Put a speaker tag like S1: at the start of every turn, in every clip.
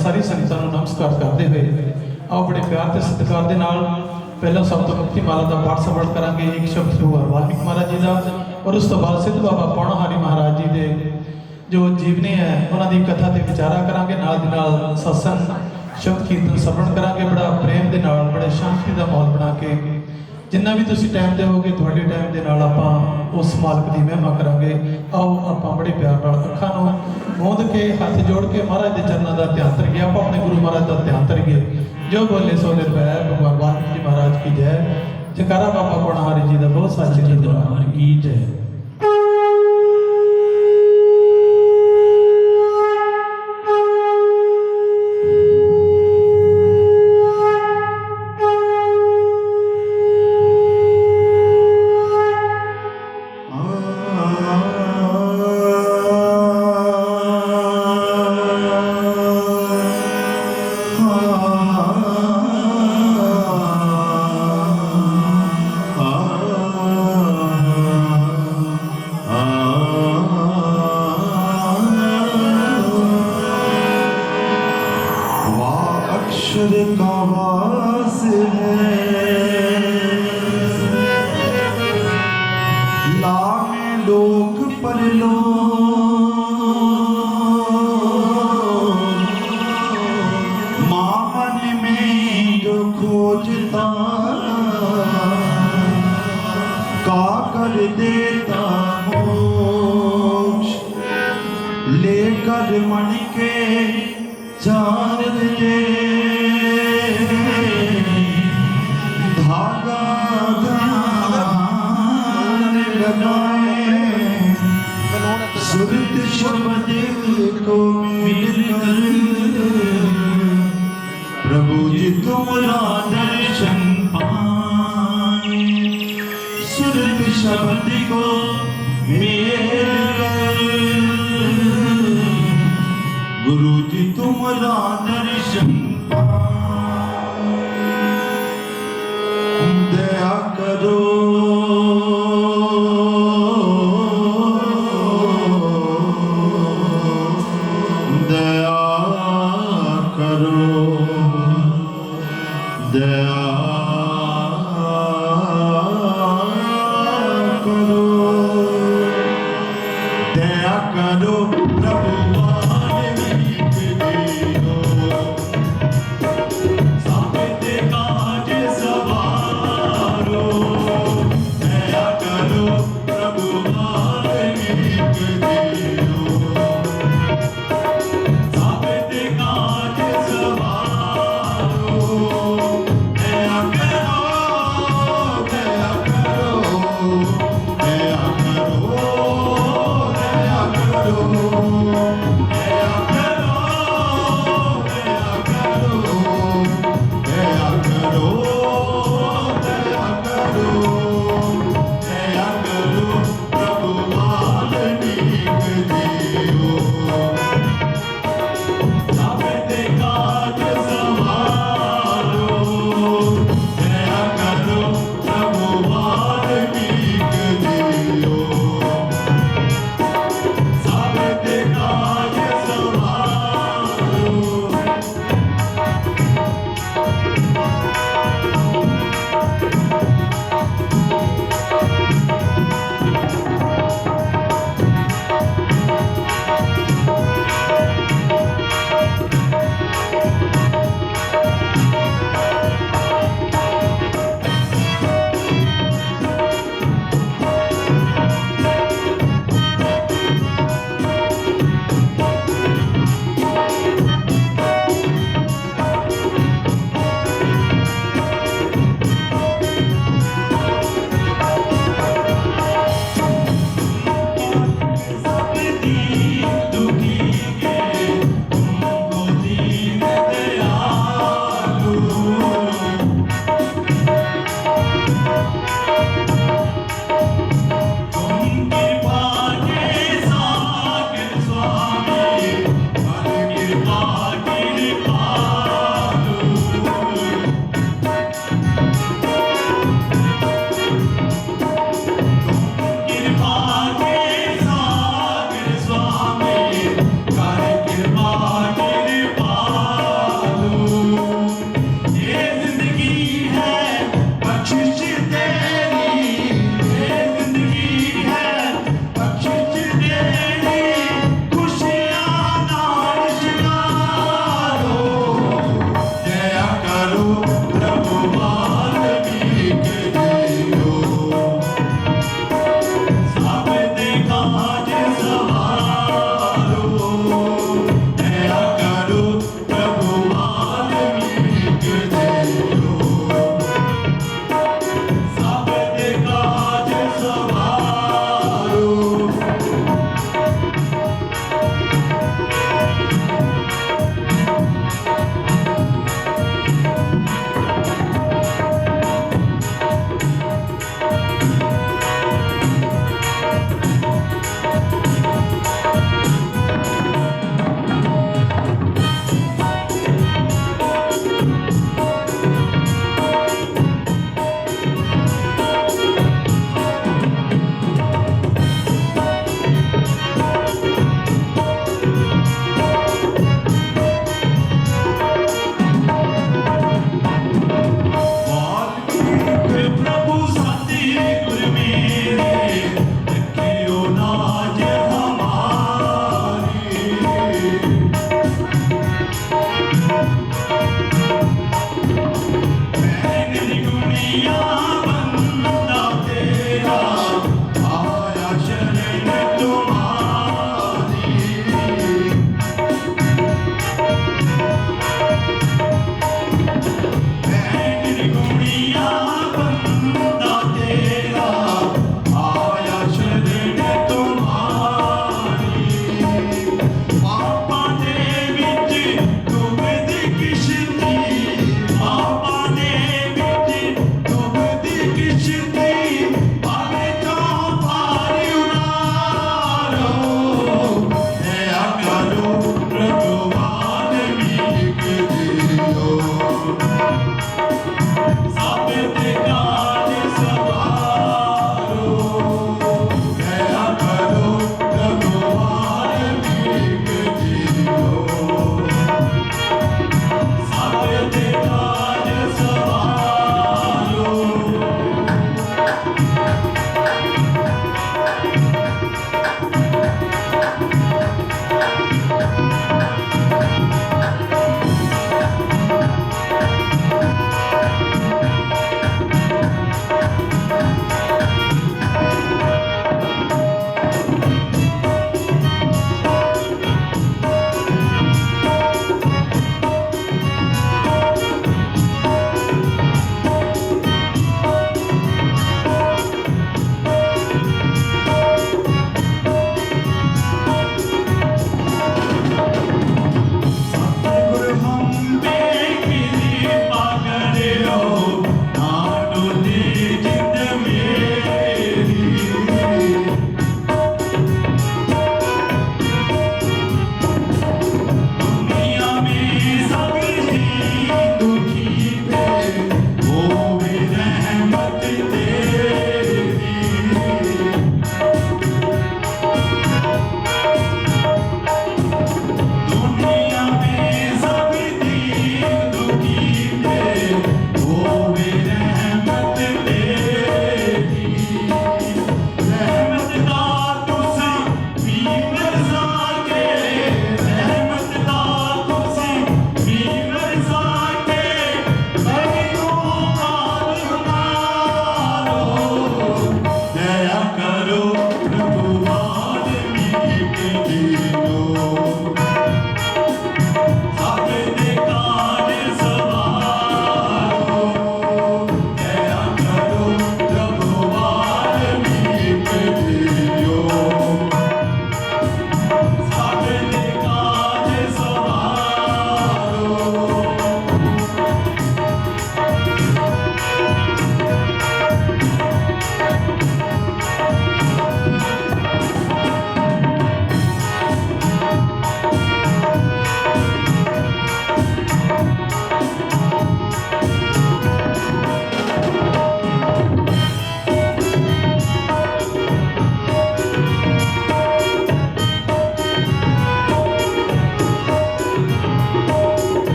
S1: सारी संगतां नूं नमस्कार करते हुए आओ बड़े प्यार ते सत्कार दे नाल पहला सब तो मुक्ति माला का पाठ श्रवण करांगे। एक शब्द श्री वाल्मीकि महाराज जी का और उस तो बाद सिद्ध बाबा पौणाहारी महाराज जी के जो जीवनी है उन्होंने कथा ते विचारा करांगे। नाल दी नाल सत्संग शब्द कीर्तन श्रवण करांगे। बड़ा प्रेम दे नाल बड़े शांति का माहौल बना के जिन्ना भी तुसीं टाइम देवोगे तुहाडे टाइम दे नाल आपां उस मालक की महिमा करांगे। आओ आपां बड़े प्यार नाल अखां नूं मूंद के हाथ जोड़ के महाराज के चरणों का ध्यान धरिए। आप अपने गुरु महाराज का ध्यान धरिए। जो बोले सो निर्भय भगवान वाल्मीकि जी महाराज की जय। जयकारा बाबा पौणाहारी जी का बहुत सारे जी दरबार की जय।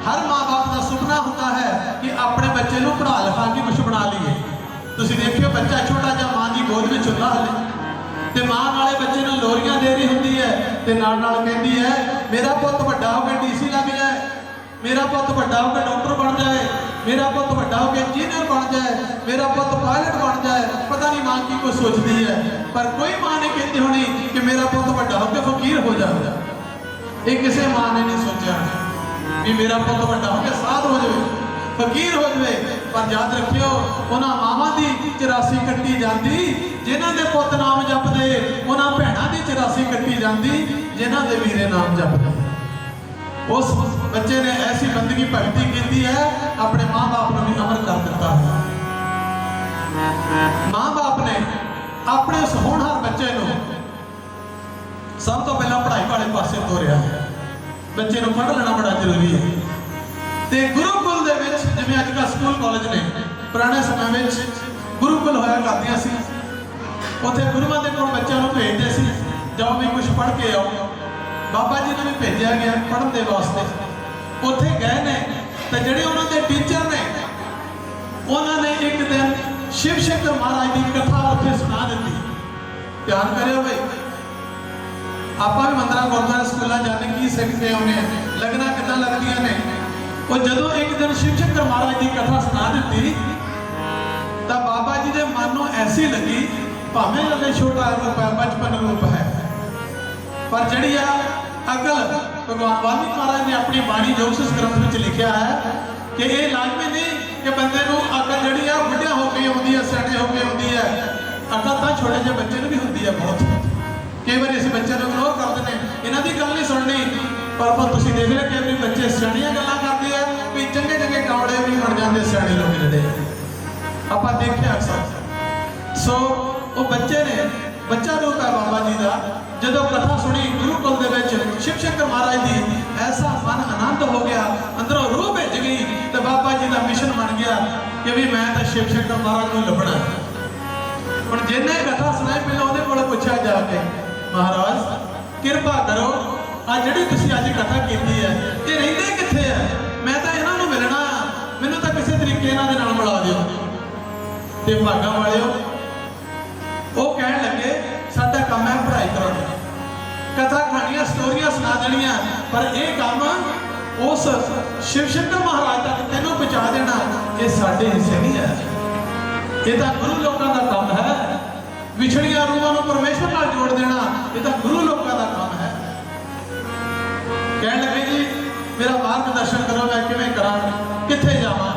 S1: हर माँ बाप का सुपना होता है कि अपने बच्चे को पढ़ा लिखा के कुछ बना लीए। तुसीं देखियो बच्चा छोटा जिहा माँ की गोद में हुंदा हले ते माँ नाले बच्चे को लोरियां दे रही होंदी है ते नाल नाल कहती है मेरा पुत वड्डा होकर DC लग जाए, मेरा पुत वड्डा होकर डॉक्टर बन जाए, मेरा पुत वड्डा होकर इंजीनियर बन जाए, मेरा पुत पायलट बन जाए। पता नहीं माँ की कुछ सोचती है, पर कोई माँ नहीं कहती होनी कि मेरा पुत वड्डा होकर फकीर हो जाए। ये किसी माँ ने नहीं सोचा कि मेरा पुत वड्डा होकर साध हो जाए, फकीर हो जाए। पर याद रखियो उन्होंने मावां की 84 कट्टी जाती जिन्हां दे पुत नाम जपदे, उन्होंने भैणां की 84 कट्टी जाती जिन्हां दे वीरे नाम जपदे। उस बच्चे ने ऐसी बंदगी भगती की है, अपने माँ बाप ने भी अमर कर दिता है। माँ बाप ने अपने उस होनहार बच्चे को सब तो पहला पढ़ाई वाले पासे तोरिया है। बच्चे को पढ़ लेना बड़ा जरूरी है। तो गुरुकुल दे विच जिवें अजकल स्कूल कॉलेज ने, पुराने समय में गुरुकुल होया करदियां सी। उत्थे गुरुआं दे कोल बच्चों को भेजते सी, जाओ भी कुछ पढ़ के आओ। बाबा जी ने भी भेजा गया पढ़न के वास्ते। उत्थे गए ने तो जिहड़े उन्हां दे टीचर ने उन्होंने एक दिन शिव शंकर महाराज की कथा उत्थे सुना दी। ध्यान करियो भाई, आप भी मंदिर गुरुद्वारा स्कूलों जाने की सीख के आने, लगना कितना लगदियां ने। वो जदों एक दिन शिव शंकर महाराज की कथा सुना दी तो बाबा जी के मन में ऐसी लगी, भावें अगर छोटा रूप है, बचपन रूप है, पर जी अकल भगवान वाल्मीकि महाराज ने अपनी बाणी जोगसिस ग्रंथ में लिखा है कि यह लाजमी नहीं कि बंदे को अकल जी बुढ़िया होकर आती है, सियाने होकर आती है। अकल तो छोटे जे बच्चे भी होती है बहुत। कई बार इस बच्चे को इग्नोर करते हैं, इन्हों की गल नहीं सुननी, पर तुम देख रहे कई बार बच्चे सियाणियां गल्लां करते हैं भी चंगे चंगे कावड़े भी बन जाते सियाणे लोग जिहड़े आप देखे अक्सर। सो वो बच्चे ने बच्चा रूप है बाबा जी का। जो कथा सुनी गुरुकुल के विच शिव शंकर महाराज की, ऐसा मन आनंद हो गया, अंदरों रूह भिज गई। तो बाबा जी का मिशन बन गया कि भी मैं तो शिव शंकर महाराज को लभना। हुण जिन्हें कथा सुनाई पहले उहदे कोल पुछया जाके, महाराज कृपा करो आ जिहड़ी तुसीं अज कथा कीती है ये रहिंदे कित्थे है? मैं तो इन्हां नूं मिलना, मैनूं तां किसी तरीके इन्हां दे नाल मिला दिओ। ते भागां वालिओ वो कहण लगे साडा काम है पढ़ाई कराउणी, कथा कहानियां स्टोरियां सुना देनियां, पर यह काम उस शिव शंकर महाराज तक तेनों पहुंचा देना ये साडे हिस्से नहीं है। ये तो गुरु लोगों का काम है। विछड़िया रूहां को परमेश्वर नाल जोड़ देना ये तो गुरु लोगों का काम है। कहने लगे जी मेरा मार्गदर्शन करो, मैं किवें करां, कित्थे जावां?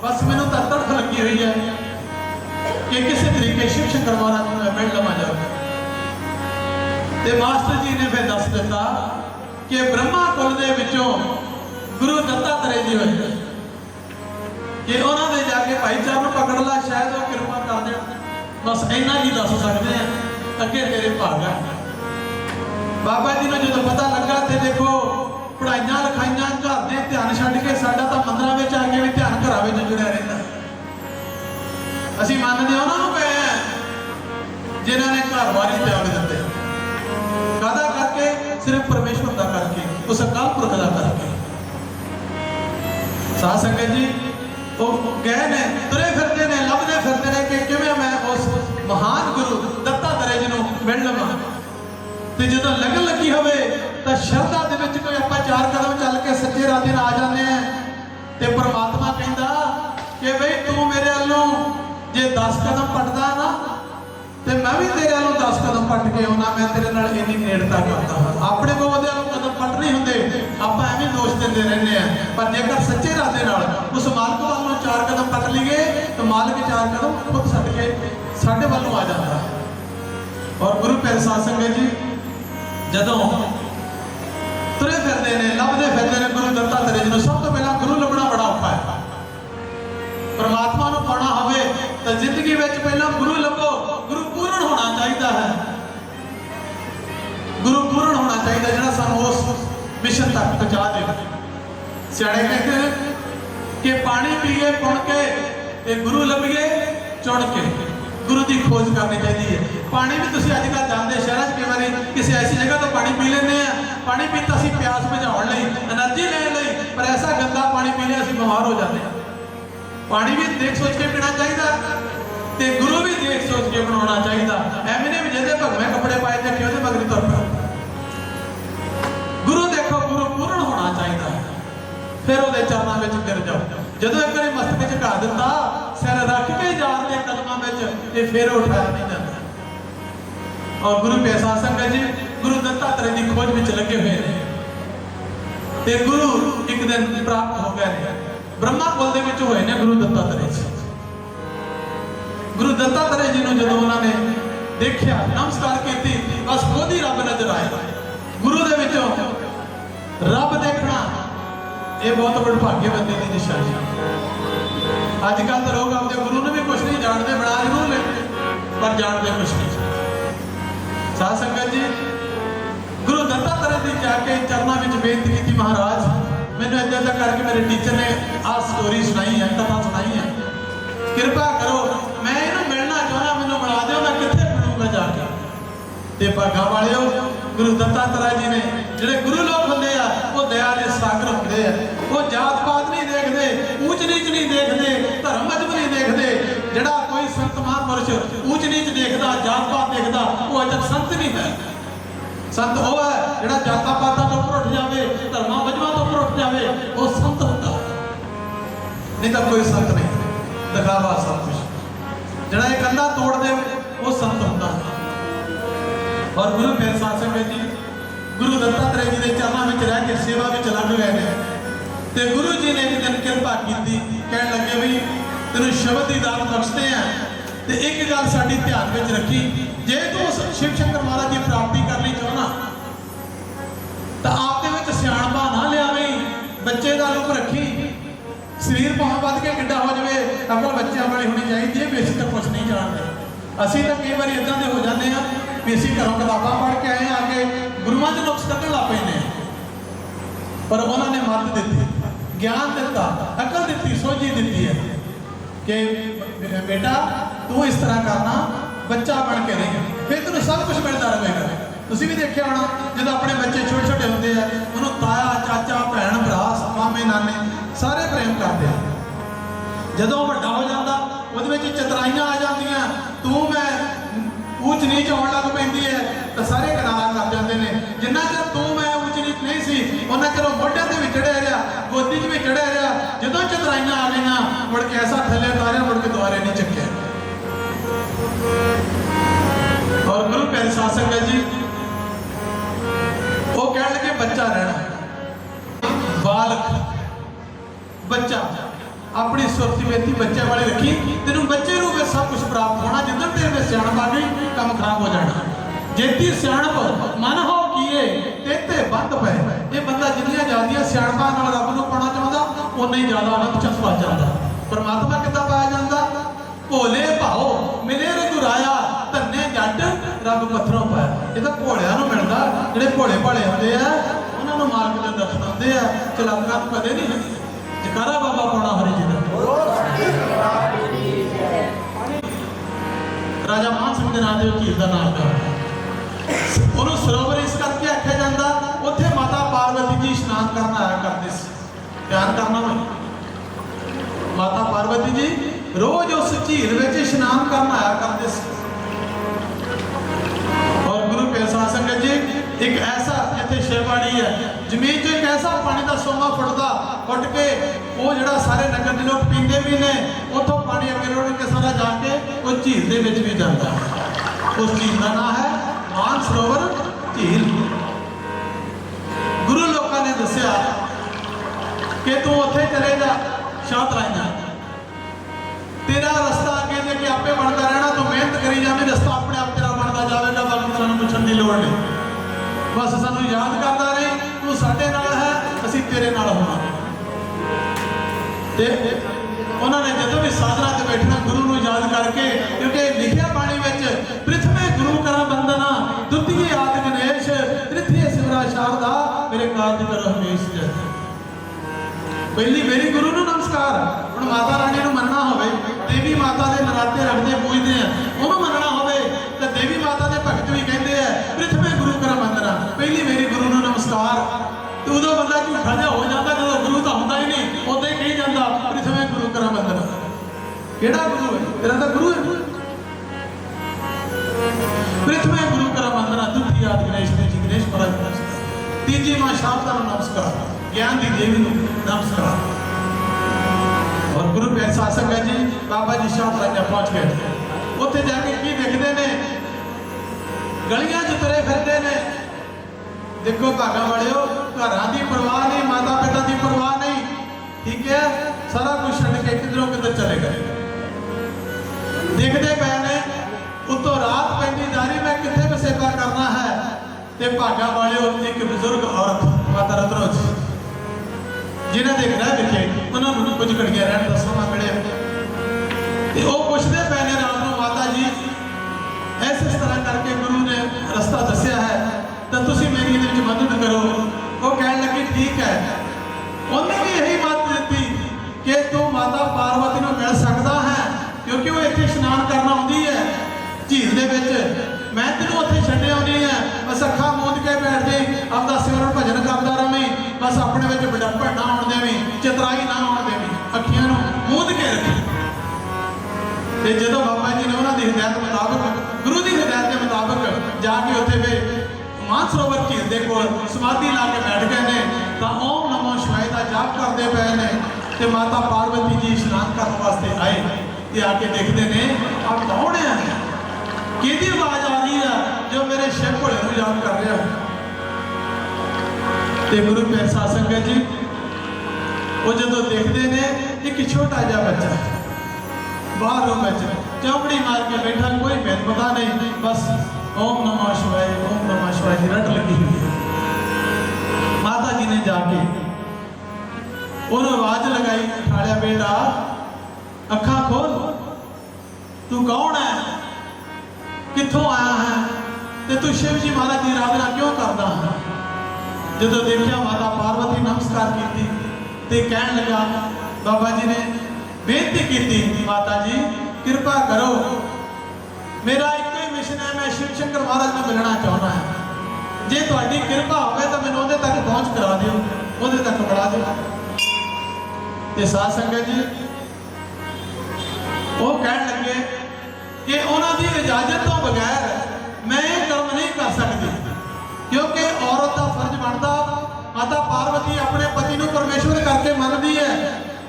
S1: बस मैनूं तां तड़फ लगी हुई है कि किसी तरीके शिव शंकर महाराज को मैं मिल लवां जाऊं। ते मास्टर जी ने फिर दस दिता कि ब्रह्मा कुल दे विचों गुरु दत्तात्रेय जी होए कि उन्होंने जाके भाईचारे पकड़ ला, शायद वो कृपा कर दें। बस इन्ना ही दस सकते हैं, अगे तेरे भाग है। बाबा जी ने जो पता लगा तो देखो पढ़ाइयां लिखाइयां घर के ध्यान छड्ड के साडा तो मंदिरों में आके भी ध्यान घरों में जुड़िया रहता। असीं मानते उन्होंने पे हैं जिन्होंने घर बार ही त्याग दिते, कादा करके? सिर्फ परमेश्वर का करके, उस अकाल पुरख का करके। साध संगत जी वो गए ने, तुरे फिरते ने, लभदे फिरते ने कि किवें मैं उस महान गुरु दत्तात्रेय जी नूं मिल लवां। ते जदों लगन लगी होवे तां शरधा दे विच कोई आपां 4 कदम चल के सच्चे राह ते आ जांदे हैं ते परमात्मा कहंदा कि बई तू मेरे अल्लों जे 10 कदम पटदा ना ते मैं भी तेरे अल्लों 10 कदम पट के आउणा, मैं तेरे नाल इन्नी नेड़ता करदा हां। अपने को ओहदे अल्लों कदम पट नहीं हुंदे, आपां एवें दोष दिंदे रहंदे आ। पर जेकर सच्चे राह दे नाल उस मालक वालों 4 कदम पट लईए तो मालक 4 कदम खुद छड्ड के साडे वालों आ जाता है। और गुरु प्यारे साध संगत जी जदों तुरे फिरदे ने, लभदे फिरदे ने गुरु दत्तात्रेय जी नूं, सब तो पहला गुरु लभना बड़ा औखा है। परमात्मा नूं पाना होवे तो जिंदगी में पहला गुरु लभो। गुरु पूर्ण होना चाहिए है, गुरु पूर्ण होना चाहिए जिहड़ा सानूं उस मिशन तक पहुंचा दे। सियाणे कहते हैं कि पानी पीए पुण के ते गुरु लभीए चुन के। गुरु की खोज करनी चाहिए है। पानी भी तुसीं अजकल जानते शहर कई बार किसी ऐसी जगह तो पानी पी लेंगे, पानी पीता असीं प्यास बुझाउण लई, एनर्जी लैण लई, पर ऐसा गंदा ਅਸੀਂ ਬਿਮਾਰ ਹੋ ਜਾਂਦੇ ਹਾਂ। पानी भी देख सोच के पीना चाहिए ते गुरु भी देख सोच के बनाना चाहिए। एवं नहीं जिहदे भगवें कपड़े पाए देखे उहदे मगरी तुर पै। गुरु देखो गुरु पूर्ण होना चाहिए, फिर उहदे चरणों में गिर जाओ। जदों एक बार मस्तक झुका दिता सिर रख के जान के कदमों में ये फिर उठाया नहीं जाता। और गुरु पैसा संगत जी गुरु दत्तात्रेय की खोज में लगे हुए हैं ते गुरु एक दिन प्राप्त हो गए ब्रह्मा कुल दे विच होए ने गुरु दत्तात्रेय जी। गुरु दत्तात्रेय जी ने जदों उन्होंने देखा नमस्कार की बस खुद ही रब नजर आया। गुरु दे विचों रब देखना ये बहुत बड़ भाग्य बंदे की निशानी। अजकल तो लोग अपने गुरु ने भी कुछ नहीं जानते, बड़ा जरूर लेते पर जानते कुछ नहीं। साध संगत जी गुरु दत्तात्रेय जी जाके चरणों में बेनती की महाराज मैंने इदा इदा करके मेरे टीचर ने आ स्टोरी सुनाई है, कथा सुनाई है, कृपा करो मैं इन्हें मिलना चाहना, मैंने मिला दो मैं कितने मिलूंगा जाके। ते भागा वाले गुरु दत्तात्रेय जी ने जिहड़े गुरु लोग होंदे आ वो दया दे सागर होंदे आ। वो जात पात नहीं देखते, ऊंच नीच नहीं देखते, धर्म मजहब नहीं देखते। जिहड़ा कोई संत महापुरुष ऊंच नीच देखता जात पात देखता वो अज तक संत नहीं है। संत वो है जिहड़ा जाता पाता तो उपर उठ जाए, धर्मा मजहबा तो उपर उठ जाए, वो संत होता है। नहीं तो कोई संत नहीं, दिखावा सब कुछ। जिहड़ा ये कंधा तोड़ दे वो संत होता है। और गुरु फिर साध संगत जी गुरु दत्तात्रेय जी के चरणों में रह के सेवा में लग गए हैं। तो गुरु जी ने एक दिन कृपा की, कह लगे भी तेन शब्द की दात बख्शते हैं तो एक गल साडी ध्यान में रखी, जे तू शिव शंकर महाराज की प्राप्ति करनी चाहना तो आपके सियाणपा ना लियावी, बच्चे का रूप रखी, शरीर भाव बद के किड्डा हो जाए, अकल बच्चों वाली होनी चाहिए भी असीं तो कुछ नहीं जानते। असीं तो कई बार इदां दे हो जाते हैं भी असीं घरों किताबां पढ़ के आए आके गुरुआं च नुक्स कड्ढण लग पैंदे हैं। पर उन्होंने मत दी, ज्ञान दिता, अकल दी, सोझी दी है कि बेटा तू इस तरह करना, बच्चा बन के नहीं फिर तेन सब कुछ मिलता रहेगा। तुसीं भी देखिया होना जो अपने बच्चे छोटे छोटे होंगे हैं उन्होंने ताया चाचा भैन भरा मामे नाने सारे प्रेम करते हैं। जदों वड्डा हो जाता वो चतराइयां आ जांदियां, तू मैं ऊंच नीच होने लग पैंदी है तो सारे किनारा कर जाते हैं। जिन्ना चर तू मैं ऊंच नीच नहीं सी उन्ना चर मोढियां ते भी चढ़िया रहा, गोदी च भी चढ़िया रहा। जदों चतराइयां आ गई मुड़ के ऐसा थले उतारिया मुड़ के दुआरे नहीं चुक्या। और गुरु प्यारे साध संगत जी वो कह लगे बच्चा रहना, बालक बच्चा अपनी सुरती बेती बच्चे वाले रखी, तेन बच्चे रूप में सब कुछ प्राप्त होना। जिधर तेरे में सियाणप आ गई काम खराब हो जाना। जेती सियाणप मन हो किए तेते बंद पे। ये बंदा जिन्नियां ज्यादा सियाणपा नाल रब नूं पाना चाहता उन्ना ही ज्यादा उन्हां पिछे फस जाता। परमात्मा किद्दां पाया जाता? भोले भाओ मिले रघुराया, धन्ने जट रब पत्थरों पाया। ये तो भोलिया नूं मिलदा, जिहड़े भोले भाले होंदे आ उन्हां नूं मालक दे दर्शन आउंदे आ, चलाकां नूं कदे नहीं। जकारा बाबा पौड़ा हरि जी का। राजा मान सिंह के नाम से झील का नाम का उन्होंने सरोवर इस करके आख्या जाता, उत्थे माता पार्वती जी स्नान करना आया करते ध्यान करना मैं माता पार्वती जी रोज उस झील में स्नान करना आया करते। और गुरु पैसा संगत जी एक ऐसा इतने शेवाड़ी है जमीन चो एक ऐसा पानी का सोमा फुट के वो जड़ा सारे नगर के लोग पीते भी ने, उतों पानी अगे रोड़ के सारा जाके उस झील के विच भी जाता है। उस झील का नाम है मानसरोवर झील। गुरु लोगों ने दसिया कि तू उत्थे चले जा शाहतराइयां, तेरा रास्ता अगे जाके आपे बनता रहना, तू मेहनत करी जाए रास्ता अपने आप तेरा बनता जाएगा, बाकी सानू पूछण की लोड़ नहीं। बस सानू याद करता रहे तू साडे नाल है, असीं तेरे नाल होवांगे। ते उन्होंने जदों भी साधना ते बैठना गुरु नूं याद करके, क्योंकि लिखिया बाणी विच पृथ्वी गुरु करा बंदना, द्वितीय आदि गणेश, तृतीय शिवरा शारदा, मेरे कार्य कर हमेश जय। पहली मेरी गुरु नूं नमस्कार। हुण माता रानी नूं मनना होवे, देवी माता दे नराते रखदे पूजदे हैं, उहनूं मनना होवे ते देवी माता दे भगत भी कहंदे आ पृथ्वी गुरु करा बंदना, पहली मेरी गुरु नूं नमस्कार। तो उदों बंदा झूठा जिहा हो जाता, जदों गुरु तां हुंदा ही नहीं, उदों ही कही जांदा तेरा तो गुरु है। प्रथम गुरु करा वंदना, द्वितीय आदि गणेश देव जी गणेश महाराज को नमस्कार, तीजी मां शारदा को नमस्कार, ज्ञान दी देवी को नमस्कार। और गुरु प्यारे साध संगत जी बाबा जी शाह राजा पहुंच गए। उत्थे जाके की देखते ने, गलियां च तुरे फिरते ने। देखो भागा वालियो, घरां दी परवाह नहीं, माता पिता की परवाह नहीं, ठीक है, सारा कुछ छड़ के किधरों किधर चले गए। देखते पे ने उतो रात पैंदी जा रही, मैं कितने वसेबा करना है। ते भागा वालियो एक बुजुर्ग औरत माता रतनोज जिन्हें देख रहे देखे उन्होंने कुछ घड़ियां रहने का समा मिले। वो पूछते पे ने रात को, माता जी इस तरह करके गुरु ने रास्ता दसिया है, तो तुसी मेरी इहदे मदद करो। वो कहने लगी ठीक है। उन्हें भी यही मत दी कि तू माता पार्वती को मिल सकता है, क्योंकि वो इतने स्नान करना आती है झील दे विच। मैं तेन उत्थे छड्डे आउंदी है, बस अखा मूंद के बैठ जाई, अपना सिमरन भजन करता रवी, बस अपने विच बुढ़ापा ना आउण देवी, चितराई ना आउण देवी, अखियां नूं मूंद के रखी। ते जदों बाबा जी ने उन्होंने हिदायत मुताबिक, गुरु की हिदायत के मुताबिक जाके उत्थे वे मानसरोवर झील के कोल समाधि ला के बैठ गए ने, तो ओम नमो शिवाय का जाप करते पे ने। ते माता पार्वती जी स्नान करने वास्ते आए, ते आके देखते ने आ कौन है, किहदी आवाज आ रही है जो मेरे शिव भोले को याद कर रहा है। ते गुरु प्यारे साध संगत जी वो जो देखते ने, एक छोटा जा बच्चा बाहर रूम में चौकड़ी मार के बैठा, कोई भेद पता नहीं, बस ओम नमः शिवाय ओम नमः शिवाय की रट लगी हुई है। माता जी ने जाके उन्होंने आवाज लगाई, उठाया बेटा अखा खोल, तू कौन है, कित्थों आया है, ते तू शिव जी महाराज की आराधना क्यों करता है। जो देखा माता पार्वती नमस्कार की, ते कहन लगा, बाबा जी ने बेनती की, माता जी कृपा करो, मेरा एक ही मिशन है, मैं शिव शंकर महाराज में मिलना चाहना है। जे तुहाडी कृपा होवे तो मैनूं उहदे तक पहुंच करा दिओ, उहदे तक बढ़ा दिओ। ते साध संगत जी वो कहन लगे कि उन्हां दी इजाजत तो बगैर मैं ये कर्म नहीं कर सकती, क्योंकि औरत का फर्ज बनता, माता पार्वती अपने पति को परमेश्वर करके मनती है।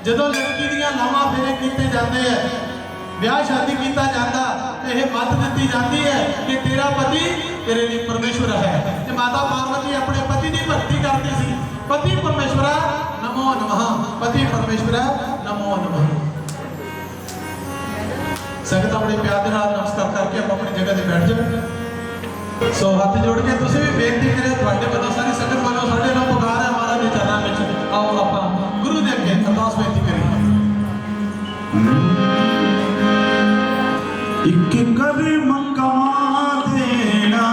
S1: जदों लड़की दियां लावां फेरे कीते जाते हैं, ब्याह शादी किया जाता, यह मत दी जाती है कि तेरा पति तेरे लिए परमेश्वर है। ते माता पार्वती अपने पति की भक्ति करती सी, पति परमेश्वरा नमो नमः, पति परमेश्वरा नमो नमः। संगत अपने प्यार के नाल नमस्कार करके आप अपनी जगह से बैठ जाओ। सो हाथ जोड़ के तुसीं भी बेनती करें, तुहाडे वल्लों सारी संगत वल्लों साडे नाल पुकार है महाराज के चरणों में। आओ आप गुरु दे अगे अरदास बेनती करिए।
S2: एक कदम कमा देना,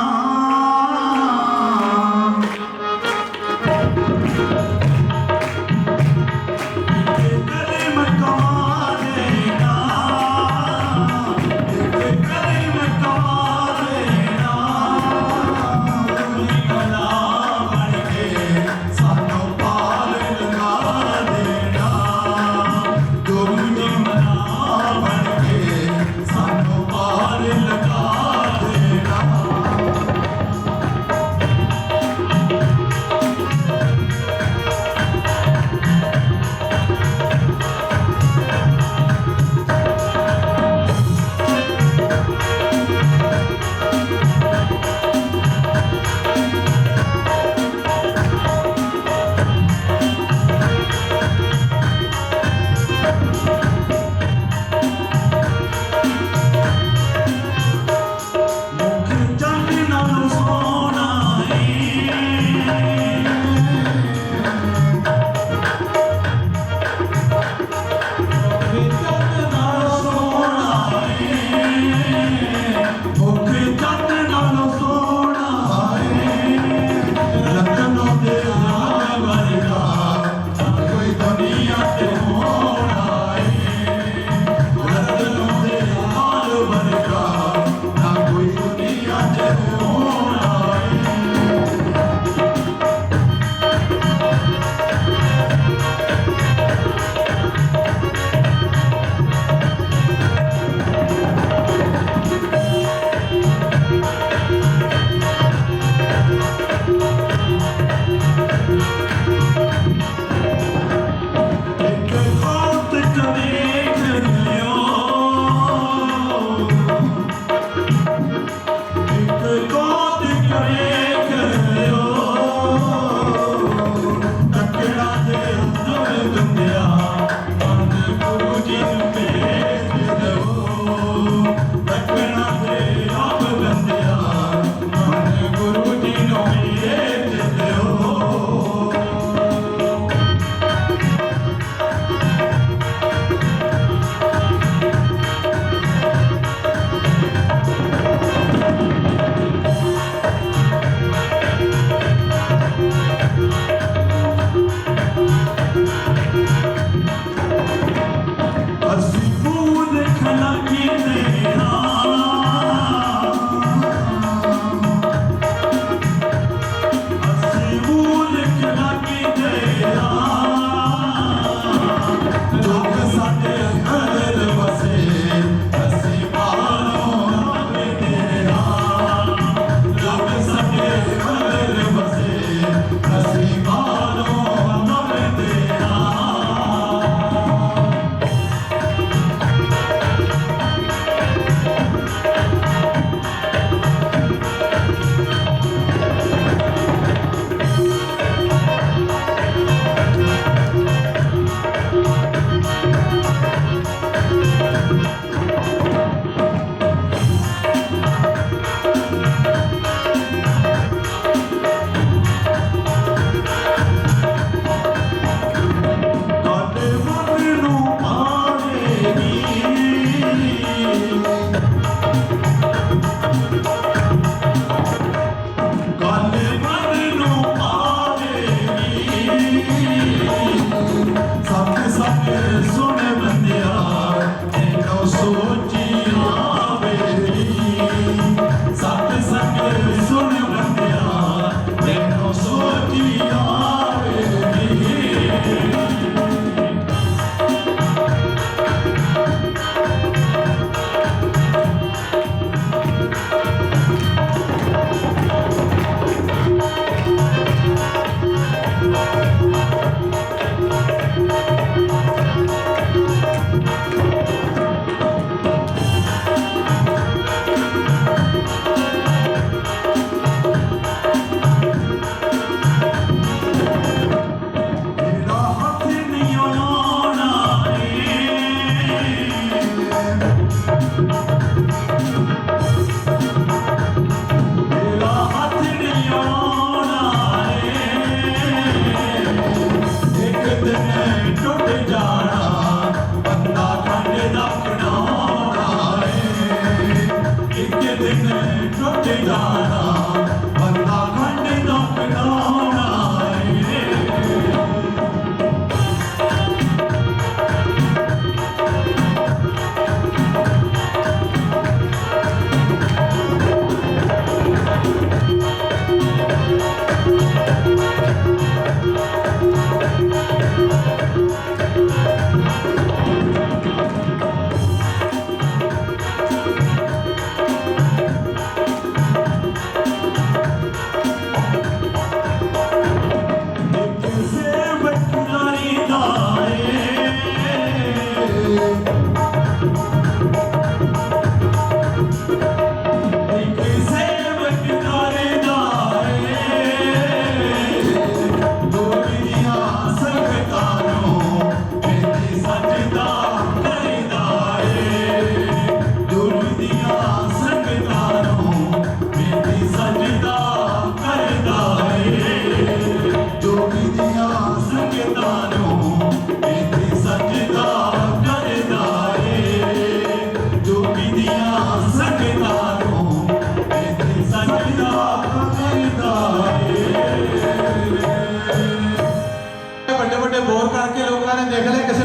S2: गुरु जी मना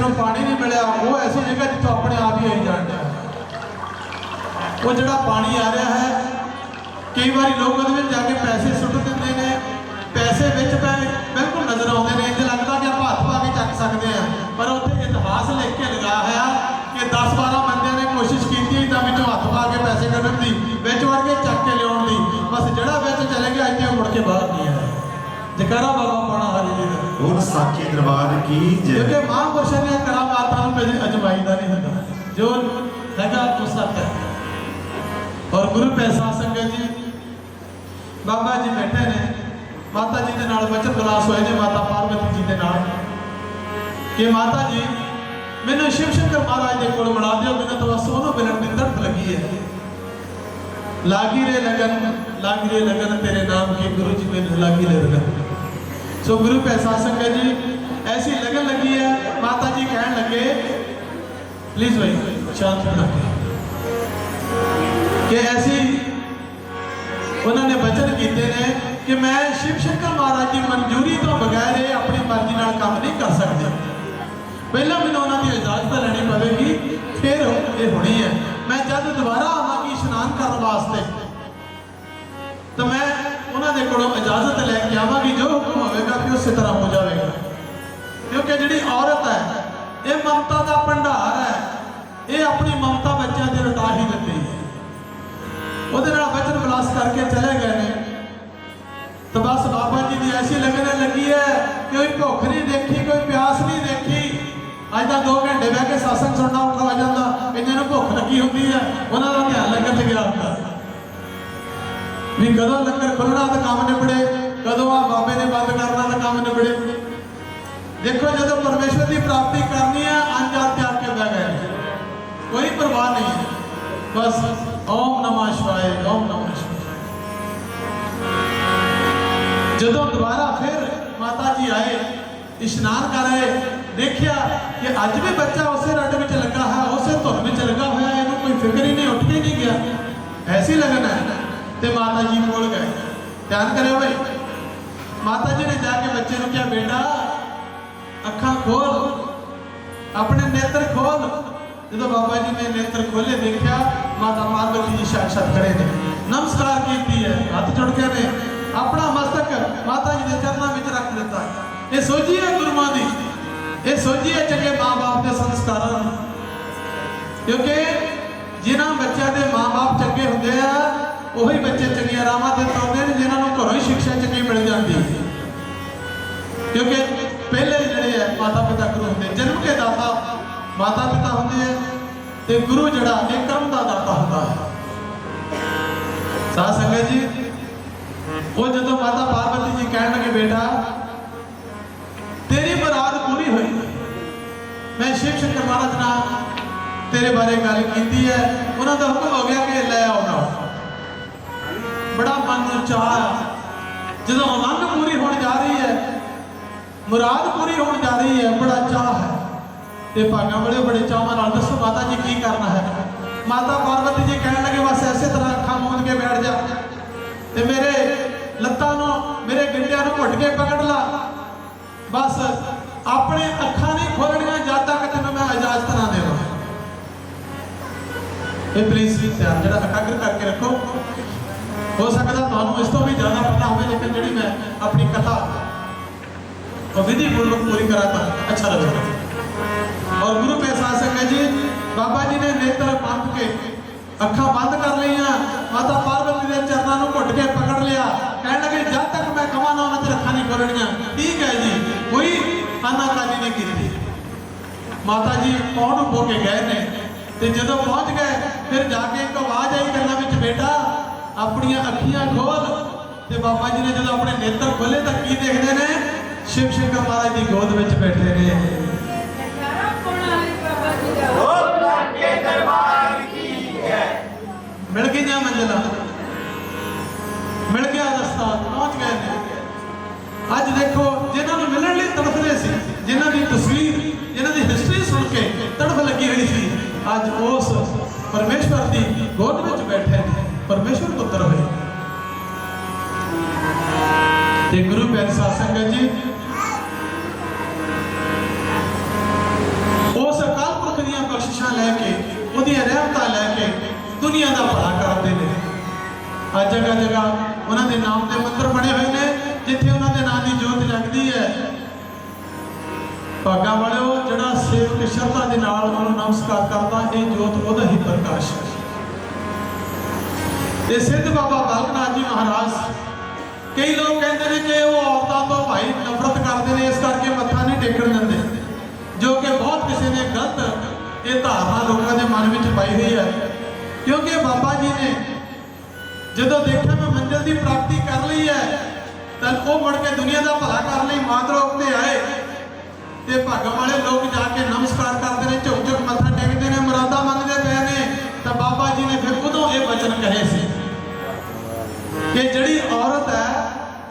S1: ਨੂੰ ਪਾਣੀ ਨਹੀਂ ਮਿਲਿਆ, ਉਹ ਐਸੀ ਜਗ੍ਹਾ ਜਿੱਥੋਂ ਆਪਣੇ ਆਪ ਹੀ ਆਈ ਜਾਂਦਾ। ਉਹ ਜਿਹੜਾ ਪਾਣੀ ਆ ਰਿਹਾ ਹੈ, ਕਈ ਵਾਰੀ ਲੋਕ ਉਹਦੇ ਵਿੱਚ ਜਾ ਕੇ ਪੈਸੇ ਸੁੱਟ ਦਿੰਦੇ ਨੇ, ਪੈਸੇ ਵਿੱਚ ਬਿਲਕੁਲ ਨਜ਼ਰ ਆਉਂਦੇ ਨੇ, ਇੰਜ ਲੱਗਦਾ ਕਿ ਆਪਾਂ ਹੱਥ ਪਾ ਕੇ ਚੱਕ ਸਕਦੇ ਹਾਂ, ਪਰ ਉੱਥੇ ਇਤਿਹਾਸ ਲਿਖ ਕੇ ਲਗਾਇਆ ਹੋਇਆ ਕਿ 10-12 ਬੰਦਿਆਂ ਨੇ ਕੋਸ਼ਿਸ਼ ਕੀਤੀ ਇਦਾਂ ਵਿੱਚੋਂ ਹੱਥ ਪਾ ਕੇ ਪੈਸੇ ਕੱਢਣ ਦੀ, ਵਿੱਚ ਵੜ ਕੇ ਚੱਕ ਕੇ ਲਿਆਉਣ ਦੀ, ਬਸ ਜਿਹੜਾ ਵਿੱਚ ਚਲੇ ਗਿਆ ਇੱਥੇ ਮੁੜ ਕੇ ਬਾਹਰ ਨਹੀਂ ਆਇਆ। ਜਕਾਰਾ ਬਾਬਾ ਪੌਣਾ ਹਰੀ ਜੀ ਦਾ,
S2: ਹੋਰ ਸਾਚੇ ਦਰਬਾਰ ਕੀ ਜੈ।
S1: ਕਿਉਂਕਿ ਮਹਾਂਪੁਰਸ਼ਾਂ ਦੀਆਂ ਕਰਾਮਾਤਾਂ ਨੂੰ ਕਦੇ ਅਜਮਾਈਦਾ ਨਹੀਂ ਹੁੰਦਾ, ਜੋ ਹੈਗਾ ਉਹ ਸੱਚ ਹੈ। ਔਰ ਗੁਰੂ ਪੈਸਾ ਸੰਗਤ ਜੀ, ਬਾਬਾ ਜੀ ਬੈਠੇ ਨੇ, ਮਾਤਾ ਜੀ ਦੇ ਨਾਲ ਬਚਨ ਵਿਲਾਸ ਹੋਏ ਨੇ, ਮਾਤਾ ਪਾਰਵਤੀ ਜੀ ਦੇ ਨਾਲ, ਕਿ ਮਾਤਾ ਜੀ ਮੈਨੂੰ ਸ਼ਿਵ ਸ਼ੰਕਰ ਮਹਾਰਾਜ ਦੇ ਕੋਲ ਮਿਲਾ ਦਿਓ, ਮੈਨੂੰ ਤਾਂ ਬਸ ਉਹਨੂੰ ਮਿਲਣ ਦੀ ਤੜਫ ਲੱਗੀ ਹੈ। ਲਾਗੀ ਰੇ लगन तेरे नाम की, गुरु जी में लागी रे लगन। सो गुरु पैसा संगत जी ऐसी लगन लगी है, माता जी कहने लगे प्लीज भाई शांत रहना कि ऐसी उन्होंने वचन किए ने कि मैं शिव शंकर महाराज की मंजूरी तो बगैर अपनी मर्जी नाल काम नहीं कर सकते, पहला मैंने उन्होंने इजाजत लेनी पवेगी, फिर ये होनी है। मैं जब दोबारा आवागी स्नान करने वास्ते तो मैं उन्होंने कोलों इजाजत लैके आवागी, जो हुक्म होगा कि उस तरह हो जाएगा, क्योंकि जी औरत है ये ममता का भंडार है, ये अपनी ममता बच्चों से लुटा ही देती है। वो वचन विलास करके चले गए ने, तो बस बाबा जी की ऐसी लगन लगी है, कोई भुख नहीं देखी, कोई प्यास नहीं देखी। अज तक 2 घंटे बह के सत्संग सुनना औखा हो जाता, इन्होंने भुख लगी होती है, उन्होंने ध्यान लंगर से गया होता भी कदों लंगर खुलना तो काम निबड़े, कदों आ बाबे ने बंद करना तो काम निबड़े। देखो जो परमेश्वर की प्राप्ति करनी है, अनजान त्याग के बह गए, कोई परवाह नहीं है, बस ओम नमः शिवाय, ओम नमः शिवाय। जो दोबारा फिर माता जी आए, स्नान कर आए, देखिया कि अज भी बच्चा उस रट में लगा है, उस धुन में लगा हुआ है, इन्हों कोई फिक्र ही नहीं, उठ के नहीं गया, ऐसी लगन है। तो माता जी कोल गए, ध्यान करो भाई, माता जी ने जाके बच्चे को क्या, बेटा अखा खोल, अपने नेत्र खोल। जो बाबा जी ने नेत्र खोले, देखा माता पार्वती जी साक्षात खड़े ने, नमस्कार की है, हाथ जुड़ के ने अपना मस्तक माता जी के चरणों में रख लेता है। ये सोची है गुरुओं की, ये सोची है चंगे माँ बाप के संस्कार, क्योंकि जिन्होंने बच्चों के माँ बाप चंगे होंगे हैं, वही बच्चे चंगिया रावां ते तुरदे ने, जिन्होंने घरों ही शिक्षा चंगी मिल जाती है। क्योंकि पहले जिहड़े है माता पिता गुरु होंगे, जन्म के दाता माता पिता होंगे हैं, ते गुरु जिहड़ा ये कर्म का दाता होता है। साध संगत जी, वो जो माता पार्वती जी कहने लगे, बेटा तेरी मुराद पूरी हुई, मैं शिव शंकर महाराज ने तेरे बारे गल की है, उन्होंने हुक्म हो गया कि लै आओ ना। बड़ा मन चाह, जो उमंग पूरी होने जा रही है, मुराद पूरी होने जा रही है, बड़ा चाह है, तो भागा बड़े बड़े चावां नाल दसो माता जी की करना है। माता पार्वती जी कहने लगे, बस ऐसे तरह अखा मूंद के बैठ जा, तो मेरे लत्तां नूं मेरे गिंडियां नूं घुट के पकड़ ला, बस अपने अखा नहीं खोलनियां जब तक तेनों मैं इजाजत ना देवां। ये प्लीज ध्यान जरा एकाग्र करके रखो, हो सकता तुहानूं इस तो भी ज़्यादा पता हो, लेकिन जी मैं अपनी कथा विधि पूर्वक पूरी करा था अच्छा लगेगा। और गुरु पैसा संगत जी, बाबा जी ने नेत्र बंद के अखा बंद कर लिया, माता पार्वती के चरणों को घुट के पकड़ लिया, कहने लगे जब तक मैं कमा ना उन्हें अखा नहीं खोलनियां। ठीक है जी, कोई आनाकानी नहीं की। माता जी पौड़ हो के गए ने, तो जो पहुंच गए फिर जाके एक आवाज आई गलों में, बेटा अपनिया अखियां खोल। तो बाबा जी ने जो अपने नेत्र खोले तो की देखते हैं, शिव शंकर महाराज की गोद में बैठे ने। मिल गई मंजिला, मिल गया रास्ता, पहुंच गए। अज देखो जिन्होंने मिलने लिए तड़फते सी, जिन्हों की तस्वीर जिन्हों की हिस्ट्री सुन के तड़फ लगी हुई थी, अज उस परमेश्वर की गोद में बैठे परमेश्वर पुत्र हुए। गुरु प्यारे साध संगत जी, ਰਹਿਮਤਾਂ ਲੈ ਕੇ ਦੁਨੀਆ ਦਾ ਭਲਾ ਕਰਦੇ ਨੇ। ਅੱਜ ਜਗ੍ਹਾ ਜਗ੍ਹਾ ਉਹਨਾਂ ਦੇ ਨਾਮ ਦੇ ਮੰਦਰ ਬਣੇ ਹੋਏ ਨੇ, ਜਿੱਥੇ ਉਹਨਾਂ ਦੇ ਨਾਮ ਦੀ ਜੋਤ ਜਗਦੀ ਹੈ। ਭਾਗਾਂ ਵਾਲਿਓ, ਜਿਹੜਾ ਸੇਵਕ ਸ਼ਰਧਾ ਦੇ ਨਾਲ ਉਹਨੂੰ ਨਮਸਕਾਰ ਕਰਦਾ, ਇਹ ਜੋਤ ਉਹਦਾ ਹੀ ਪ੍ਰਕਾਸ਼ ਹੈ। ਤੇ ਸਿੱਧ ਬਾਬਾ ਬਾਲਕ ਨਾਥ ਜੀ ਮਹਾਰਾਜ, ਕਈ ਲੋਕ ਕਹਿੰਦੇ ਨੇ ਕਿ ਉਹ ਔਰਤਾਂ ਤੋਂ ਭਾਈ ਨਫ਼ਰਤ ਕਰਦੇ ਨੇ, ਇਸ ਕਰਕੇ ਮੱਥਾ ਨਹੀਂ ਟੇਕਣ ਦਿੰਦੇ, ਜੋ ਕਿ ਬਹੁਤ ਕਿਸੇ ਨੇ ਗਲਤ ਇਹ ਧਾਰਨਾ ਲੋਕਾਂ ਦੇ ਮਨ ਵਿੱਚ ਪਾਈ ਹੋਈ ਹੈ। ਕਿਉਂਕਿ ਬਾਬਾ ਜੀ ਨੇ ਜਦੋਂ ਦੇਖਿਆ ਮੈਂ ਮੰਜ਼ਿਲ ਦੀ ਪ੍ਰਾਪਤੀ ਕਰ ਲਈ ਹੈ, ਤਾਂ ਉਹ ਮੁੜ ਕੇ ਦੁਨੀਆ ਦਾ ਭਲਾ ਕਰਨ ਲਈ ਮਾਤਰੋਕ ਤੇ ਆਏ। ਤੇ ਭਾਗਾਂ ਵਾਲੇ ਲੋਕ ਜਾ ਕੇ ਨਮਸਕਾਰ ਕਰਦੇ ਨੇ, ਝੁਕ ਝੁਕ ਮੱਥਾ ਟੇਕਦੇ ਨੇ, ਮੁਰਾਦਾਂ ਮੰਗਦੇ ਪਏ ਨੇ। ਤਾਂ ਬਾਬਾ ਜੀ ਨੇ ਫਿਰ ਉਦੋਂ ਇਹ ਵਚਨ ਕਹੇ ਸੀ ਕਿ ਜਿਹੜੀ ਔਰਤ ਹੈ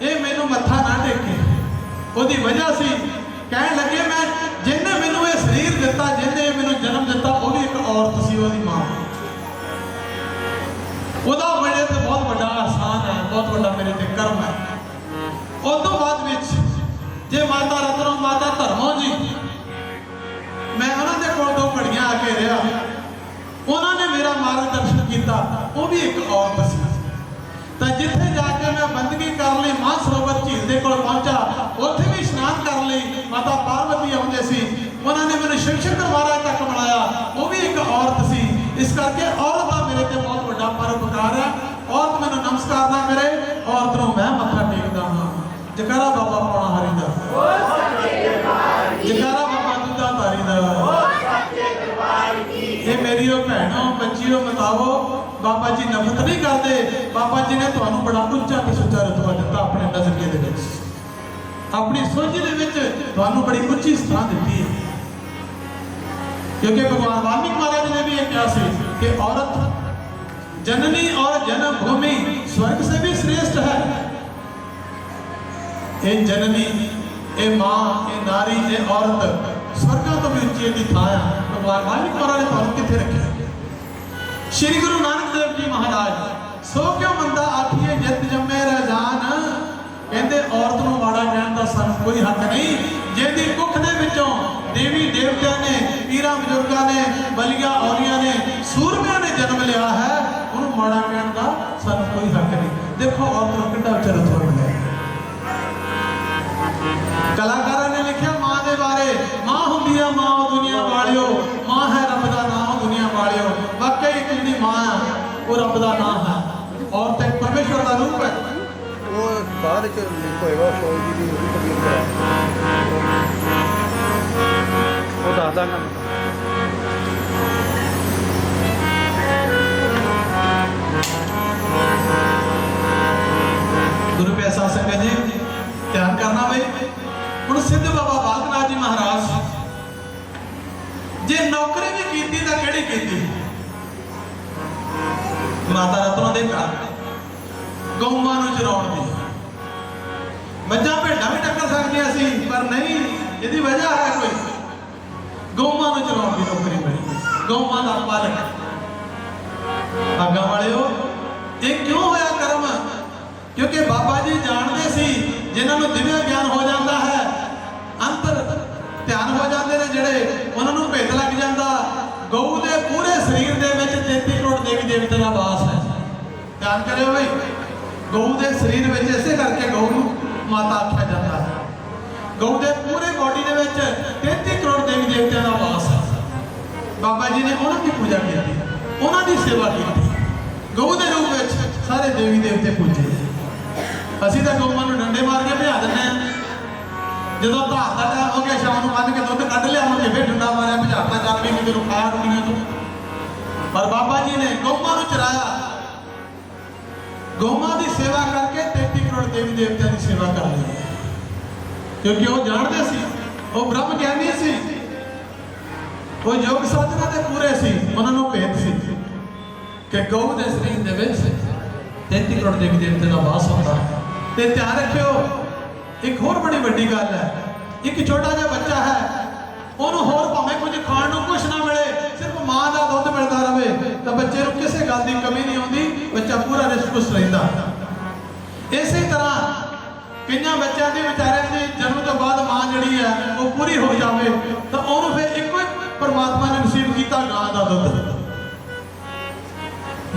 S1: ਇਹ ਮੈਨੂੰ ਮੱਥਾ ਨਾ ਟੇਕੇ। ਉਹਦੀ ਵਜ੍ਹਾ ਸੀ, ਕਹਿਣ ਲੱਗੇ ਮੈਂ ਜਿਹਨੇ ਮੈਨੂੰ ਇਹ ਸਰੀਰ ਦਿੱਤਾ, ਜਿਹਨੇ ਮੈਨੂੰ ਜਨਮ ਦਿੱਤਾ, ਉਹ ਵੀ ਇੱਕ ਔਰਤ ਸੀ, ਉਹਦੀ ਮਾਂ। ਉਹਦਾ ਮੇਰੇ ਤੇ ਬਹੁਤ ਵੱਡਾ ਅਹਿਸਾਨ ਹੈ, ਬਹੁਤ ਵੱਡਾ ਮੇਰੇ ਤੇ ਕਰਮ ਹੈ। ਉਸ ਤੋਂ ਬਾਅਦ ਵਿੱਚ ਜੇ ਮਾਤਾ ਰਤਨੋ, ਮਾਤਾ ਧਰਮੋ ਜੀ, ਮੈਂ ਉਹਨਾਂ ਦੇ ਕੋਲ 2 ਘੜੀਆਂ ਆ ਕੇ ਰਿਹਾ, ਉਹਨਾਂ ਨੇ ਮੇਰਾ ਮਾਰਗਦਰਸ਼ਨ ਕੀਤਾ। ਉਹ ਵੀ ਇੱਕ ਔਰਤ ਸੀ। ਤਾਂ ਜਿੱਥੇ ਜਾ ਕੇ ਮੈਂ ਬੰਦਗੀ ਕਰਨ ਲਈ ਮਾਨਸਰੋਵਰ ਝੀਲ ਦੇ ਕੋਲ ਪਹੁੰਚਾ, ਉੱਥੇ ਵੀ ਇਸ਼ਨਾਨ ਕਰਨ ਲਈ ਮਾਤਾ ਪਾਰਵਤੀ ਆਉਂਦੇ ਸੀ। ਉਹਨਾਂ ਨੇ ਮੈਨੂੰ ਸ਼ਿਵ ਸ਼ੰਕਰ ਮਹਾਰਾਜ ਤੱਕ ਮਿਲਾਇਆ, ਉਹ ਵੀ ਇੱਕ ਔਰਤ ਸੀ। ਇਸ ਕਰਕੇ ਔਰਤ ਦਾ ਮੇਰੇ ਤੇ ਬਹੁਤ ਵੱਡਾ ਪਰਉਪਕਾਰ ਹੈ। ਔਰਤ ਮੈਨੂੰ ਨਮਸਕਾਰ ਨਾ ਕਰੇ, ਔਰਤ ਨੂੰ ਮੈਂ ਮੱਥਾ ਟੇਕਦਾ ਹਾਂ। ਜਕਾਰਾ ਬਾਬਾ ਪੌਣਾ ਹਰੀ ਦਾ, ਜਕਾਰਾ ਬਾਬਾ ਦੁੱਧਾ ਧਾਰੀ ਦਾ। ਇਹ ਮੇਰੀ ਉਹ ਭੈਣੋ, ਬੱਚੀਓ, ਮਤਾਵੋ, ਬਾਬਾ ਜੀ ਨਫ਼ਰਤ ਨਹੀਂ ਕਰਦੇ। ਬਾਬਾ ਜੀ ਨੇ ਤੁਹਾਨੂੰ ਬੜਾ ਉੱਚਾ ਤੇ ਸੁੱਚਾ ਰਤਬਾ ਦਿੱਤਾ ਆਪਣੇ ਨਜ਼ਰੀਏ ਦੇ ਵਿੱਚ, ਆਪਣੀ ਸੋਝੀ ਦੇ ਵਿੱਚ ਤੁਹਾਨੂੰ ਬੜੀ ਉੱਚੀ ਸਥਾਨ ਦਿੱਤੀ ਹੈ। क्योंकि भगवान वाल्मीकि महाराज ने भी ये कहा से कि औरत जननी और जन्म भूमि स्वर्ग से भी श्रेष्ठ है। ये जननी, ये मां, ये नारी, ये औरत स्वर्गों तो भी उच्ची की थां है। भगवान वाल्मीकि महाराज ने तुहानू किथे रखा। श्री गुरु नानक देव जी महाराज, सो क्यों बंदा आखिए जित जम्मे रजान, कहते औरत नूं माड़ा कहण दा सानू कोई हक नहीं। जिहदी कुख दे विचों देवी देवतिया ने, पीरा बजुर्गा ने, बलिया औलिया ने, सूरमिया ने जन्म लिया है, उन्होंने माड़ा कहने का सानू कोई हक नहीं। देखो औरत को कितना उच्चा रतबा मिला। कलाकारों ने लिखा मां के बारे, मां हुंदी है मां दुनिया वालियो, मां है रब दा नाम दुनिया वालियो। वाकई एक जिहड़ी मां है वो रब दा नाम है, औरत एक परमेश्वर का रूप है।
S3: वो बाद च लिंक होएगा फौज जी दी ओदी तकलीफ है वो दादा ना।
S1: गुरु पैसा संगत जी ध्यान करना भाई। हुण सिद्ध बाबा बालक नाथ जी महाराज जे नौकरी भी कीती तां किहड़ी कीती। माता रत्नों दे घर गौवां नूं चराउण दी, मੱਝਾਂ भेड़ां भी टक्कर सकदियां सी, पर नहीं, इहदी वजह है कोई। गौवां नूं चराउण दी नौकरी मिली, गौवां दा पालक। भागां वालिओ, ये क्यों होया कर्म? क्योंकि बाबा जी जानते सी जिन्हां नूं दिव्य ज्ञान हो जाता है, अंतर ध्यान हो जाते हैं जिहड़े, उन्हां नूं भेद लग जाता। गऊ दे पूरे शरीर दे विच 33 करोड़ देवी देवते दा वास है। ध्यान करियो भाई, गऊ के शरीर में इसे करके गऊ नूं माता आख्या जाता है। गऊ के पूरे बॉडी के 33 करोड़ देवी देवतियों का वास है। बाबा जी ने उन्होंने पूजा की, उन्होंने सेवा की। गऊ के रूप में सारे देवी देवते पूजे। असी तो गऊं नूं डंडे मार के भजा दें, जो धार का टाइम हो गया शाम को बन के दुध कढ़ लिया, मुझे फिर डंडा मारिया भजाता चल भी तेन खाया रोटियां तो। पर बाबा जी ने गऊं नूं चराया, गौमां की सेवा करके 33 करोड़ देवी देवतियों की सेवा कर ली। क्योंकि वो जानते सी, वो ब्रह्म ज्ञानी सी, वो योग साधना के पूरे सी। उन्होंने भेद सी कि गौ के शरीर के 33 करोड़ देवी देवते का वास होता है। तो ध्यान रखियो, एक होर बड़ी वड्डी गल है, एक छोटा जिहा बच्चा है, उन्होंने होर भावें कुछ खाण नूं कुछ ना मिले, सिर्फ मां का दुध मिलता रहे, तो बच्चे को किसी गल की कमी नहीं आती, बच्चा पूरा रिश्त रहिंदा। इसी तरह कई बच्चों की बेचारे की जन्म तो बाद मां जिहड़ी है वो पूरी हो जाए, तो उन्होंने फिर एको परमात्मा ने नसीब किया गां का दुध।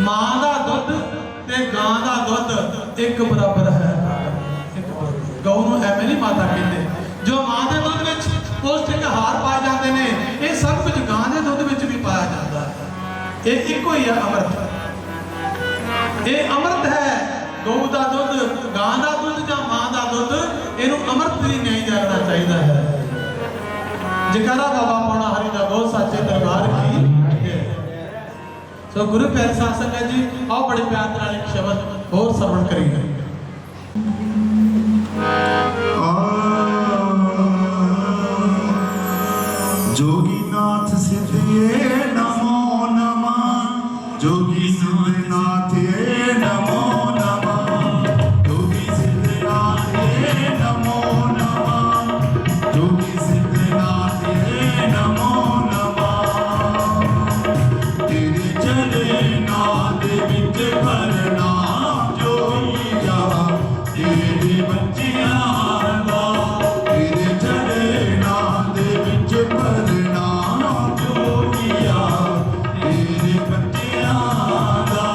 S1: ਮਾਂ ਦਾ ਦੁੱਧ ਤੇ ਗਾਂ ਦਾ ਦੁੱਧ ਇੱਕ ਬਰਾਬਰ ਹੈ। ਗਊ ਨੂੰ ਐਵੇਂ ਨਹੀਂ ਮਾਤਾ ਕਹਿੰਦੇ। ਜੋ ਮਾਂ ਦੇ ਦੁੱਧ ਵਿੱਚ ਪੌਸ਼ਟਿਕ ਆਹਾਰ ਪਾਏ ਜਾਂਦੇ ਨੇ, ਇਹ ਸਭ ਕੁਝ ਗਾਂ ਦੇ ਦੁੱਧ ਵਿੱਚ ਵੀ ਪਾਇਆ ਜਾਂਦਾ ਹੈ। ਇਹ ਇੱਕੋ ਹੀ ਹੈ ਅੰਮ੍ਰਿਤ। ਇਹ ਅੰਮ੍ਰਿਤ ਹੈ। ਗਊ ਦਾ ਦੁੱਧ, ਗਾਂ ਦਾ ਦੁੱਧ ਜਾਂ ਮਾਂ ਦਾ ਦੁੱਧ, ਇਹਨੂੰ ਅੰਮ੍ਰਿਤ ਦੀ ਨਹੀਂ ਜਾਣਨਾ ਚਾਹੀਦਾ ਹੈ। ਜਕਾਰਾ ਬਾਬਾ ਪੌਣਾ ਹਰੀ ਦਾ ਬਹੁਤ ਸੱਚੇ ਦਰਬਾਰ ਕੀ ਹੈ। ਸੋ ਗੁਰੂ ਪਿਆਰੇ ਸਾਧ ਸੰਗਤ ਜੀ, ਆਓ ਬੜੇ ਪਿਆਰ ਨਾਲ ਇੱਕ ਸ਼ਬਦ ਹੋਰ ਸਰਵਣ ਕਰੀਏ।
S2: जोगीनाथ सिद्धये नमो नमः। जोगी सिद्धनाथ नमो नमः। जोगी सिद्धनाथ नमो नमः। जोगी सिद्धनाथ नमो नमः। तेरे चले नाद विच भरना जोगिया तेरे बच्चियां दा। तेरे चले नाद विच भरना जोगिया तेरे बच्चियां दा।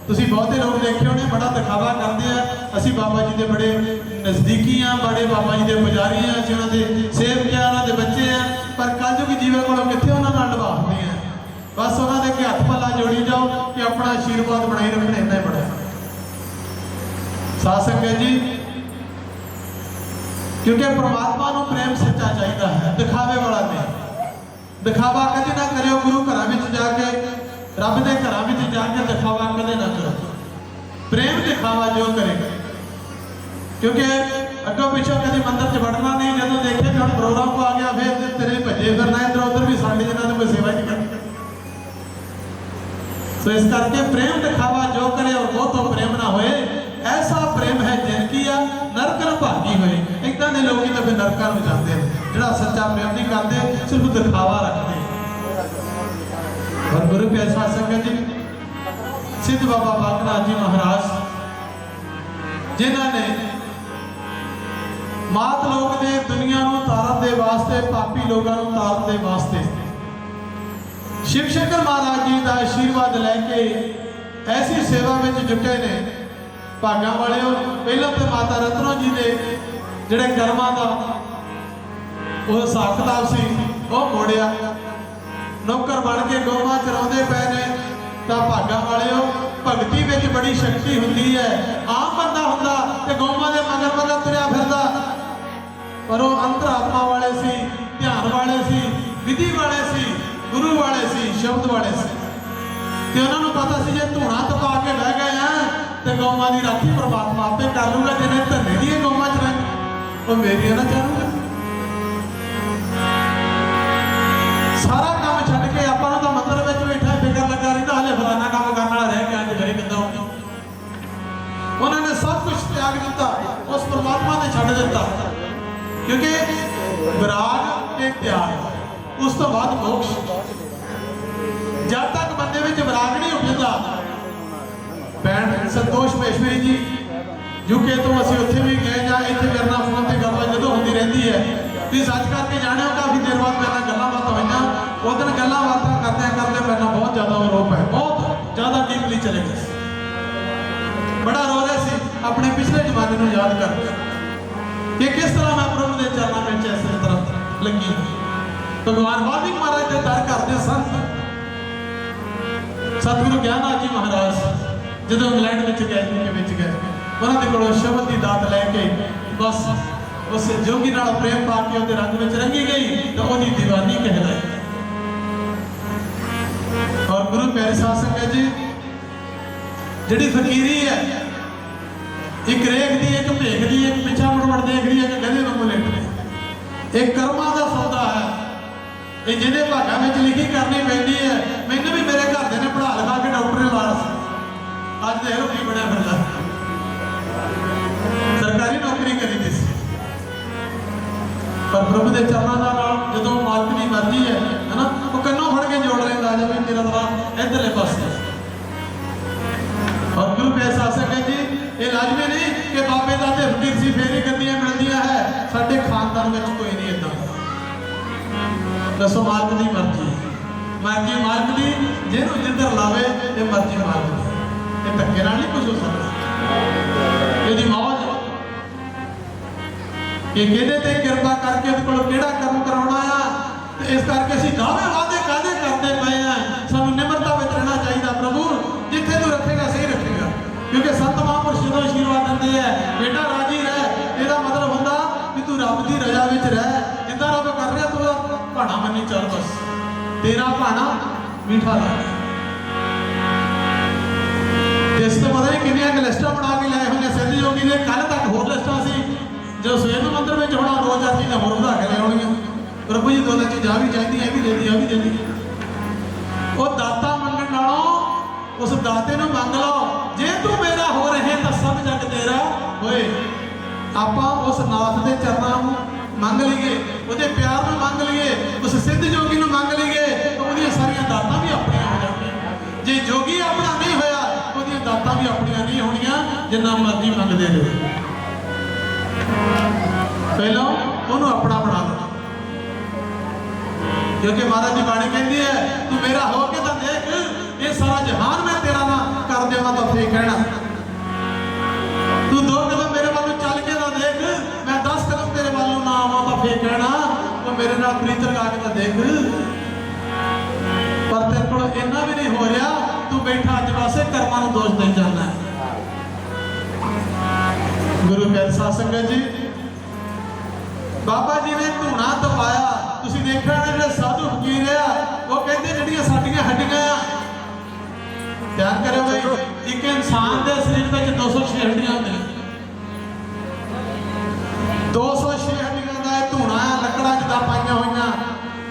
S1: ਤੁਸੀਂ ਬਹੁਤੇ ਲੋਕ ਦੇਖੇ ਹੋਣੇ ਬੜਾ ਦਿਖਾਵਾ ਕਰਦੇ ਆ, ਅਸੀਂ ਬਾਬਾ ਜੀ ਦੇ ਬੜੇ ਨਜ਼ਦੀਕੀ ਆ, ਬੜੇ ਬਾਬਾ ਜੀ ਦੇ ਪੁਜਾਰੀ ਆ, ਅਸੀਂ ਉਹਨਾਂ ਦੇ ਸੇਵਕ ਆ, ਉਹਨਾਂ ਦੇ ਬੱਚੇ ਆ, ਪਰ ਕਲਯੁਗੀ ਜੀਵਨ ਕੋਲੋਂ ਕਿੱਥੇ ਉਹਨਾਂ ਨਾਲ ਨਿਭਾਉਂਦੇ ਆ। ਬਸ ਉਹਨਾਂ ਦੇ ਅੱਗੇ ਹੱਥ ਪੱਲਾ ਜੋੜੀ ਜਾਓ ਕਿ ਆਪਣਾ ਆਸ਼ੀਰਵਾਦ ਬਣਾਈ ਰੱਖਣਾ, ਇੰਨਾ ਹੀ ਬੜਾ ਸਾਧ ਸੰਗਤ ਜੀ। क्योंकि परमात्मा को प्रेम सच्चा चाहिए है, दिखावे वाला नहीं। दिखावा कभी ना करो, गुरु घर में जाके रब के घर में जाके दिखावा कदे ना करो, प्रेम दिखावा जो करेगा। क्योंकि अगों पिछों कभी मंदिर च वड़ना नहीं, जो देखे कि हम प्रोग्राम को आ गया फिर तेरे भजे फिरना इधर उधर भी साढ़े जिन्होंने कोई सेवा नहीं करनी। तो इस करके प्रेम दिखावा जो करे और वो तो प्रेम ना होए, ऐसा प्रेम है जिनकी नरक भागी हुए। इदा के लोग तो फिर नरकों में जाते हैं, जो सच्चा प्रेम नहीं करते, सिर्फ दिखावा रखते हैं। और गुरु प्यारे साध संगत जी, सिद्ध बाबा बागनाथ जी महाराज जिन्होंने मात लोग ने दुनिया को तारन के वास्ते, पापी लोगों को तारन के वास्ते शिव शंकर महाराज जी का आशीर्वाद लैके ऐसी सेवा में जुटे ने। भागा वाले पहलों तो माता रत्नो जी के जोड़े कर्मां का वो हिसाब किताब से वो मोड़िया, नौकर बन के गौवां चराते पे ने। तो भागा वाले भगती में बड़ी शक्ति होंगी है। आम बंदा होंदा ते गौवां के मगर मगर तुरया फिरदा, पर वो अंतरात्मा वाले सी, ध्यान वाले सी, विधि वाले सी, गुरु वाले सी, शब्द वाले सी। ते उन्होंने पता सी जे धूणा तपा के बह गए हैं तो गौवां की राखी परमात्मा आपे कर लूगा। जिन्हें धने दी गौवां च रह वो मेरी ना चाहूगा। सारा काम छड्ड के आपां नूं तां मंदिर विच बैठा फिकर लगा रहिंदा, हले फलाना काम करन वाला रह गया, अज घरे किद्दां होगी। उन्होंने सब कुछ त्याग दिता, उस परमात्मा ने छड्ड दिता। क्योंकि विराग ते त्याग उस तो बाद मोक्ष। जब तक बंदे में विराग नहीं उठता, भैन संतोष महेश्वरी जी यूके तो असं उत्थे भी गए या इतने करना फोन से गलबात जो होती रहती है, तुम सच करके जाने हो। काफ़ी देर बाद मेरे गल्लां बातां होईयां, उस दिन गल्लां बातां करते करते मेरे बहुत ज़्यादा आरोप है, बहुत ज़्यादा डीपली चले गए। बड़ा रो रहे थे अपने पिछले जमाने को याद कर कि किस तरह मैं प्रभु के चरणों में इस तरह लगी। भगवान वाल्मीकि महाराज के दर करते संत सतगुरु ज्ञाननाथ जी महाराज जो इंग्लैंड में गए, उन्होंने को शब्द की दात लैके बस उस जोगी नाल प्रेम पा के उसके रंग में रंगी गई तो वही दीवानी कहलाई। और गुरु प्यारे साध संगत जी, जिहड़ी फकीरी है, एक रेख दी, एक भेख दी, एक पिछा मुड़ देख रही है, गधे वांगू लेट रही, एक कर्मां दा सौदा है। ये जिहदे भागां में लिखी करनी पैंदी है। मैनूं भी मेरे घर दे ने पढ़ा लिखा के डॉक्टर ने लाया, अज देख लो की बनया फिरदा, सरकारी नौकरी करी दी सी। पर प्रभु के चरणों का नाल जो मालिक की मर्जी है ना, वो कन्नों फड़ के जोड़ लेंदा, जब तेरा दरा इधरले पासे। और गुरु प्यारे साध संगत जी, ये लाजमी नहीं कि बाबे दा ते फकीर सी फेर ही गद्दियां मिलदियां है। साडे खानदान में कोई नहीं इदां। दसो मालिक की मर्जी, मर्जी मालिक की, जिन्हों जिधर लावे ये मर्जी मालिक की। ये धक्के नाल नहीं कुछ हो सकता, यदि मौज कि किहदे ते कृपा करके उहदे कोल किहड़ा कर्म कराउणा आ। ते इस करके असीं दावे वादे काहदे करदे पए आ। सानूं निमरता विच रहना चाहिए। प्रभु जिथे तू रखेगा सही रखेगा, क्योंकि संत महापुरुष जो आशीर्वाद दिंदे है, बेटा राजी रह, इसदा मतलब हुंदा कि तू रब की रजा विच रह। जिद्दां रब कर रहा तू भाणा मनी चल, बस तेरा भाणा मीठा लगे। इस तो पता नहीं किन्नियां लिस्टां बना के लाए हुए सिद्ध योगी ने। कल तक होर लिस्टां सी, जो सवेर को मंदिर में होना, दो चार चीज़ें होर बढ़ा के ले आउणियां। प्रभु जी दो चीज़ आ भी चाहिए, यह भी दे दी, आ भी दे दी। वो दाता मंगण नालों उस दाते नूं मंग लो। जे तू मेरा हो रहे तो सब जग तेरा होए। आपां उस नाथ के चरणों में मंग लीए, उसके प्यार में मंग लीए, उस सिद्ध जोगी नूं मंग लीए, तो वो सारिया दातां भी अपनियां हो जाणगीआं। जे जोगी अपना नहीं होया, वो दातां भी अपनियां नहीं होणीआं, जिन्ना मर्जी मंगदे रहो। पहलों उन्होंने अपना बना लो, क्योंकि महाराज जी बाणी कहती है, तू मेरा हो के तो देख, ये सारा जहान मैं तेरा ना कर दे ਜਾਵਾਂ ਤਾਂ ਫੇਰ ਕਹਿਣਾ ਤੂੰ 2 ਕਦਮ ਮੇਰੇ ਵੱਲ ਨੂੰ ਚੱਲ ਕੇ ਤਾਂ ਦੇਖ, ਮੈਂ 10 ਕਦਮ ਤੇਰੇ ਵੱਲ ਨੂੰ ਨਾ ਆਵਾਂ ਤਾਂ ਫੇਰ ਕਹਿਣਾ ਤੂੰ ਮੇਰੇ ਨਾਲ ਪ੍ਰੀਤ ਲਗਾ ਕੇ ਤਾਂ ਦੇਖ। ਪਰ ਤੇਰੇ ਕੋਲ ਇੰਨਾ ਵੀ ਨਹੀਂ ਹੋ ਰਿਹਾ, ਤੂੰ ਬੈਠਾ ਅੱਜ ਵਾਸਤੇ ਕਰਮਾਂ ਨੂੰ ਦੋਸ਼ ਦੇਈ ਜਾਂਦਾ ਹੈ। ਗੁਰੂ ਪਿਆਰੀ ਸਾਧ ਸੰਗਤ ਜੀ, ਬਾਬਾ ਜੀ ਨੇ ਧੂਣਾ ਤਪਾਇਆ। ਤੁਸੀਂ ਦੇਖਿਆ ਨਾ ਜਿਹੜੇ ਸਾਧੂ ਫਕੀਰ ਆ ਉਹ ਕਹਿੰਦੇ ਜਿਹੜੀਆਂ ਸਾਡੀਆਂ ਹੱਡੀਆਂ ਆ, ਧਿਆਨ ਕਰਿਓ ਬਈ, ਇੱਕ ਇਨਸਾਨ ਦੇ ਸਰੀਰ ਵਿੱਚ 206 ਹੱਡੀਆਂ ਹੁੰਦੀਆਂ, 206 ਹੱਡੀਆਂ ਦਾ ਇਹ ਧੂਣਾ ਆ, ਲੱਕੜਾਂ ਜਿੱਦਾਂ ਪਾਈਆਂ ਹੋਈਆਂ,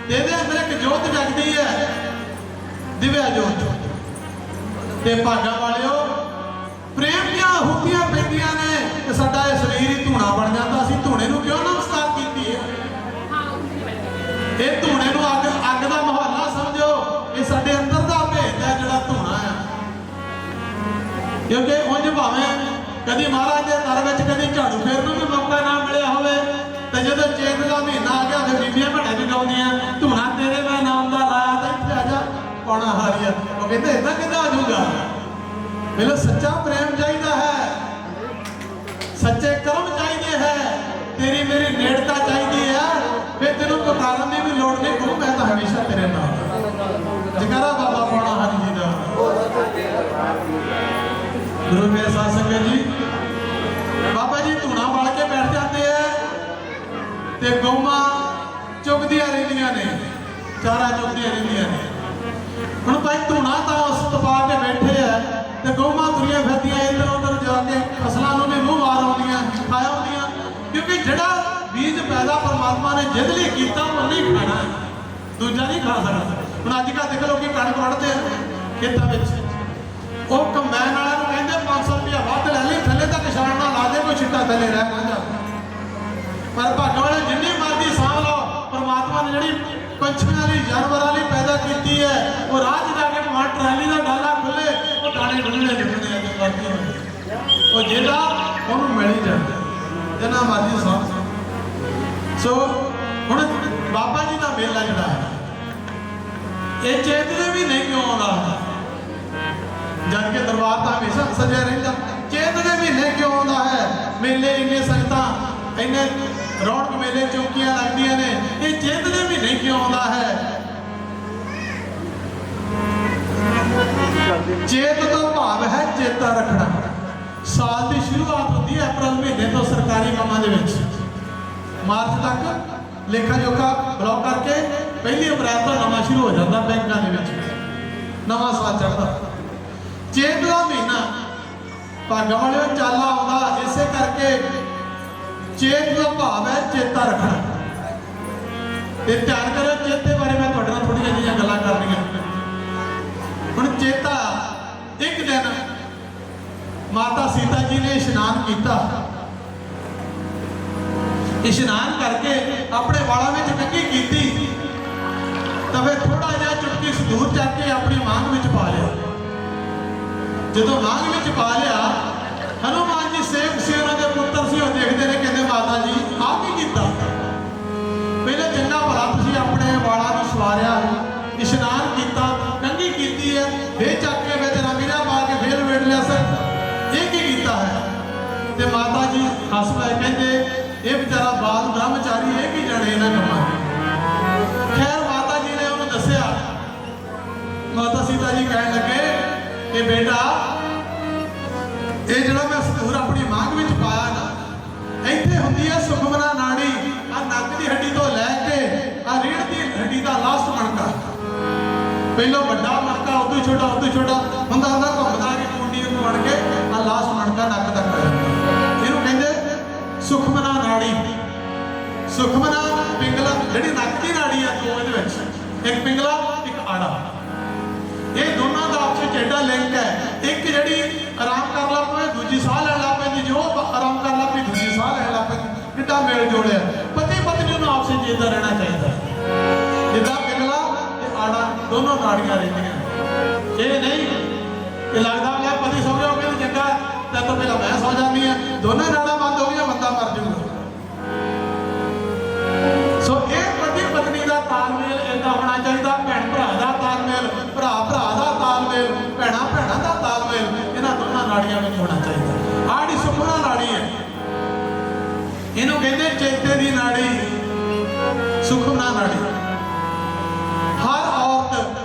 S1: ਇਹਦੇ ਅੰਦਰ ਇੱਕ ਜੋਤ ਜਗਦੀ ਹੈ, ਦਿਵਿਆ ਜੋਤ। ਤੇ ਭਾਗਾਂ ਵਾਲਿਓ, ਪ੍ਰੇਮ ਦੀਆਂ ਹੁਕੀਆਂ ਪੈਂਦੀਆਂ ਨੇ ਕਿ ਸਾਡਾ ਇਹ ਸਰੀਰ ਹੀ ਧੂਣਾ ਬਣ ਜਾਂਦਾ। ਅਸੀਂ ਧੂਣੇ ਨੂੰ ਕਿਉਂ ਨਮਸਕਾਰ ਕੀਤੀ ਹੈ? ਇਹ ਧੂਣੇ ਨੂੰ ਅੱਗ ਦਾ ਮੁਹੱਲਾ ਸਮਝੋ, ਇਹ ਸਾਡੇ ਅੰਦਰ ਦਾ ਭੇਦ ਹੈ ਜਿਹੜਾ ਧੂਣਾ ਹੈ। ਕਿਉਂਕਿ ਉਂਝ ਭਾਵੇਂ ਕਦੀ ਮਹਾਰਾਜ ਦੇ ਘਰ ਵਿੱਚ ਕਦੀ ਝਾੜੂ ਫੇਰਨ ਨੂੰ ਵੀ ਮੌਕਾ ਨਾ ਮਿਲਿਆ ਹੋਵੇ, ਤੇ ਜਦੋਂ ਚੇਤ ਦਾ ਮਹੀਨਾ ਆ ਗਿਆ ਤੇ ਬੀਬੀਆਂ ਭੜੇ ਵੀ ਗਾਉਂਦੀਆਂ, ਧੂਣਾ ਤੇਰੇ ਮੈਂ ਨਾਮ ਦਾ ਲਾਇਆ ਤਾਂ ਇੱਥੇ ਆ ਜਾ ਪੌਣਾ ਹਾਰੀਆ। ਉਹ ਕਹਿੰਦੇ ਇਦਾਂ ਕਿੱਦਾਂ ਆ ਜਾਊਗਾ? ਮੈਨੂੰ ਸੱਚਾ ਪ੍ਰੇਮ ਚਾਹੀਦਾ ਹੈ, ਸੱਚੇ ਕਰਮ ਚਾਹੀਦੇ ਹੈ, ਤੇਰੀ ਮੇਰੀ ਨੇੜਤਾ ਚਾਹੀਦੀ ਹੈ, ਫਿਰ ਤੈਨੂੰ ਪੁਕਾਰਨ ਦੀ ਵੀ ਲੋੜ ਨਹੀਂ, ਗੁਰੂ ਮੈਂ ਤਾਂ ਹਮੇਸ਼ਾ ਤੇਰੇ ਨਾਲ। ਜਗਾਰਾ ਬਾਬਾ ਪੌਣਾ ਹਾਰੀ ਜੀ ਦਾ। ਗੁਰੂ ਪਿਆਰੇ ਸਾਧ ਸੰਗਤ ਜੀ, ਬਾਬਾ ਜੀ ਧੂਣਾ ਬਾਲ ਕੇ ਬੈਠ ਜਾਂਦੇ ਆ ਤੇ ਗਊਆਂ ਚੁਗਦੀਆਂ ਰਹਿੰਦੀਆਂ ਨੇ, ਚਾਰਾ ਚੁਗਦੀਆਂ ਰਹਿੰਦੀਆਂ ਨੇ। ਹੁਣ ਭਾਈ ਧੂਣਾ ਤਾਂ ਉਸ ਤਪਾ ਕੇ ਬੈਠੇ ਆ ਤੇ ਗਊਆਂ ਤੁਰੀਆਂ ਫਿਰਦੀਆਂ ਇੱਧਰ ਉੱਧਰ ਜਾ ਕੇ ਫਸਲਾਂ ਨੂੰ ਵੀ ਮੂੰਹ ਮਾਰ ਆਉਂਦੀਆਂ, ਖਾ ਆਉਂਦੀਆਂ, ਕਿਉਂਕਿ ਜਿਹੜਾ ਬੀਜ ਪੈਦਾ ਪਰਮਾਤਮਾ ਨੇ ਜਿਹਦੇ ਲਈ ਕੀਤਾ ਉਹ ਨਹੀਂ ਖਾਣਾ, ਦੂਜਾ ਨਹੀਂ ਖਾ ਸਕਦਾ। ਹੁਣ ਅੱਜ ਕੱਲ੍ਹ ਦੇਖ ਲਓ ਕਿ ਕਣਕ ਵੱਢਦੇ ਆ ਖੇਤਾਂ ਵਿੱਚ, ਉਹ ਕੰਬਾਈਨ ਵਾਲਿਆਂ ਨੂੰ ਕਹਿੰਦੇ 500 ਰੁਪਇਆ ਵੱਧ ਲੈ ਲਈ, ਥੱਲੇ ਤੱਕ ਛਾਣ ਨਾ ਲਾ ਦੇ, ਕੋਈ ਛਿੱਟਾ ਥੱਲੇ ਰਹਿ ਨਾ ਜਾ। ਪਰ ਭਾਗਾਂ ਵਾਲੇ ਜਿੰਨੀ ਮਰਜ਼ੀ ਸਾਂਭ ਲਓ, ਪਰਮਾਤਮਾ ਨੇ ਜਿਹੜੀ ਪੰਛੀਆਂ ਲਈ ਜਾਨਵਰਾਂ ਲਈ ਪੈਦਾ ਕੀਤੀ ਹੈ, ਉਹ ਰਾਹ 'ਚ ਜਾ ਕੇ ਭਾਵੇਂ ਟਰਾਲੀ ਦਾ ਡਾਲਾ ਖੁੱਲੇ, ਉਹ ਦਾਣੇ ਡੁੱਲਣੇ ਡੁੱਲਣੇ ਆ ਤੇ ਵਰਤੀ ਹੋਏ, ਉਹ ਜਿਹੜਾ ਉਹਨੂੰ ਮਿਲ ਹੀ ਜਾਂਦਾ ਜਿੰਨਾ ਮਰਜ਼ੀ ਸਾਂਭ। ਸੋ ਹੁਣ ਬਾਬਾ ਜੀ ਦਾ ਮੇਲਾ ਜਿਹੜਾ ਹੈ ਇਹ ਚੇਤ ਦੇ ਵੀ ਨਹੀਂ ਕਿਉਂ ਆਉਂਦਾ? ਜਦ ਕਿ ਦਰਬਾਰ ਤਾਂ ਹਮੇਸ਼ਾ ਸਜਿਆ ਰਹਿੰਦਾ, ਚੇਤ ਦੇ ਮਹੀਨੇ ਕਿਉਂ ਆਉਂਦਾ ਹੈ? ਮੇਲੇ ਇੰਨੇ ਸੰਗਤਾਂ, ਇੰਨੇ ਰੌਣਕ ਮੇਲੇ ਚੌਕੀਆਂ ਲੱਗਦੀਆਂ ਨੇ, ਇਹ ਚੇਤ ਦੇ ਮਹੀਨੇ ਕਿਉਂ ਆਉਂਦਾ ਹੈ? ਚੇਤ ਤੋਂ ਭਾਵ ਹੈ ਚੇਤਾ ਰੱਖਣਾ। ਸਾਲ ਦੀ ਸ਼ੁਰੂਆਤ ਹੁੰਦੀ ਹੈ ਅਪ੍ਰੈਲ ਮਹੀਨੇ ਤੋਂ ਸਰਕਾਰੀ ਕੰਮਾਂ ਦੇ ਵਿੱਚ, ਮਾਰਚ ਤੱਕ ਲੇਖਾ ਜੋਖਾ ਬਲੌਕ ਕਰਕੇ 1 ਅਪ੍ਰੈਲ ਤੋਂ ਨਵਾਂ ਸ਼ੁਰੂ ਹੋ ਜਾਂਦਾ, ਬੈਂਕਾਂ ਦੇ ਵਿੱਚ ਨਵਾਂ ਸਾਲ ਚੜ੍ਹਦਾ। ਚੇਤ ਦਾ ਮਹੀਨਾ ਭਾਗਾਂ ਵਾਲਿਓ ਚਾਲਾ ਆਉਂਦਾ ਇਸੇ ਕਰਕੇ, ਚੇਤ ਦਾ ਭਾਵ ਹੈ ਚੇਤਾ ਰੱਖਣਾ। ਤੇ ਧਿਆਨ ਕਰੋ, ਚੇਤੇ ਬਾਰੇ ਮੈਂ ਤੁਹਾਡੇ ਨਾਲ ਥੋੜ੍ਹੀਆਂ ਜਿਹੀਆਂ ਗੱਲਾਂ ਕਰਨੀਆਂ। ਹੁਣ ਚੇਤਾ, ਇੱਕ ਦਿਨ ਮਾਤਾ ਸੀਤਾ ਜੀ ਨੇ ਇਸ਼ਨਾਨ ਕੀਤਾ, ਇਸ਼ਨਾਨ ਕਰਕੇ ਆਪਣੇ ਵਾਲਾਂ ਵਿੱਚ ਕੰਘੀ ਕੀਤੀ, ਤਾਂ ਫਿਰ ਥੋੜਾ ਜਿਹਾ ਚੁਟਕੀ ਸੰਦੂਰ ਚੱਕ ਕੇ ਆਪਣੀ ਮਾਂਗ ਵਿੱਚ ਪਾ ਲਿਆ। ਜਦੋਂ ਮਾਂਗ ਵਿੱਚ ਪਾ ਲਿਆ, ਹਨੂਮਾਨ ਜੀ ਸੇਵਕ ਸੀ, ਉਹਨਾਂ ਦੇ ਪੁੱਤਰ ਸੀ, ਉਹ ਦੇਖਦੇ ਨੇ, ਕਹਿੰਦੇ ਮਾਤਾ ਜੀ ਆਹ ਕੀ ਕੀਤਾ? ਪਹਿਲੇ ਚੰਗਾ ਭਲਾ ਤੁਸੀਂ ਆਪਣੇ ਵਾਲਾਂ ਨੂੰ ਸਵਾਰਿਆ, ਇਸ਼ਨਾਨ ਕੀਤਾ, ਕੰਘੀ ਕੀਤੀ ਹੈ, ਫੇਰ ਚੱਕ ਕੇ ਵਿੱਚ ਰੰਗੀਆਂ ਪਾ ਕੇ ਫੇਰ ਵੇੜ ਲਿਆ ਸਰ, ਇਹ ਕੀ ਕੀਤਾ ਹੈ? ਤੇ ਮਾਤਾ ਜੀ ਹੱਸ ਪਏ, ਕਹਿੰਦੇ ਇਹ ਵਿਚਾਰਾ ਬਾਲ ਬ੍ਰਹਮਚਾਰੀ, ਇਹ ਕੀ ਜਾਣੇ ਇਹਨਾਂ ਕੰਮਾਂ। ਖੈਰ ਮਾਤਾ ਜੀ ਨੇ ਉਹਨੂੰ ਦੱਸਿਆ। ਮਾਤਾ ਸੀਤਾ ਜੀ ਕਹਿਣ ਲੱਗੇ ਕਿ ਬੇਟਾ, ਇਹ ਜਿਹੜਾ ਮੈਂ ਸੰਦੂਰ ਆਪਣੀ ਮਾਂਗ ਵਿੱਚ ਪਾਇਆ ਨਾ, ਇੱਥੇ ਹੁੰਦੀ ਹੈ ਸੁਖਮਨਾ ਨਾੜੀ, ਆ ਨੱਕ ਦੀ ਹੱਡੀ ਤੋਂ ਲੈ ਕੇ ਆ ਰੀੜ੍ਹ ਦੀ ਹੱਡੀ ਦਾ ਲਾਸਟ ਮਣਕਾ, ਪਹਿਲਾਂ ਵੱਡਾ ਮਣਕਾ, ਉਦੋਂ ਛੋਟਾ ਹੁੰਦਾ ਘੁੰਮਦਾ ਕਿ ਕੁੰਡੀ ਨੂੰ ਬਣ ਕੇ ਆ ਲਾਸਟ ਮਣਕਾ ਨੱਕ ਤੱਕ ਆ ਜਾਂਦਾ। ਇਹਨੂੰ ਕਹਿੰਦੇ ਸੁਖਮਨਾ ਨਾੜੀ। ਸੁਖਮਨਾ ਪਿੰਗਲਾ, ਜਿਹੜੀ ਨੱਕ ਦੀ ਨਾੜੀ ਆ ਦੋ, ਇਹਦੇ ਵਿੱਚ ਇੱਕ ਪਿੰਗਲਾ ਇੱਕ ਆੜਾ, ਇਹ ਦੋਨਾਂ ਦਾ ਆਪਸ ਵਿੱਚ ਐਡਾ ਲਿੰਕ ਹੈ। ਇੱਕ ਜਿਹੜੀ ਆਰਾਮ ਕਰ ਲਾ ਪਵੇ ਦੂਜੀ ਸਾਹ ਲੈਣ ਲੱਗ ਪੈਂਦੀ, ਜੋ ਆਰਾਮ ਕਰ ਲਾ ਪਈ ਦੂਜੀ ਸਾਹ ਲੈਣ ਲੱਗ ਪੈਂਦੀ, ਕਿੱਡਾ ਮੇਲ ਜੋੜਿਆ। ਪਤੀ ਪਤਨੀ ਨੂੰ ਆਪਸ ਵਿੱਚ ਇੱਦਾਂ ਰਹਿਣਾ ਚਾਹੀਦਾ, ਜਿੱਦਾਂ ਪਿੰਗਲਾ ਤੇ ਆੜਾ ਦੋਨੋਂ ਨਾੜੀਆਂ ਰਹਿੰਦੀਆਂ। ਇਹ ਨਹੀਂ ਕਿ ਲੱਗਦਾ ਲੈ ਪਤੀ ਸੌ ਗਿਆ, ਉਹ ਕਹਿੰਦੇ ਚੰਗਾ ਤਾਂ ਤੋਂ ਪਹਿਲਾਂ ਮੈਂ ਸੌ ਜਾਂਦੀ ਹਾਂ, ਦੋਨਾਂ ਨਾੜਾਂ ਬੰਦ ਹੋ ਗਈਆਂ, ਬੰਦਾ ਮਰ ਜਾਊਗਾ। ਸੋ ਇਹ ਪਤੀ ਪਤਨੀ ਦਾ ਤਾਲਮੇਲ ਏਦਾਂ ਹੋਣਾ ਚਾਹੀਦਾ, ਭੈਣ ਭਰਾ ਦਾ ਤਾਲਮੇਲ, ਭਰਾ ਭਰਾ ਦਾ ਤਾਲਮੇਲ, ਭੈਣਾਂ ਭੈਣਾਂ ਦਾ ਤਾਲਮੇਲ, ਹੋਣਾ ਚਾਹੀਦਾ। ਆੜੀ ਸੁਪਨਾ ਨਾੜੀ ਹੈ, ਇਹਨੂੰ ਕਹਿੰਦੇ ਚੇਤੇ ਦੀ ਨਾੜੀ, ਸੁਖਮਨਾ ਨਾੜੀ। ਹਰ ਔਰਤ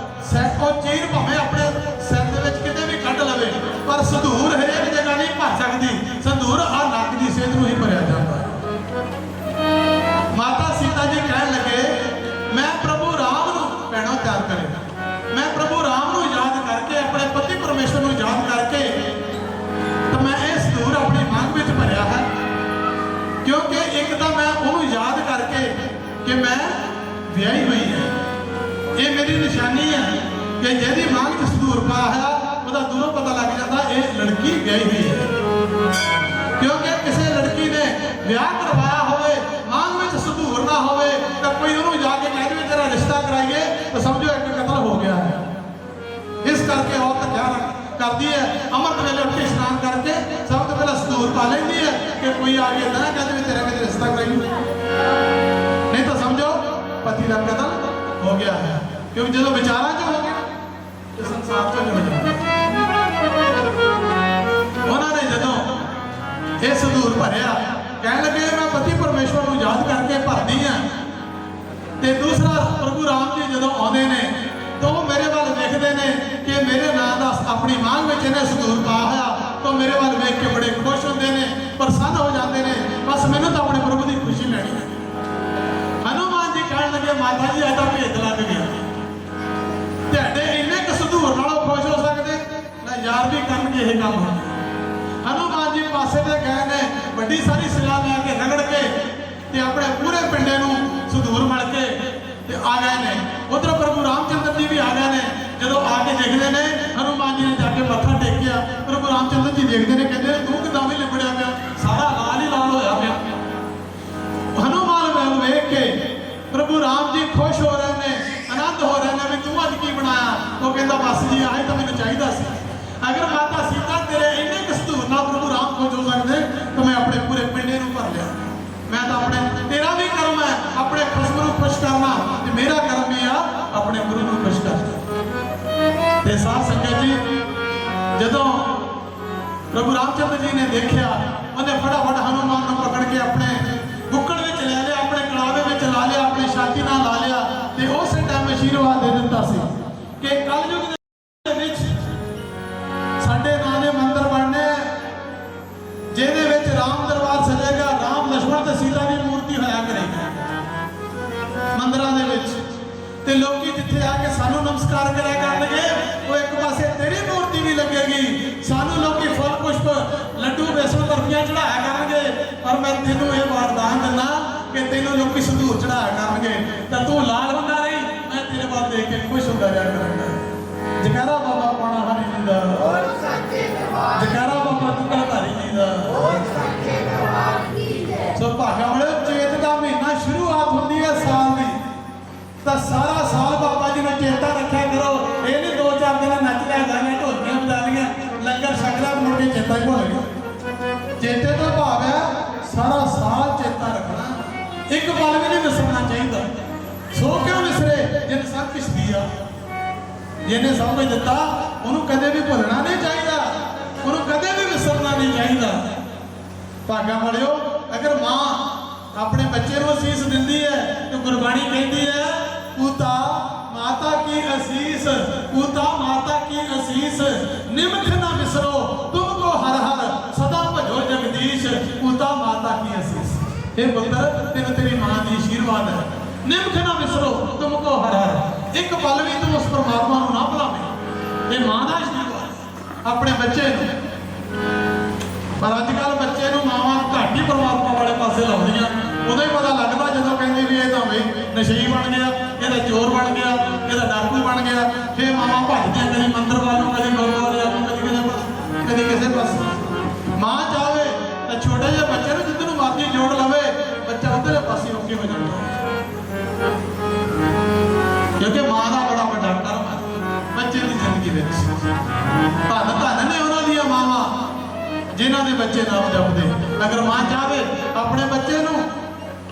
S1: ਸੈਕੋ ਚੀਰ ਭਾਵੇਂ ਆਪਣੇ ਸਿਰ ਦੇ ਵਿੱਚ ਕਿਤੇ ਵੀ ਕੱਢ ਲਵੇ, ਪਰ ਸੰਧੂਰ ਹਰੇਕ ਜਗ੍ਹਾ ਨਹੀਂ ਭਰ ਸਕਦੀ। ਸੰਧੂਰ ਆ ਨੱਕ ਦੀ ਸੇਧ ਨੂੰ ਹੀ ਭਰਿਆ ਜਾਂਦਾ ਹੈ। ਮਾਤਾ ਸੀਤਾ ਜੀ ਕਹਿਣ ਲੱਗੇ ਮੈਂ ਪ੍ਰਭੂ ਰਾਮ ਨੂੰ ਭੈਣੋ ਤਿਆਰ ਕਰੇ, ਮੈਂ ਪ੍ਰਭੂ ਰਾਮ ਨੂੰ ਯਾਦ ਕਰਕੇ, ਆਪਣੇ ਪਤੀ ਪਰਮੇਸ਼ਵਰ ਨੂੰ ਯਾਦ ਕਰਕੇ ਤਾਂ ਮੈਂ ਇਹ ਸੰਧੂਰ ਆਪਣੀ ਮੰਗ ਵਿੱਚ ਭਰਿਆ ਹੈ। ਕਿਉਂਕਿ ਇੱਕ ਤਾਂ ਮੈਂ ਉਹਨੂੰ ਯਾਦ ਕਰਕੇ ਕਿ ਮੈਂ ਵਿਆਹੀ ਹੋਈ ਹੈ, ਇਹ ਮੇਰੀ ਨਿਸ਼ਾਨੀ ਹੈ ਕਿ ਜਿਹਦੀ ਮੰਗ 'ਚ ਸੰਧੂਰ ਪਾਇਆ ਹੈ ਉਹਦਾ ਦੂਰੋਂ ਪਤਾ ਲੱਗ ਜਾਂਦਾ ਇਹ ਲੜਕੀ ਵਿਆਹੀ ਹੋਈ ਹੈ। ਕਿਉਂਕਿ ਕਿਸੇ ਲੜਕੀ ਨੇ ਵਿਆਹ ਕਰਵਾਇਆ ਹੋਵੇ, ਮੰਗ ਵਿੱਚ ਸੰਧੂਰ ਨਾ ਹੋਵੇ, ਤਾਂ ਕੋਈ ਉਹਨੂੰ ਜਾ ਕੇ ਕਹਿ ਦੇਵੇ ਤੇਰਾ ਰਿਸ਼ਤਾ ਕਰਾਈਏ ਤਾਂ ਸਮਝੋ ਇੱਕ ਕਤਲ ਹੋ ਗਿਆ ਹੈ। ਇਸ ਕਰਕੇ ਔਰਤ ਧਿਆਨ ਕਰਦੀ ਹੈ, ਅੰਮ੍ਰਿਤ ਵੇਲੇ ਉੱਠ ਕੇ ਇਸ਼ਨਾਨ ਕਰਕੇ ਸਭ ਤੋਂ ਪਹਿਲਾਂ ਸੰਧੂਰ ਪਾ ਲੈਂਦੀ ਹੈ ਕਿ ਕੋਈ ਆ ਕੇ ਨਾ ਕਹਿ ਦੇਵੇ ਤੇਰਾ ਕਿਤੇ ਰਿਸ਼ਤਾ ਕਰਾਈਏ, ਨਹੀਂ ਤਾਂ ਸਮਝੋ ਪਤੀ ਦਾ ਕਤਲ ਹੋ ਗਿਆ ਹੈ। ਕਿਉਂਕਿ ਜਦੋਂ ਵਿਚਾਰਾਂ 'ਚ ਹੋ ਗਿਆ ਤੇ ਸੰਸਾਰ 'ਚ ਹੋ ਜਾਂਦਾ। ਉਹਨਾਂ ਨੇ ਜਦੋਂ ਇਹ ਸੰਧੂਰ ਭਰਿਆ, ਕਹਿਣ ਲੱਗੇ ਮੈਂ ਪਤੀ ਪਰਮੇਸ਼ਵਰ ਨੂੰ ਯਾਦ ਕਰਕੇ ਭਰਦੀ ਹਾਂ। ਤੇ ਦੂਸਰਾ ਪ੍ਰਭੂ ਰਾਮ ਜੀ ਜਦੋਂ ਆਉਂਦੇ ਨੇ ਤਾਂ ਉਹ ਮੇਰੇ ਵੱਲ ਵੇਖਦੇ ਨੇ ਕਿ ਮੇਰੇ ਨਾਂ ਦਾ ਆਪਣੀ ਮੰਗ ਵਿੱਚ ਇਹਨੇ ਸੰਧੂਰ ਪਾਇਆ ਹੋਇਆ, ਤਾਂ ਮੇਰੇ ਵੱਲ ਵੇਖ ਕੇ ਬੜੇ ਖੁਸ਼ ਹੁੰਦੇ ਨੇ, ਪ੍ਰਸੰਨ ਹੋ ਜਾਂਦੇ ਨੇ। ਬਸ ਮੈਨੂੰ ਤਾਂ ਆਪਣੇ ਪ੍ਰਭੂ ਦੀ ਖੁਸ਼ੀ ਲੈਣੀ ਹੈ। ਹਨੂਮਾਨ ਜੀ ਕਹਿਣ ਲੱਗੇ ਮਾਤਾ ਜੀ ਅੱਜ ਤਾਂ ਭੇਦ ਲੱਗ ਗਿਆ, ਤੁਹਾਡੇ ਇੰਨੇ ਕੁ ਸੰਧੂਰ ਨਾਲੋਂ ਖੁਸ਼ ਹੋ ਸਕਦੇ ਨਾ ਯਾਰ ਵੀ ਕਰਨਗੇ ਇਹ ਕੰਮ। ਹਨੂਮਾਨ ਜੀ ਪਾਸੇ ਤੇ ਗਏ ਨੇ, ਵੱਡੀ ਸਾਰੀ ਸਿਲਾ ਲੈ ਕੇ ਰਗੜ ਕੇ ਤੇ ਆਪਣੇ ਪੂਰੇ ਪਿੰਡੇ ਨੂੰ ਸੰਧੂਰ ਮਲ ਕੇ ਤੇ ਆ ਗਏ ਨੇ। ਉਧਰ ਪ੍ਰਭੂ ਰਾਮਚੰਦਰ ਜੀ ਵੀ ਆ ਗਏ ਨੇ। ਜਦੋਂ ਆ ਕੇ ਦੇਖਦੇ ਨੇ ਹਨੂਮਾਨ ਜੀ ਨੇ ਜਾ ਕੇ ਮੱਥਾ ਟੇਕਿਆ, ਪ੍ਰਭੂ ਰਾਮਚੰਦਰ ਜੀ ਦੇਖਦੇ ਨੇ, ਕਹਿੰਦੇ ਤੂੰ ਕਿਦਾਂ ਵੀ ਲਿਬੜਿਆ ਪਿਆ, ਸਾਰਾ ਲਾਲ ਹੀ ਲਾਲ ਹੋਇਆ ਪਿਆ। ਹਨੂਮਾਨ ਵੱਲ ਵੇਖ ਕੇ ਪ੍ਰਭੂ ਰਾਮ ਜੀ ਖੁਸ਼ ਹੋ ਰਹੇ ਨੇ, ਆਨੰਦ ਹੋ ਰਹੇ ਨੇ ਵੀ ਤੂੰ ਅੱਜ ਕੀ ਬਣਾਇਆ। ਉਹ ਕਹਿੰਦਾ ਬਸ ਜੀ ਆਹੀ ਤਾਂ ਮੈਨੂੰ ਚਾਹੀਦਾ ਸੀ। ਅਗਰ ਮਾਤਾ ਸੀਤਾ ਤੇਰੇ ਇੰਨੇ ਕਸਤੂਰ ਨਾਲ ਪ੍ਰਭੂ ਰਾਮ ਖੁਸ਼ ਹੋ ਸਕਦੇ ਤਾਂ ਮੈਂ ਆਪਣੇ ਪੂਰੇ ਪਿੰਡੇ ਨੂੰ ਭਰ ਲਿਆ। ਮੈਂ ਤਾਂ ਆਪਣੇ ਤੇਰਾ ਵੀ ਕਰਮ ਹੈ ਆਪਣੇ ਖੁਸ਼ਬੂ ਨੂੰ ਖੁਸ਼ ਕਰਨਾ, ਤੇ ਮੇਰਾ ਕਰਮ ਵੀ ਆ ਆਪਣੇ ਗੁਰੂ ਨੂੰ ਖੁਸ਼ ਕਰਨਾ। ਤੇ ਸਾਧ ਸੰਗਤ ਜੀ ਜਦੋਂ ਪ੍ਰਭੂ ਰਾਮਚੰਦਰ ਜੀ ਨੇ ਦੇਖਿਆ, ਉਹਨੇ ਫਟਾਫਟ ਹਨੂਮਾਨ ਨੂੰ ਪਕੜ ਕੇ ਆਪਣੇ ਬੁੱਕੜ ਵਿੱਚ ਲੈ ਲਿਆ, ਆਪਣੇ ਕਲਾਵੇ ਵਿੱਚ ਲਾ ਲਿਆ, ਆਪਣੀ ਛਾਤੀ ਨਾਲ ਲਾ ਲਿਆ ਤੇ ਉਸੇ ਟਾਈਮ ਅਸ਼ੀਰਵਾਦ ਦੇ ਦਿੱਤਾ ਸੀ ਕਿ ਕਲਯੁਗ ਦੇ ਵਿੱਚ ਸਾਡੇ ਨਾਂ ਦੇ ਮੰਦਰ ਬਣਨੇ, ਜਿਹਦੇ ਵਿੱਚ ਰਾਮ ਦਰਬਾਰ ਸਜੇਗਾ, ਰਾਮ ਲక్ష్మణ ਤੇ ਸੀਤਾ ਦੀ ਮੂਰਤੀ ਹੋਇਆ ਕਰੇਗੀ ਮੰਦਰਾਂ ਦੇ ਵਿੱਚ। ਤੇ ਲੋਕੀ ਜਿੱਥੇ ਆ ਕੇ ਸਾਨੂੰ ਨਮਸਕਾਰ ਕਰਿਆ ਕਰਨਗੇ, ਉਹ ਇੱਕ ਪਾਸੇ ਤੇਰੀ ਮੂਰਤੀ ਵੀ ਲੱਗੇਗੀ। ਸਾਨੂੰ ਲੋਕੀ ਫਲ ਪੁਸ਼ਪ ਲੱਡੂ ਬੇਸਣ ਬਰਫੀਆਂ ਚੜਾਇਆ ਕਰਨਗੇ, ਪਰ ਮੈਂ ਤੈਨੂੰ ਇਹ ਵਰਦਾਨ ਦਿੰਦਾ ਕਿ ਤੈਨੂੰ ਲੋਕੀ ਸੰਧੂਰ ਚੜਾਇਆ ਕਰਨਗੇ ਤਾਂ ਤੂੰ ਲਾਲ ਹੁੰਦਾ ਰਹੀ, ਮੈਂ ਤੇਰੇ ਵੱਲ ਦੇਖ ਕੇ ਖੁਸ਼ ਹੁੰਦਾ ਰਿਹਾ ਕਰਾਂਗਾ। ਜਕਾਰਾ ਬਾਬਾ ਪਾਣਾ ਹਰੀ ਜੀ ਦਾ, ਜਕਾਰਾ ਬਾਬਾ ਦੁੱਧਾ ਧਾਰੀ ਜੀ ਦਾ। ਸੋ ਭਾਗਾਂ ਵਾਲੇ ਚੇਤ ਦਾ ਮਹੀਨਾ ਸ਼ੁਰੂਆਤ ਹੁੰਦੀ ਹੈ ਸਾਲ ਦੀ, ਤਾਂ ਸਾਰਾ ਸਾਲ ਬਾਬਾ ਜੀ ਨੂੰ ਚੇਤਾ ਰੱਖਿਆ ਕਰੋ। ਇਹ ਨਹੀਂ 2-4 ਦਿਨ ਨੱਚ ਲਿਆ ਗਾਣੇ ਢੋਲੀਆਂ ਵਜਾ ਲਈਆਂ, ਲੰਗਰ ਛਕ ਲਿਆ, ਮੁੜ ਕੇ ਚੇਤਾ ਹੀ ਭੁੱਲ ਗਿਆ। ਚੇਤੇ ਦਾ ਭਾਵ ਹੈ ਸਾਰਾ ਸਾਲ ਚੇਤਾ ਰੱਖਣਾ, ਇੱਕ ਪਲ ਵੀ ਨਹੀਂ ਵਿਸਰਨਾ ਚਾਹੀਦਾ। ਸੋ ਕਿਉਂ ਵਿਸਰੇ ਜਿਹਨੇ ਸਭ ਕੁਝ ਦਿਆ, ਜਿਹਨੇ ਸਭ ਕੁਝ ਦਿੱਤਾ, ਉਹਨੂੰ ਕਦੇ ਵੀ ਭੁੱਲਣਾ ਨਹੀਂ ਚਾਹੀਦਾ, ਉਹਨੂੰ ਕਦੇ ਵੀ ਵਿਸਰਨਾ ਨਹੀਂ ਚਾਹੀਦਾ। ਭਾਗਾਂ ਵਾਲਿਓ, ਅਗਰ ਮਾਂ ਆਪਣੇ ਬੱਚੇ ਨੂੰ ਅਸੀਸ ਦਿੰਦੀ ਹੈ ਤੇ ਗੁਰਬਾਣੀ ਕਹਿੰਦੀ ਹੈ ਪੂਤਾ ਮਾਤਾ ਕੀ ਅਸੀਸ, ਪੂਤਾ ਮਾਤਾ ਕੀ ਅਸੀਸ, ਨਿਮਖ ਨਾ ਵਿਸਰੋ ਤੁਮ ਕੋ ਹਰ ਹਰ, ਸਦਾ ਭਜੋ ਜਗਦੀਸ਼, ਪੂਤਾ ਮਾਤਾ ਕੀ ਅਸੀਸ। ਇਹ ਪੁੱਤਰ ਤੈਨੂੰ ਤੇਰੀ ਮਾਂ ਦੀ ਆਸ਼ੀਰਵਾਦ ਹੈ, ਨਿਮਖ ਨਾ ਵਿਸਰੋ ਤੁਮ ਕੋ ਹਰ ਹਰ, ਇੱਕ ਪਲ ਵੀ ਤੂੰ ਉਸ ਪਰਮਾਤਮਾ ਨੂੰ ਨਾ ਭੁਲਾਵੇਂ। ਇਹ ਮਾਂ ਦਾ ਆਸ਼ੀਰਵਾਦ ਆਪਣੇ ਬੱਚੇ ਨੂੰ। ਪਰ ਅੱਜ ਕੱਲ੍ਹ ਬੱਚੇ ਨੂੰ ਮਾਵਾਂ ਘੱਟ ਹੀ ਪਰਮਾਤਮਾ ਵਾਲੇ ਪਾਸੇ ਲਾਉਂਦੀਆਂ। ਉਦੋਂ ਹੀ ਪਤਾ ਲੱਗਦਾ ਜਦੋਂ ਕਹਿੰਦੀ ਵੀ ਇਹ ਤਾਂ ਵੀ ਨਸ਼ਈ ਬਣ ਗਿਆ, ਇਹਦਾ ਚੋਰ ਬਣ ਗਿਆ, ਇਹਦਾ ਡਾਕੂ ਬਣ ਗਿਆ। ਫਿਰ ਮਾਵਾਂ ਭੱਜਦੀਆਂ ਕਦੀ ਮੰਦਰ ਵੱਲੋਂ, ਕਦੀ ਗੁਰਦੁਆਰੇ ਵੱਲੋਂ, ਕਦੀ ਕਿਸੇ ਪਾਸੇ, ਕਦੀ ਕਿਸੇ ਪਾਸੇ। ਮਾਂ ਚਾਹੇ ਤਾਂ ਛੋਟੇ ਜਿਹੇ ਬੱਚੇ ਨੂੰ ਜਿੱਦ ਨੂੰ ਮਰਜ਼ੀ ਜੋੜ ਲਵੇ, ਬੱਚਾ ਉਧਰਲੇ ਪਾਸੇ ਹੋ ਕੇ ਹੋ ਜਾਂਦਾ, ਕਿਉਂਕਿ ਮਾਂ ਦਾ ਬੜਾ ਵੱਡਾ ਕਰਮ ਹੈ ਬੱਚੇ ਦੀ ਜ਼ਿੰਦਗੀ ਵਿੱਚ। ਧੰਨ ਧੰਨ ਨੇ ਉਹਨਾਂ ਦੀਆਂ ਮਾਵਾਂ ਜਿਨ੍ਹਾਂ ਦੇ ਬੱਚੇ ਨਾਮ ਜਪਦੇ। ਅਗਰ ਮਾਂ ਚਾਹੇ ਆਪਣੇ ਬੱਚੇ ਨੂੰ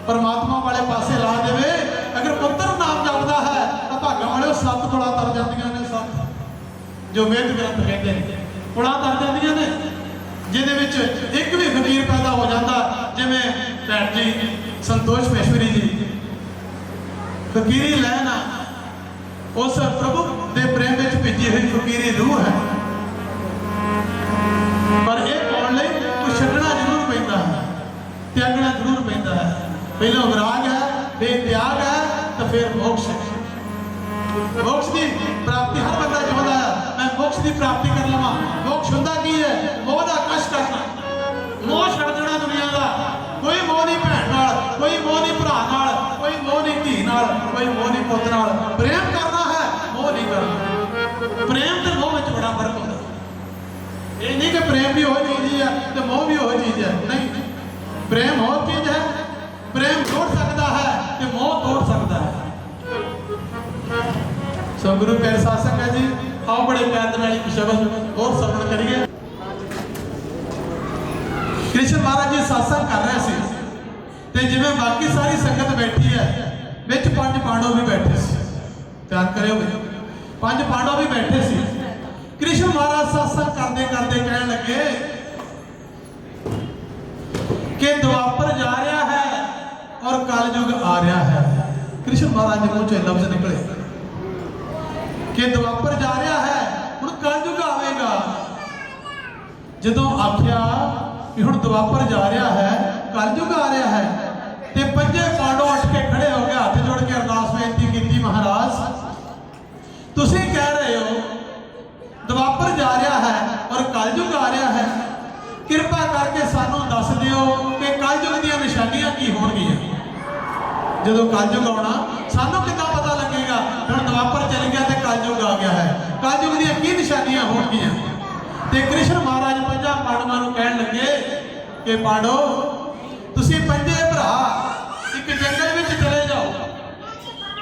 S1: ਪਰਮਾਤਮਾ ਵਾਲੇ ਪਾਸੇ ਲਾ ਦੇਵੇ, ਅਗਰ ਪੁੱਤਰ ਨਾਮ ਜਪਦਾ ਹੈ ਤਾਂ ਭਾਗਾਂ ਵਾਲਿਓ 7 ਪੁਲਾਂ ਤਰ ਜਾਂਦੀਆਂ ਨੇ। 7 ਜੋ ਵੇਦ ਗ੍ਰੰਥ ਕਹਿੰਦੇ ਨੇ ਪੁਲਾਂ ਤਰ ਜਾਂਦੀਆਂ ਨੇ। ਜਿਹਦੇ ਵਿੱਚ ਇੱਕ ਵੀ ਫਕੀਰ ਪੈਦਾ ਹੋ ਜਾਂਦਾ, ਜਿਵੇਂ ਭੈਣ ਜੀ ਸੰਤੋਸ਼ ਮਹੇਸ਼ਵਰੀ ਜੀ ਫਕੀਰੀ ਲੈਣ ਉਸ ਪ੍ਰਭੂ ਦੇ ਪ੍ਰੇਮ ਵਿੱਚ ਭਿੱਜੀ ਹੋਈ ਫਕੀਰੀ ਰੂਹ ਹੈ। ਪਰ ਇਹ ਪਾਉਣ ਲਈ ਕੁਝ ਛੱਡਣਾ ਜ਼ਰੂਰ ਪੈਂਦਾ ਹੈ, ਤਿਆਗਣਾ ਜ਼ਰੂਰ ਪੈਂਦਾ ਹੈ। ਪਹਿਲਾਂ ਵਿਰਾਗ ਹੈ, ਫਿਰ ਤਿਆਗ ਹੈ, ਤਾਂ ਫਿਰ ਮੋਕਸ਼ ਹੈ। ਮੋਕਸ਼ ਦੀ ਪ੍ਰਾਪਤੀ ਹਰ ਬੰਦਾ ਚਾਹੁੰਦਾ ਹੈ, ਮੈਂ ਮੋਕਸ਼ ਦੀ ਪ੍ਰਾਪਤੀ ਕਰ ਲਵਾਂ। ਮੋਕਸ਼ ਹੁੰਦਾ ਕੀ ਹੈ? ਮੋਹ ਦਾ ਕਸ਼ ਕਰਨਾ, ਮੋਹ ਛੱਡ ਦੇਣਾ ਦੁਨੀਆ ਦਾ। ਕੋਈ ਮੋਹ ਨਹੀਂ ਭੈਣ ਨਾਲ, ਕੋਈ ਮੋਹ ਨਹੀਂ ਭਰਾ ਨਾਲ, ਕੋਈ ਮੋਹ ਨਹੀਂ ਧੀ ਨਾਲ, ਕੋਈ ਮੋਹ ਨਹੀਂ ਪੁੱਤ ਨਾਲ। ਪ੍ਰੇਮ ਕਰਨਾ ਹੈ, ਮੋਹ ਨਹੀਂ ਕਰਨਾ। ਪ੍ਰੇਮ ਤੇ ਮੋਹ ਵਿੱਚ ਬੜਾ ਫਰਕ ਹੁੰਦਾ। ਇਹ ਨਹੀਂ ਕਿ ਪ੍ਰੇਮ ਵੀ ਉਹ ਚੀਜ਼ ਹੈ ਤੇ ਮੋਹ ਵੀ ਉਹ ਚੀਜ਼ ਹੈ, ਨਹੀਂ। ਪ੍ਰੇਮ ਹੋਰ ਚੀਜ਼ ਹੈ। ਪ੍ਰੇਮ ਤੋੜ ਸਕਦਾ ਹੈ ਤੇ ਮੋਹ ਤੋੜ ਸਕਦਾ ਹੈ। ਸੋ ਗੁਰੂ ਪਿਆਰੇ ਸਾਧ ਸੰਗਤ ਜੀ, ਆਓ ਬੜੇ ਪਿਆਰ ਨਾਲ ਇੱਕ ਸ਼ਬਦ ਹੋਰ ਸਰਵਣ ਕਰੀਏ। ਕ੍ਰਿਸ਼ਨ ਮਹਾਰਾਜ ਜੀ ਸਤਸੰਗ ਕਰ ਰਹੇ ਸੀ ਤੇ ਜਿਵੇਂ ਬਾਕੀ ਸਾਰੀ ਸੰਗਤ ਬੈਠੀ ਹੈ, ਵਿੱਚ 5 ਪਾਂਡਵ ਵੀ ਬੈਠੇ ਸੀ। ਧਿਆਨ ਕਰਿਓ ਬਈ, 5 ਪਾਂਡਵ ਵੀ ਬੈਠੇ ਸੀ। ਕ੍ਰਿਸ਼ਨ ਮਹਾਰਾਜ ਸਤਸੰਗ ਕਰਦੇ ਕਰਦੇ ਕਹਿਣ ਲੱਗੇ ਕਿ ਦੁਆਪਰ ਜਾ ਰਿਹਾ ਹੈ ਔਰ ਕਲਯੁਗ ਆ ਰਿਹਾ ਹੈ। ਕ੍ਰਿਸ਼ਨ ਮਹਾਰਾਜ ਦੇ ਮੂੰਹ ਚੋਂ ਲਫ਼ਜ਼ ਨਿਕਲੇ ਕਿ ਦੁਆਪਰ ਜਾ ਰਿਹਾ ਹੈ, ਹੁਣ ਕਲਯੁਗ ਆਵੇਗਾ। ਜਦੋਂ ਆਖਿਆ ਕਿ ਹੁਣ ਦੁਆਪਰ ਜਾ ਰਿਹਾ ਹੈ, ਕਲਯੁਗ ਆ ਰਿਹਾ ਹੈ, ਤੇ 5 ਪਾਂਡਵ ਉੱਠ ਕੇ ਖੜੇ ਹੋ ਕੇ ਹੱਥ ਜੋੜ ਕੇ ਅਰਦਾਸ ਬੇਨਤੀ ਕੀਤੀ, ਮਹਾਰਾਜ ਤੁਸੀਂ ਕਹਿ ਰਹੇ ਹੋ ਦੁਆਪਰ ਜਾ ਰਿਹਾ ਹੈ ਔਰ ਕਲਯੁਗ ਆ ਰਿਹਾ ਹੈ, ਕਿਰਪਾ ਕਰਕੇ ਸਾਨੂੰ ਦੱਸ ਦਿਓ ਕਿ ਕਲਯੁਗ ਦੀਆਂ ਨਿਸ਼ਾਨੀਆਂ ਕੀ ਹੋਣਗੀਆਂ। ਜਦੋਂ ਕਲਯੁਗ ਆਉਣਾ ਸਾਨੂੰ ਕਿੱਦਾਂ ਪਤਾ ਲੱਗੇਗਾ? ਹੁਣ ਦੁਆਪਰ ਚੱਲ ਗਿਆ ਤੇ ਕਲਯੁਗ ਆ ਗਿਆ ਹੈ, ਕਲਯੁਗ ਦੀਆਂ ਕੀ ਨਿਸ਼ਾਨੀਆਂ ਹੋਣਗੀਆਂ? ਤੇ ਕ੍ਰਿਸ਼ਨ ਮਹਾਰਾਜ 5 ਪਾਂਡਵਾਂ ਨੂੰ ਕਹਿਣ ਲੱਗੇ ਕਿ ਪਾਂਡੋ, ਤੁਸੀਂ 5 ਭਰਾ ਇੱਕ ਜੰਗਲ ਵਿੱਚ ਚਲੇ ਜਾਓ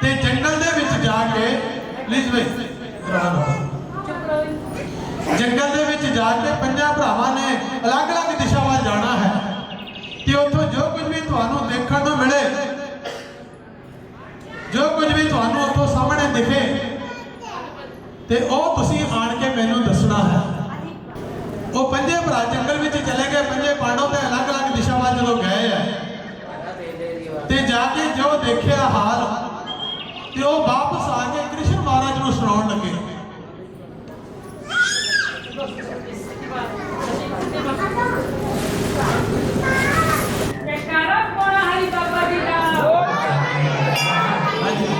S1: ਤੇ ਜੰਗਲ ਦੇ ਵਿੱਚ ਜਾ ਕੇ ਜੰਗਲ ਦੇ ਵਿੱਚ ਜਾ ਕੇ 5 ਭਰਾਵਾਂ ਨੇ ਅਲੱਗ-ਅਲੱਗ ਦਿਸ਼ਾ ਵੱਲ ਜਾਣਾ ਹੈ ਤੇ ਉੱਥੋਂ ਜੋ ਕੁਝ ਵੀ ਤੁਹਾਨੂੰ ਦੇਖਣ ਨੂੰ ਮਿਲੇ, ਜੋ ਕੁਝ ਵੀ ਤੁਹਾਨੂੰ ਉੱਥੋਂ ਸਾਹਮਣੇ ਦਿਖੇ, ਤੇ ਉਹ ਤੁਸੀਂ ਆਣ ਕੇ ਮੈਨੂੰ ਦੱਸਣਾ ਹੈ। ਉਹ 5 ਭਰਾ ਜੰਗਲ ਵਿੱਚ ਚਲੇ ਗਏ। 5 ਪਾਂਡਵ ਤੇ ਅਲੱਗ-ਅਲੱਗ ਦਿਸ਼ਾ ਵੱਲ ਜਦੋਂ ਗਏ ਆ ਤੇ ਜਾ ਕੇ ਜੋ ਦੇਖਿਆ ਹਾਲ, ਤੇ ਉਹ ਵਾਪਸ ਆ ਕੇ ਕ੍ਰਿਸ਼ਨ ਮਹਾਰਾਜ ਨੂੰ ਸੁਣਾਉਣ ਲੱਗੇ।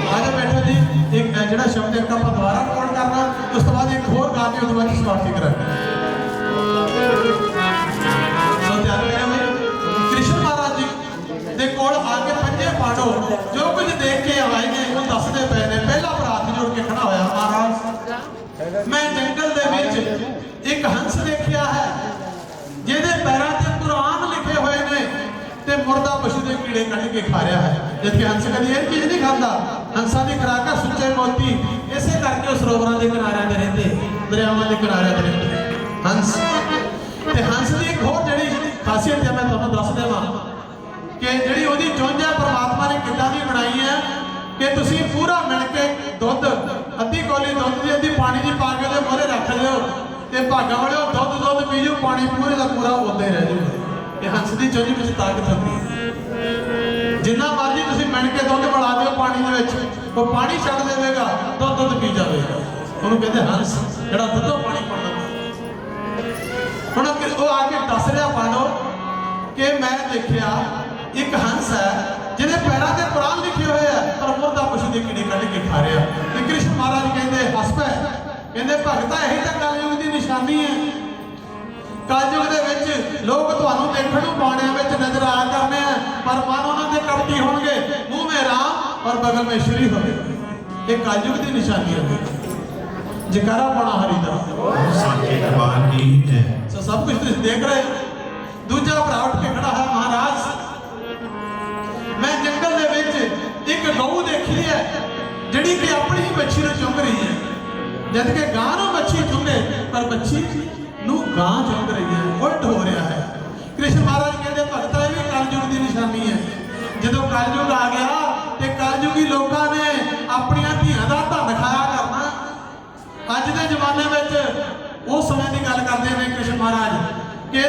S1: आगे बैठो जी, एक जड़ा शब्द एक आप दोबारा रिकॉर्ड करना, उस तो बाद एक होर गा के दोबारा स्टार्ट ही करना। सो ध्यान करें, कृष्ण महाराज जी दे कोल आके 5 पांडव जो कुछ देख के आए ने वो दसदे पे ने। पहला भरा हाथ जोड़ के खड़ा होया, महाराज मैं जंगल दे विच एक हंस देखिया है जिहदे पैरां ते कुरान लिखे हुए ने ते मुर्दा पशु दे कीड़े कट के खा रहा है। जबकि हंस कदी ये चीज नहीं खाता। हंसा की खुराक है सुच्चे मोती, इसे करके सरोवरों के किनारे ते रहते, दरियावां के किनारे ते रहते हंस। ते हंस की एक होर जिहड़ी खासियत है मैं तुहानूं दस देवां कि जिहड़ी ओहदी चुंझ है परमात्मा ने किदां दी बनाई है कि तुसीं पूरा मिल के दुध अद्धी कौली दुध दी अद्धी पानी दी पा के ओहदे मोहरे रख लिओ ते भागा वालिओ दुध पी जाओ, पानी पूरे का पूरा उद्दां ही रह जाऊगा। ये हंस की चुंझ में ताकत होती है। जिन्ना मर्जी तुसीं मिल के दुध मिला दिओ पानी दे विच, वो पानी छड्ड देवेगा, दुध पी जाएगा। उन्होंने कहते हंस जिहड़ा दुधों पानी पींदा। हुण वो आके दस रहा पांडव कि मैं देखिया एक हंस है जिहदे पैरां ते कुरान लिखे हुए है पर मुर्दा पशु दे कीड़े कढ के खा रहा। ते कृष्ण महाराज कहते हस पै, कहते भगता यही तो कलयुग की निशानी है। कलयुग दे विच लोग तुहानूं देखण नूं बाणियां विच नजर आया करने हैं पर मन उन्हां दे कपटी होणगे, मुंह में राम और बगल में श्री होवे। ये कलयुग की निशानी है। जयकारा पाना हरि दा
S2: साचे दरबार की है।
S1: सो सब कुछ तुसीं देख रहे। दूजा भरा उठ के खड़ा है, महाराज मैं जंगल दे विच एक गऊ देखी है जिहड़ी कि अपनी ही बच्ची नूं चुंग रही है। जद कि गां नूं बच्ची चुंगे पर बच्ची नूं गां चुंग रही है, उल्ट हो रहा है। कृष्ण महाराज कहते भगता ये भी कलयुग की निशानी है। जदों कलयुग आ गया तो कलयुगी लोगों ने अपन धियां दा धन खाया करना। अज के जमाने में उस समय की गल करते हैं कृष्ण महाराज कि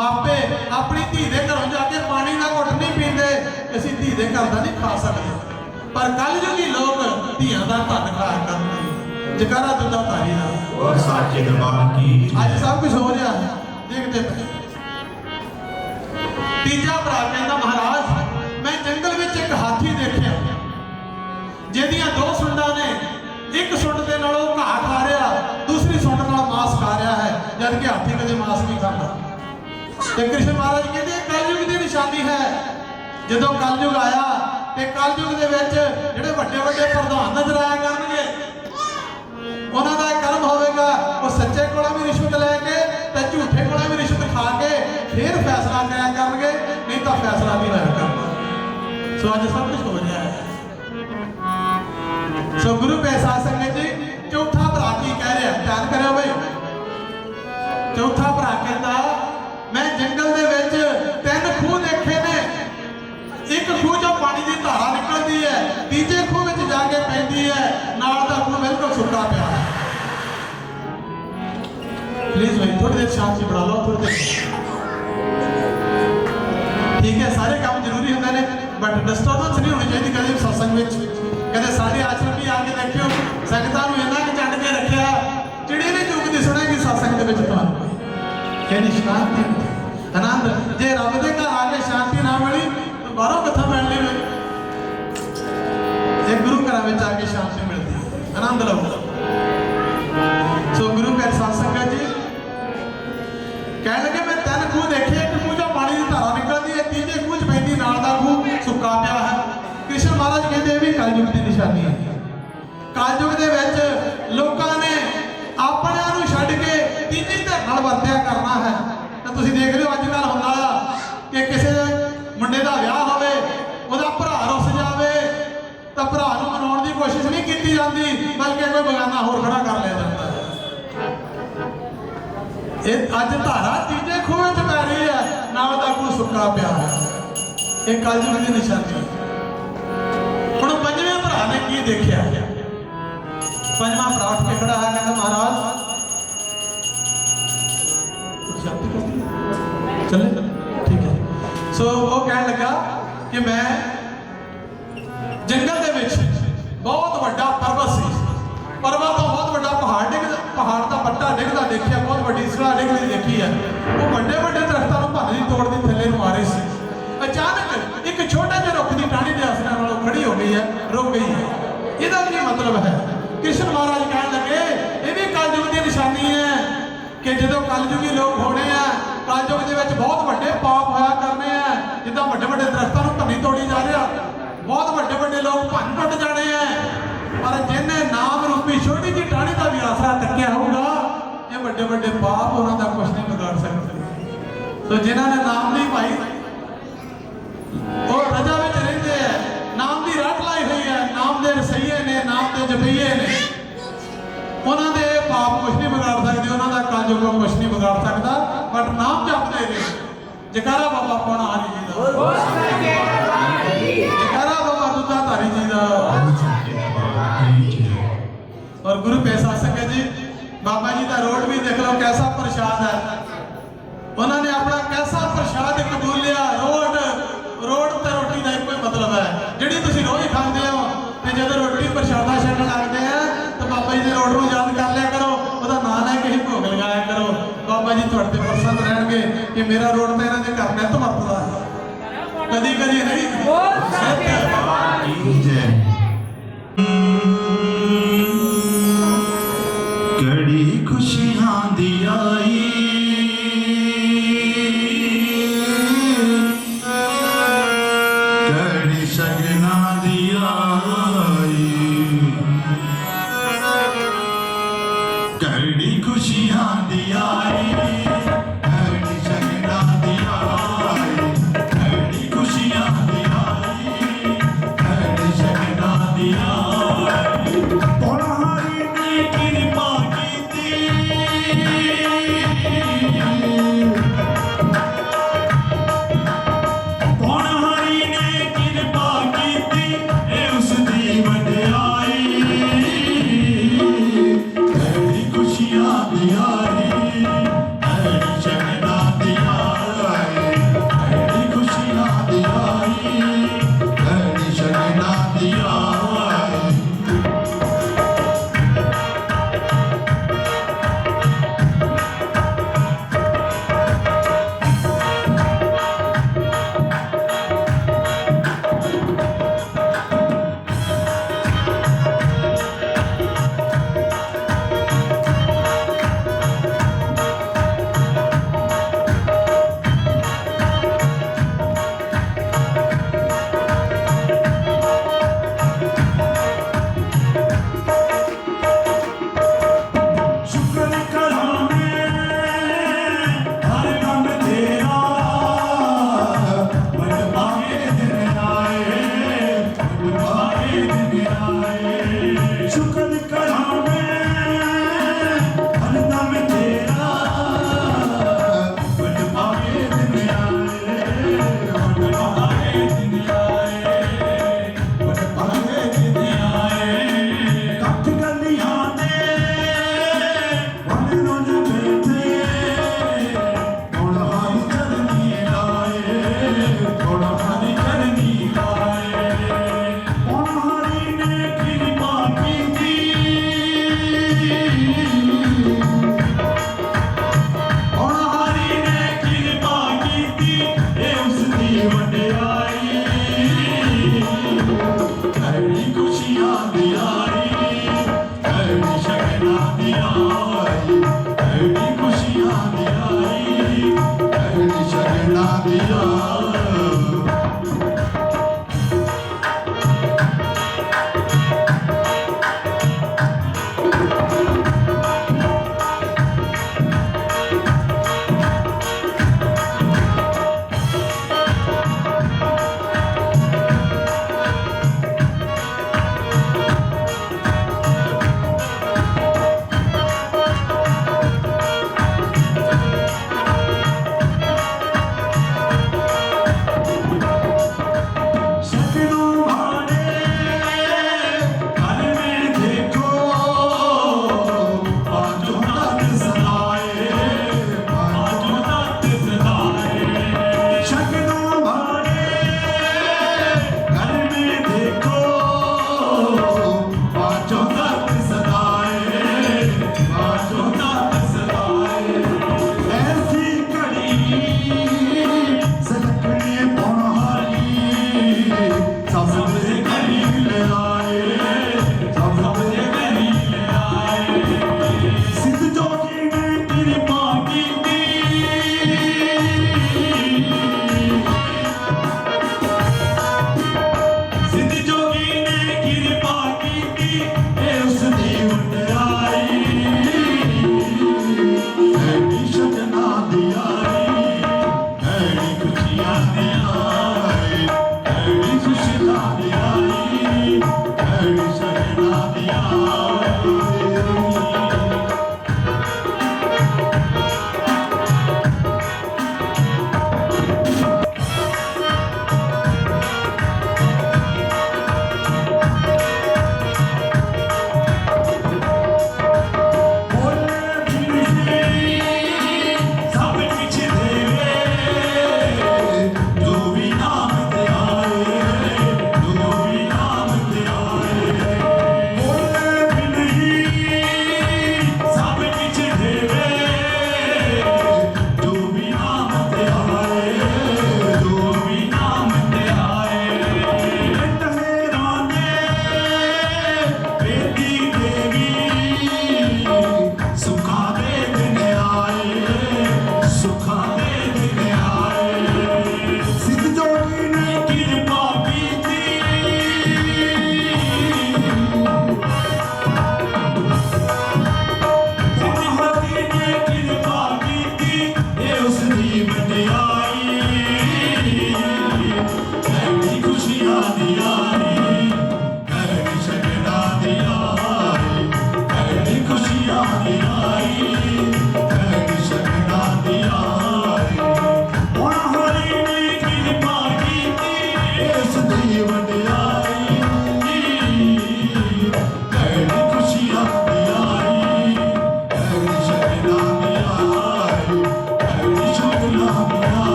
S1: मापे अपनी धी के घरों जाके पानी का घुट नहीं पीते, असीं धी के घर का नहीं खा सकते, पर कलयुगी लोग धियां का धन खाया करते। जकारा दुद्धा तारी ना
S2: और साचे दरबार की
S1: अज सब कुछ हो रहा है देखते पे। तीजा भरा कहता महाराज मैं जंगल में एक हाथी देखा जिहदियां दो सुंडा ने, एक सुंड के नालों घाह खा रहा, दूसरी सुंड नाल मांस खा रहा है, जबकि हाथी कदे मांस नहीं खाता। ते कृष्ण महाराज कहते कलयुग की निशानी है। जदों कलयुग आया ते कलयुग दे विच जिहड़े वड्डे वड्डे प्रधान नजर आया करनगे, उन्हां दा कर्म होवेगा वो सच्चे कोलों भी रिश्वत लैके ते झूठे कोलों भी रिश्वत खा के फिर फैसला कराया करनगे, नहीं तो फैसला नहीं होया करना। सो अज सब कुछ हो रहा है। सो गुरु पैसा संगत जी चौथा भरा की कह रहा, ध्यान करो भाई। चौथा भरा कहता मैं जंगल दे विच 3 खूह देखे ने, एक खूह जो पानी की धारा निकलती है, तीजे खूह में जाके पैंदी है, नाल दा खूह बिल्कुल सुक्का पिया है। प्लीज भाई थोड़ी देर शांति बढ़ा लो, थोड़ी देर ठीक है। सारे काम जरूरी होंगे ने, बट डिस्टर्बेंस नहीं होनी चाहिए कभी सत्संग में। कहते सारे आश्रम भी आके देखियो संगतां नूं इन्ना कि चंड के रखिया, चिड़ी नहीं चुगदी सुनेगी सत्संग दे विच तुहानूं कहनी शांति आनंद। जे रब दे घर आके शांति ना मिली तो बाहरों कित्थों मिलनी है? जे गुरु घर में आके शांति मिलती है, आनंद लो। सो गुरु घर सत्संग जी कह लगे मैं 3 खूह देखे, एक खूह जो पानी की धारा निकलती है, तीजे खूह च पैंदी, नाल दा खूह सुक्का पिया है। कृष्ण महाराज कहते भी कलयुग की निशानी है। कलयुग दे विच लोकां ने अपने नूं छड्ड के तीजी धर नाल वरत्या करना है। तो तुसीं देख रहे हो अजकल हुंदा कि किसी मुंडे दा विआह होवे, उहदा भरा रुस जावे तो भरा नूं मनाउण दी कोशिश नहीं कीती जाती, बल्कि कोई बगाना होर खड़ा कर लिया जाता है। अज धारा तीजे खूह च पै रही है, नाल दा खूह सुक्का पिया है। ये कलयुग की निशानी है। हुण पंजवें भरा ने की देखिया? पंजवां भरा उठ के खड़ा है, कहता महाराज चले ठीक है। सो वो कहने लगा कि मैं जंगल दे विच बहुत बड़ा पर्वत सी, पर्वत तो बहुत बड़ा पहाड़ का पट्टा डिगदा देखिया, बहुत बड़ी सड़ा डिगदी देखी है। वो बड़े बड़े दरख्तों को भंन तोड़ दी थले नूं आ रहे सी। अचानक एक छोटे ਜਿਹੇ रुख की टाणी के आसरे नालों खड़ी हो गई है, रुक गई है। इसका की मतलब है? कृष्ण महाराज कहने लगे ये भी कलयुग की निशानी है कि जो कलयुगी लोग होने हैं, कलयुग के विच बहुत बड़े पाप होया करने हैं। जिद्दां बड़े बड़े दरख्तों को भन्नी तोड़ी जा रहा, बहुत बड़े बड़े लोग भन टुट जाने हैं, पर जिन्हें नाम रूपी छोटी जी टाणी का भी आसरा तकिया होगा, ये बड़े बड़े पाप उन्होंने कुछ नहीं बिगाड़ सकते। तो जिन्होंने नाम नहीं पाई और रजा में रहते हैं, नाम की रट लाई हुई है, नाम के रसईये ने, नाम के जपईये ने, उन्होंने पाप कुछ नहीं बिगाड़ सकते, उन्होंने कलयुग कुछ नहीं बिगाड़ सकता। बट नाम जपते रहे। जकारा बाबा पौना हरी जी का, जकारा बाबा दुद्धा धारी जी का। और गुरु पैसा संगत जी बाबा जी का रोड भी देख लो कैसा प्रसाद है। उन्होंने अपना कैसा प्रसाद कबूल लिया। रोड ते रोटी का कोई मतलब है, जी तुम रोज खाते हो, तो जो रोटी प्रसादा छकन लगते हैं तो बाबा जी के रोड को याद कर लिया करो, वह नाम है कहीं भोग लगाया करो। बाबा जी थोड़े प्रसन्न रहेंगे कि मेरा रोड तो इन्होंने घर में तो वरतदा है, कदी कदी नहीं।
S2: कड़ी खुशियां दी आई, कड़ी सगना दी आई, कड़ी खुशियां दी आई, कड़ी सगना दी आई, कड़ी खुशियां दी आई, कड़ी सगना दी आई। पौड़हारी ने कृपा खुशियां दी आई, दिन आए शुक्र करा मैं हरदम तेरा बड़ पावे दिन आए बड़ पावे दिन आए बड़ पावे दिन आए कट गलियां ने बड़ रोज बैठे थोड़ा हारी चरनी लाए थोड़ा हारी चरनी लाए हारी ने कृपा की थी हारी ने कृपा की थी ये उसकी वड्याई कड़ी खुशियां दी आई कड़ी शगना दी आई कड़ी खुशियां दी आई कड़ी शगना दी आई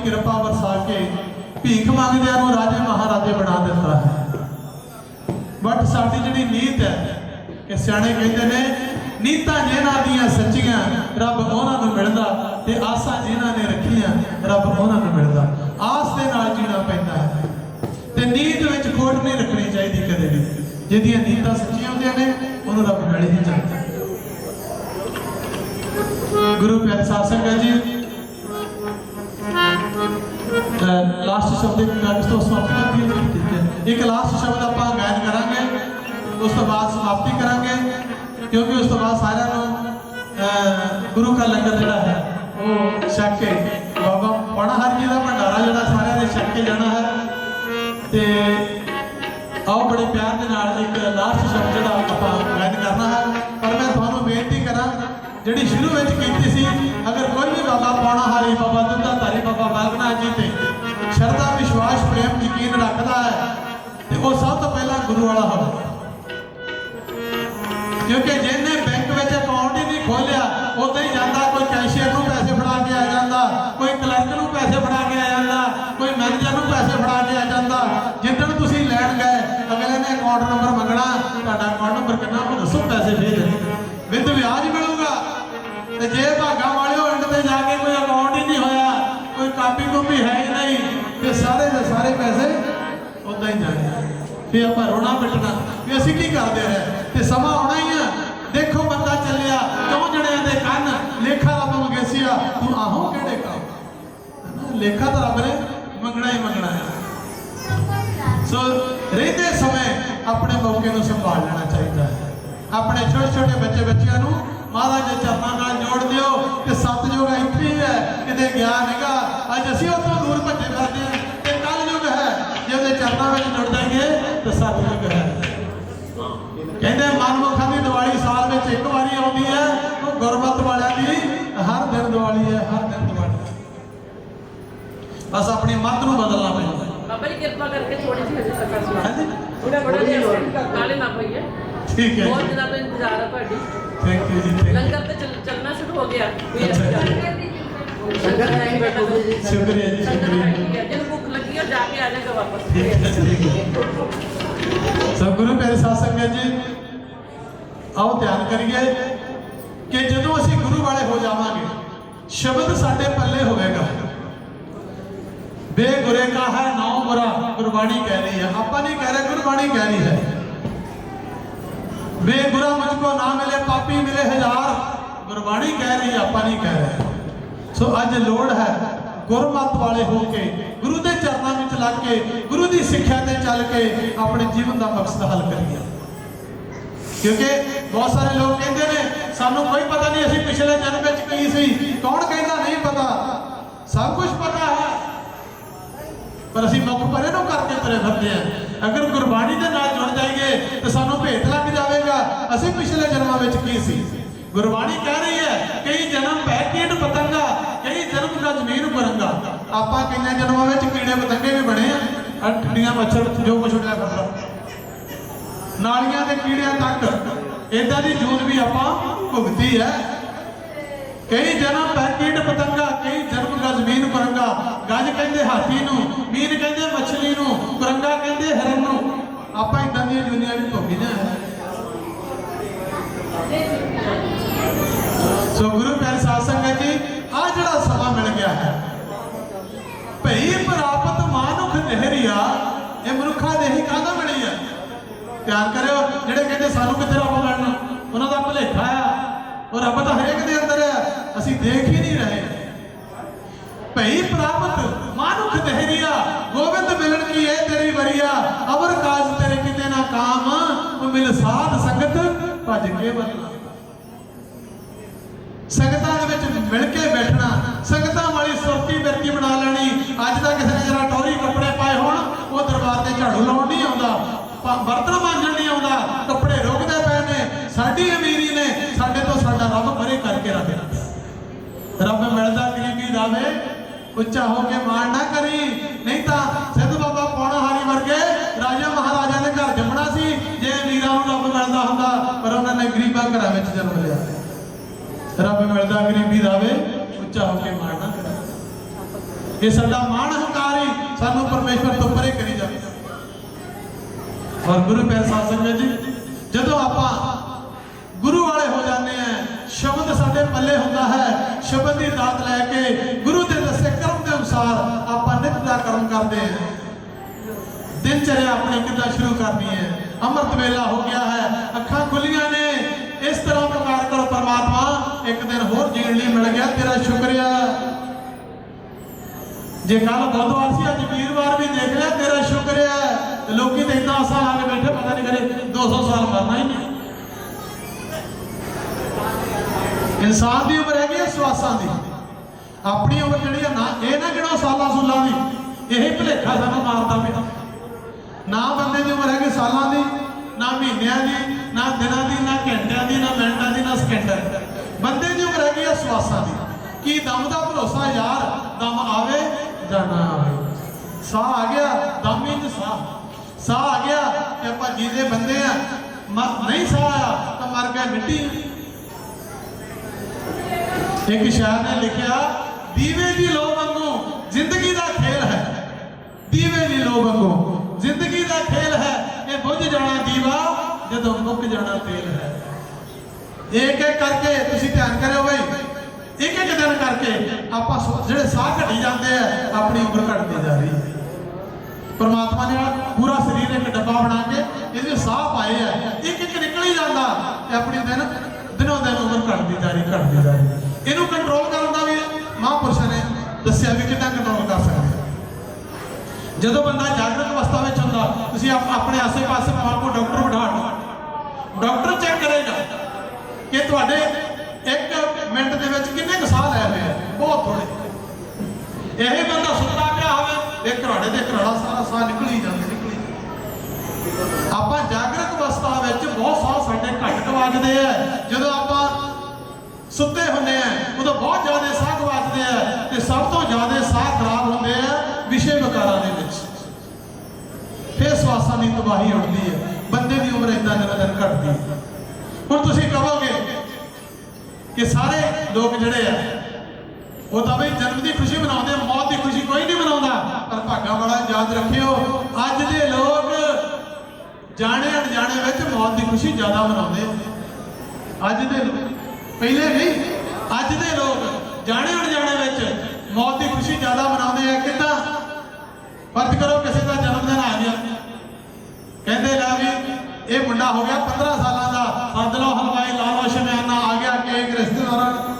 S1: ਕਿਰਪਾ ਵਰਸਾ ਕੇ ਭੀਖ ਮੰਗਦਿਆਂ ਨੂੰ ਰਾਜੇ ਮਹਾਰਾਜੇ ਬਣਾ ਦਿੱਤਾ ਹੈ। ਬਟ ਸਾਡੀ ਜਿਹੜੀ ਨੀਤ ਹੈ ਕਿ ਸਿਆਣੇ ਕਹਿੰਦੇ ਨੇ ਨੀਤਾਂ ਜਿਨ੍ਹਾਂ ਦੀਆਂ ਸੱਚੀਆਂ ਰੱਬ ਉਹਨਾਂ ਨੂੰ ਮਿਲਦਾ ਤੇ ਆਸਾਂ ਜਿਨ੍ਹਾਂ ਨੇ ਰੱਖੀਆਂ ਰੱਬ ਉਹਨਾਂ ਨੂੰ ਮਿਲਦਾ। ਆਸ ਦੇ ਨਾਲ ਜੀਣਾ ਪੈਂਦਾ ਹੈ ਤੇ ਨੀਤ ਵਿੱਚ ਖੋਟ ਨਹੀਂ ਰੱਖਣੀ ਚਾਹੀਦੀ ਕਦੇ ਵੀ। ਜਿਹਦੀਆਂ ਨੀਤਾਂ ਸੱਚੀਆਂ ਹੁੰਦੀਆਂ ਨੇ ਉਹਨੂੰ ਰੱਬ ਮਿਲ ਹੀ ਜਾਂਦਾ। ਗੁਰੂ ਪਿਆਰੇ ਸਾਧ ਸੰਗਤ ਜੀ, शब्द एक गायक तो समाप्ति करती है। ठीक है, एक लास्ट शब्द आप गायन करांगे, उस तो बाद समाप्ति करांगे, क्योंकि उस तो बाद सारे गुरु का लंगर जड़ा है वो छक के बाबा पौना हर जी का भंडारा जड़ा सारे ने छक के जाना है। ते आओ बड़े प्यार के नाल एक लास्ट शब्द जड़ा आप गायन करना है। पर मैं तुहानू बेनती करा जिहड़ी शुरू विच कीती सी, अगर कोई भी बाबा पौना हारी, बाबा दुधाधारी, बाबा बालकनाथ जी ते श्रद्धा विश्वास प्रेम यकीन रखता है तो वो सब तो पहला गुरु वाला हो, क्योंकि जिन्हें बैंक में अकाउंट ही नहीं खोलिया उदा ही जाता, कोई कैशियर को पैसे फड़ा के आ जाता, कोई क्लर्क को पैसे फड़ा के आ जाता, कोई मैनेजर को पैसे फड़ा के आ जाता। जिद्दन तुसीं लैण गए अगले ने अकाउंट नंबर मंगना, तुहाडा अकाउंट नंबर कितना वो दसो, पैसे भेज विद ब्याज मिलूगा। ते जे भागा वाले एंड ते जाके कोई अकाउंट ही नहीं होया, कोई कापी कूपी है ही नहीं, ते सारे के सारे पैसे उदा ही जाने। फिर आप रोना पिटना भी असीं की करते रहे, ते समा आना ही है। देखो बंदा चलिया क्यों जड़िया दे कन लेखा रब मंगेसिया, तू आहो केड़े काम, लेखा तो रब ने मंगना ही मंगना है। सो रहते समय अपने मौके को संभाल लेना चाहिए है। अपने छोटे छोटे बच्चे बच्चियों को महाराज के चरणों नाल जोड़ दियो कि सतयुग इत्थे ही है, किते गया नहींगा। अज असीं उत्थों दूर भज्जे फिरदे हां ते कलयुग है, जे उहदे चरणों में जुड़ जाएंगे तो सतयुग है। कहते मनमुखां दी दिवाली साल में एक बारी आउंदी है, वो गुरमत वालियां दी हर दिन दिवाली है, हर दिन दिवाली है। बस अपनी मत नूं बदलना पैंदा।
S4: बाबा जी कृपा करके थोड़ी सी हजे सका सुना
S1: हाँ जी,
S4: थोड़ा बड़ा जिहा काले ना पईए।
S1: ठीक है
S4: बहुत
S1: जी,
S4: दिनों तो इंतजार है ਤੁਹਾਡੀ।
S1: Thank you ji, thank you,
S4: langar तो चलना शुरू हो गया।
S1: अच्छा।
S4: शुक्रिया जी,
S1: शुक्रिया जी, शुक्रिया।
S4: जिन भूख लगी और जाके आ जाएगा वापस।
S1: ठीक है, ठीक है। सब गुरु प्यारे साध संगत जी, आओ ध्यान करिए कि जदों असीं गुरु वाले हो जावांगे, शब्द साडे पल्ले होवेगा। बेगुरे का है नाउ बुरा, गुरबाणी कह रही है, आपा नहीं कह रहे, गुरबाणी कह रही है। बेगुरा मुझको ना मिले पापी मिले हजार, गुरबाणी कह रही है, आपा नहीं कह रहे। सो अज लोड़ है गुरमत वाले होके गुरु के चरणों में लग के गुरु की सिक्ख्या ते चल के अपने जीवन का मकसद हल करिए। क्योंकि बहुत सारे लोग कहते हैं सानू कोई पता नहीं असीं पिछले जन्म में की सी, कौन कहता नहीं पता, सब कुछ पता है, पर असीं मुख परे नूं करके तुरे फिरदे हैं। अगर गुरबाणी के नाल जुड़ जाइए तो सानू भेत लग जाएगा असीं पिछले जन्मां विच की सी। गुरबाणी कह रही है कई जन्म पै कीट पतंगा, कई जन्म का जमीन कुरंगा। आपां किन्ने जन्मां विच कीड़े पतंगे भी बने हैं, ठंडियां मच्छर जो कुछ उड़िया फिरदा, नालियां के कीड़ियां तक इदां दी जून भी आपां भुगती है। कई जन्म पै कीट पतंगा, कई जन्म का जमीन कुरंगा। गज कहंदे हाथी नूं, मीन कहंदे मछली नूं, कुरंगा कहंदे हिरन नूं। आपां इदां दी दुनिया विच भोगीआं है। सो गुरु प्यारे साध संगत जी, आ जिहड़ा समा मिल गया है, भई प्राप्त मानुख देहरिया, ये मनुखा देही काहदा मिली है। ध्यान करियो, जिहड़े कहंदे सानू कित्थे रब मिलना, उन्हां दा भुलेखा है। और रब तां हरेक दे अंदर है, असीं देख ही नहीं रहे। भई प्राप्त मानुख देहरिया, गोविंद मिलन की ये तेरी वरिया, अवर काज तेरे किते ना काम, मिल साध संगत भज के बदला। संगतां दे विच मिल के बैठना, संगतां वाली सुरती बिरती बना लेनी। अज तक किसी ने जरा टोरी कपड़े पाए होण, वो दरबार ते झाड़ू लाउण नहीं आउंदा, बर्तन मांजण नहीं आउंदा, कपड़े रुकदे पए ने। साडी अमीरी ने साडे तो साडा रब परे करके रखना। रब मिलदा गरीबी दावे, उच्चा होके माण ना करी, नहीं तो सिद्ध बाबा पौना हारी वर्गे राजा महाराजा ने घर जमना सी जे अमीरां नूं रब मिलदा हुंदा, पर उन्होंने गरीबां घरां विच जन्म लिया। रब मिलदा गरीबी दावे, उच्चा होके माण ना करी। ये साडा माण हंकार ही सानू परमेश्वर तो परे करी जावे। और गुरु प्यारे साध संगत जी, जदों आपां गुरु वाले हो जाते हैं, शब्द साडे पल्ले हुंदा है, शब्द की दात लैके गुरु के दसे कर्म के अनुसार आपां नित दा कर्म करते हैं। दिनचर्या अपनी किदां शुरू करनी है। अमृत वेला हो गया है, अखां खुलियां ने, इस तरह पुकार करो परमात्मा, एक दिन होर जीण लई मिल गया, तेरा शुक्रिया। जे कल बुधवार से अज वीरवार भी देख लिया तेरा शुक्र है। लोग तो इतना आशा ला के बैठे पता नहीं करे 200 साल मरना ही नहीं। इंसान की उम्र हैगी श्वासां की, अपनी उम्र जी ना ये ना गिणो सालों सूलों की, यही भुलेखा सानू मारता पिया। ना बंदे की उम्र हैगी सालों की, ना महीनों की, ना दिनों की, ना घंटिया की, ना मिनटों की, ना सकेंडों। बंदे की उम्र हैगी श्वासां की। की दम का भरोसा यार, दम आवे जाना आवे। साह आ गया दम ही साह आ गया कि आप जीते बंदे हैं, नहीं साह आया तो मर गया मिट्टी। एक शायर ने लिखा दीवे दी लो वांगू जिंदगी का खेल है, दीवे दी लो वांगू जिंदगी का खेल है, ये बुझ जाना दीवा जदों मुक जाना तेल है। एक एक करके तुसी ध्यान करो भाई, एक एक दिन करके आप जो साह घटी जाते हैं अपनी उम्र घटती जा रही है। परमात्मा ने पूरा शरीर एक डब्बा बना के ये साह पाए है, एक एक निकल ही जाता अपनी दिनों दिन उम्र घटती जा रही। इनू कंट्रोल करने का भी महापुरुषों ने दसिया भी कितना कंट्रोल कर सकते। जो बंदा जागृत अवस्था में होंदा, तुसीं अपने आसे पासे मां को डॉक्टर बिठा दो, डॉक्टर चेक करेगा कि तुहाडे एक मिनट के किन्ने क साह लै रहे हैं, बहुत थोड़े। यही बंदा सुता पिया होवे एक घराड़े दे घराड़ा सारा साह निकल ही जाते, आप जागृत अवस्था में बहुत साह साढ़े घट गवाजते हैं। जो आप सुते होंगे हैं उदों बहुत ज़्यादा साह गवाजते हैं, तो सब तो ज़्यादा साह खराब होंगे हैं विषय विकारां दे विच। फिर श्वासां की तबाही उठती है, बंदे की उम्र इतना दिन दिन घटती है। हुण तुसीं कहोगे कि सारे लोग जिहड़े आ वो तो बई जन्म की खुशी मनाते, मौत की खुशी कोई नहीं मनाता। पर भागा वाला याद रखियो अज दे लोग जाने अनजाने में मौत की खुशी ज़्यादा मनाते। अज दे लोग पहले नहीं, अज दे लोग जाने अनजाने में मौत की खुशी ज़्यादा मनाते हैं। कितना फर्ज करो किसी का जन्मदिन आ गया, कहते ला भी ये मुंडा हो गया 15 सालों का, सद लो हलवाई ला लो शमियाना आ गया, केक रिश्तेदार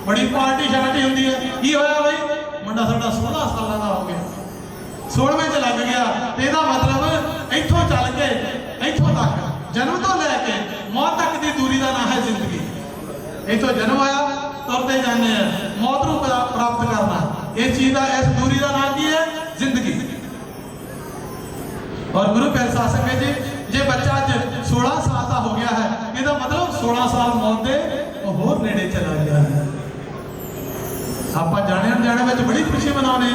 S1: बड़ी पार्टी शार्टी होती है। की होया भाई मुंडा साडा 16 सालों का हो गया, 16वें च लग गया। इसका मतलब इथों चल के इथों तक जन्म तो लैके मौत तक की दूरी का नाम है जिंदगी। इथों जन्म आया तुरते जाने हैं, मौत को प्राप्त करना, इस चीज का इस दूरी का नाम की है जिंदगी। और गुरु प्यारे साध संगत जी जे बच्चा अज 16 साल का हो गया है, इसका मतलब 16 साल मौत के होर नेड़े चला गया है। आप जाने अनजाने में बड़ी खुशी मनाने,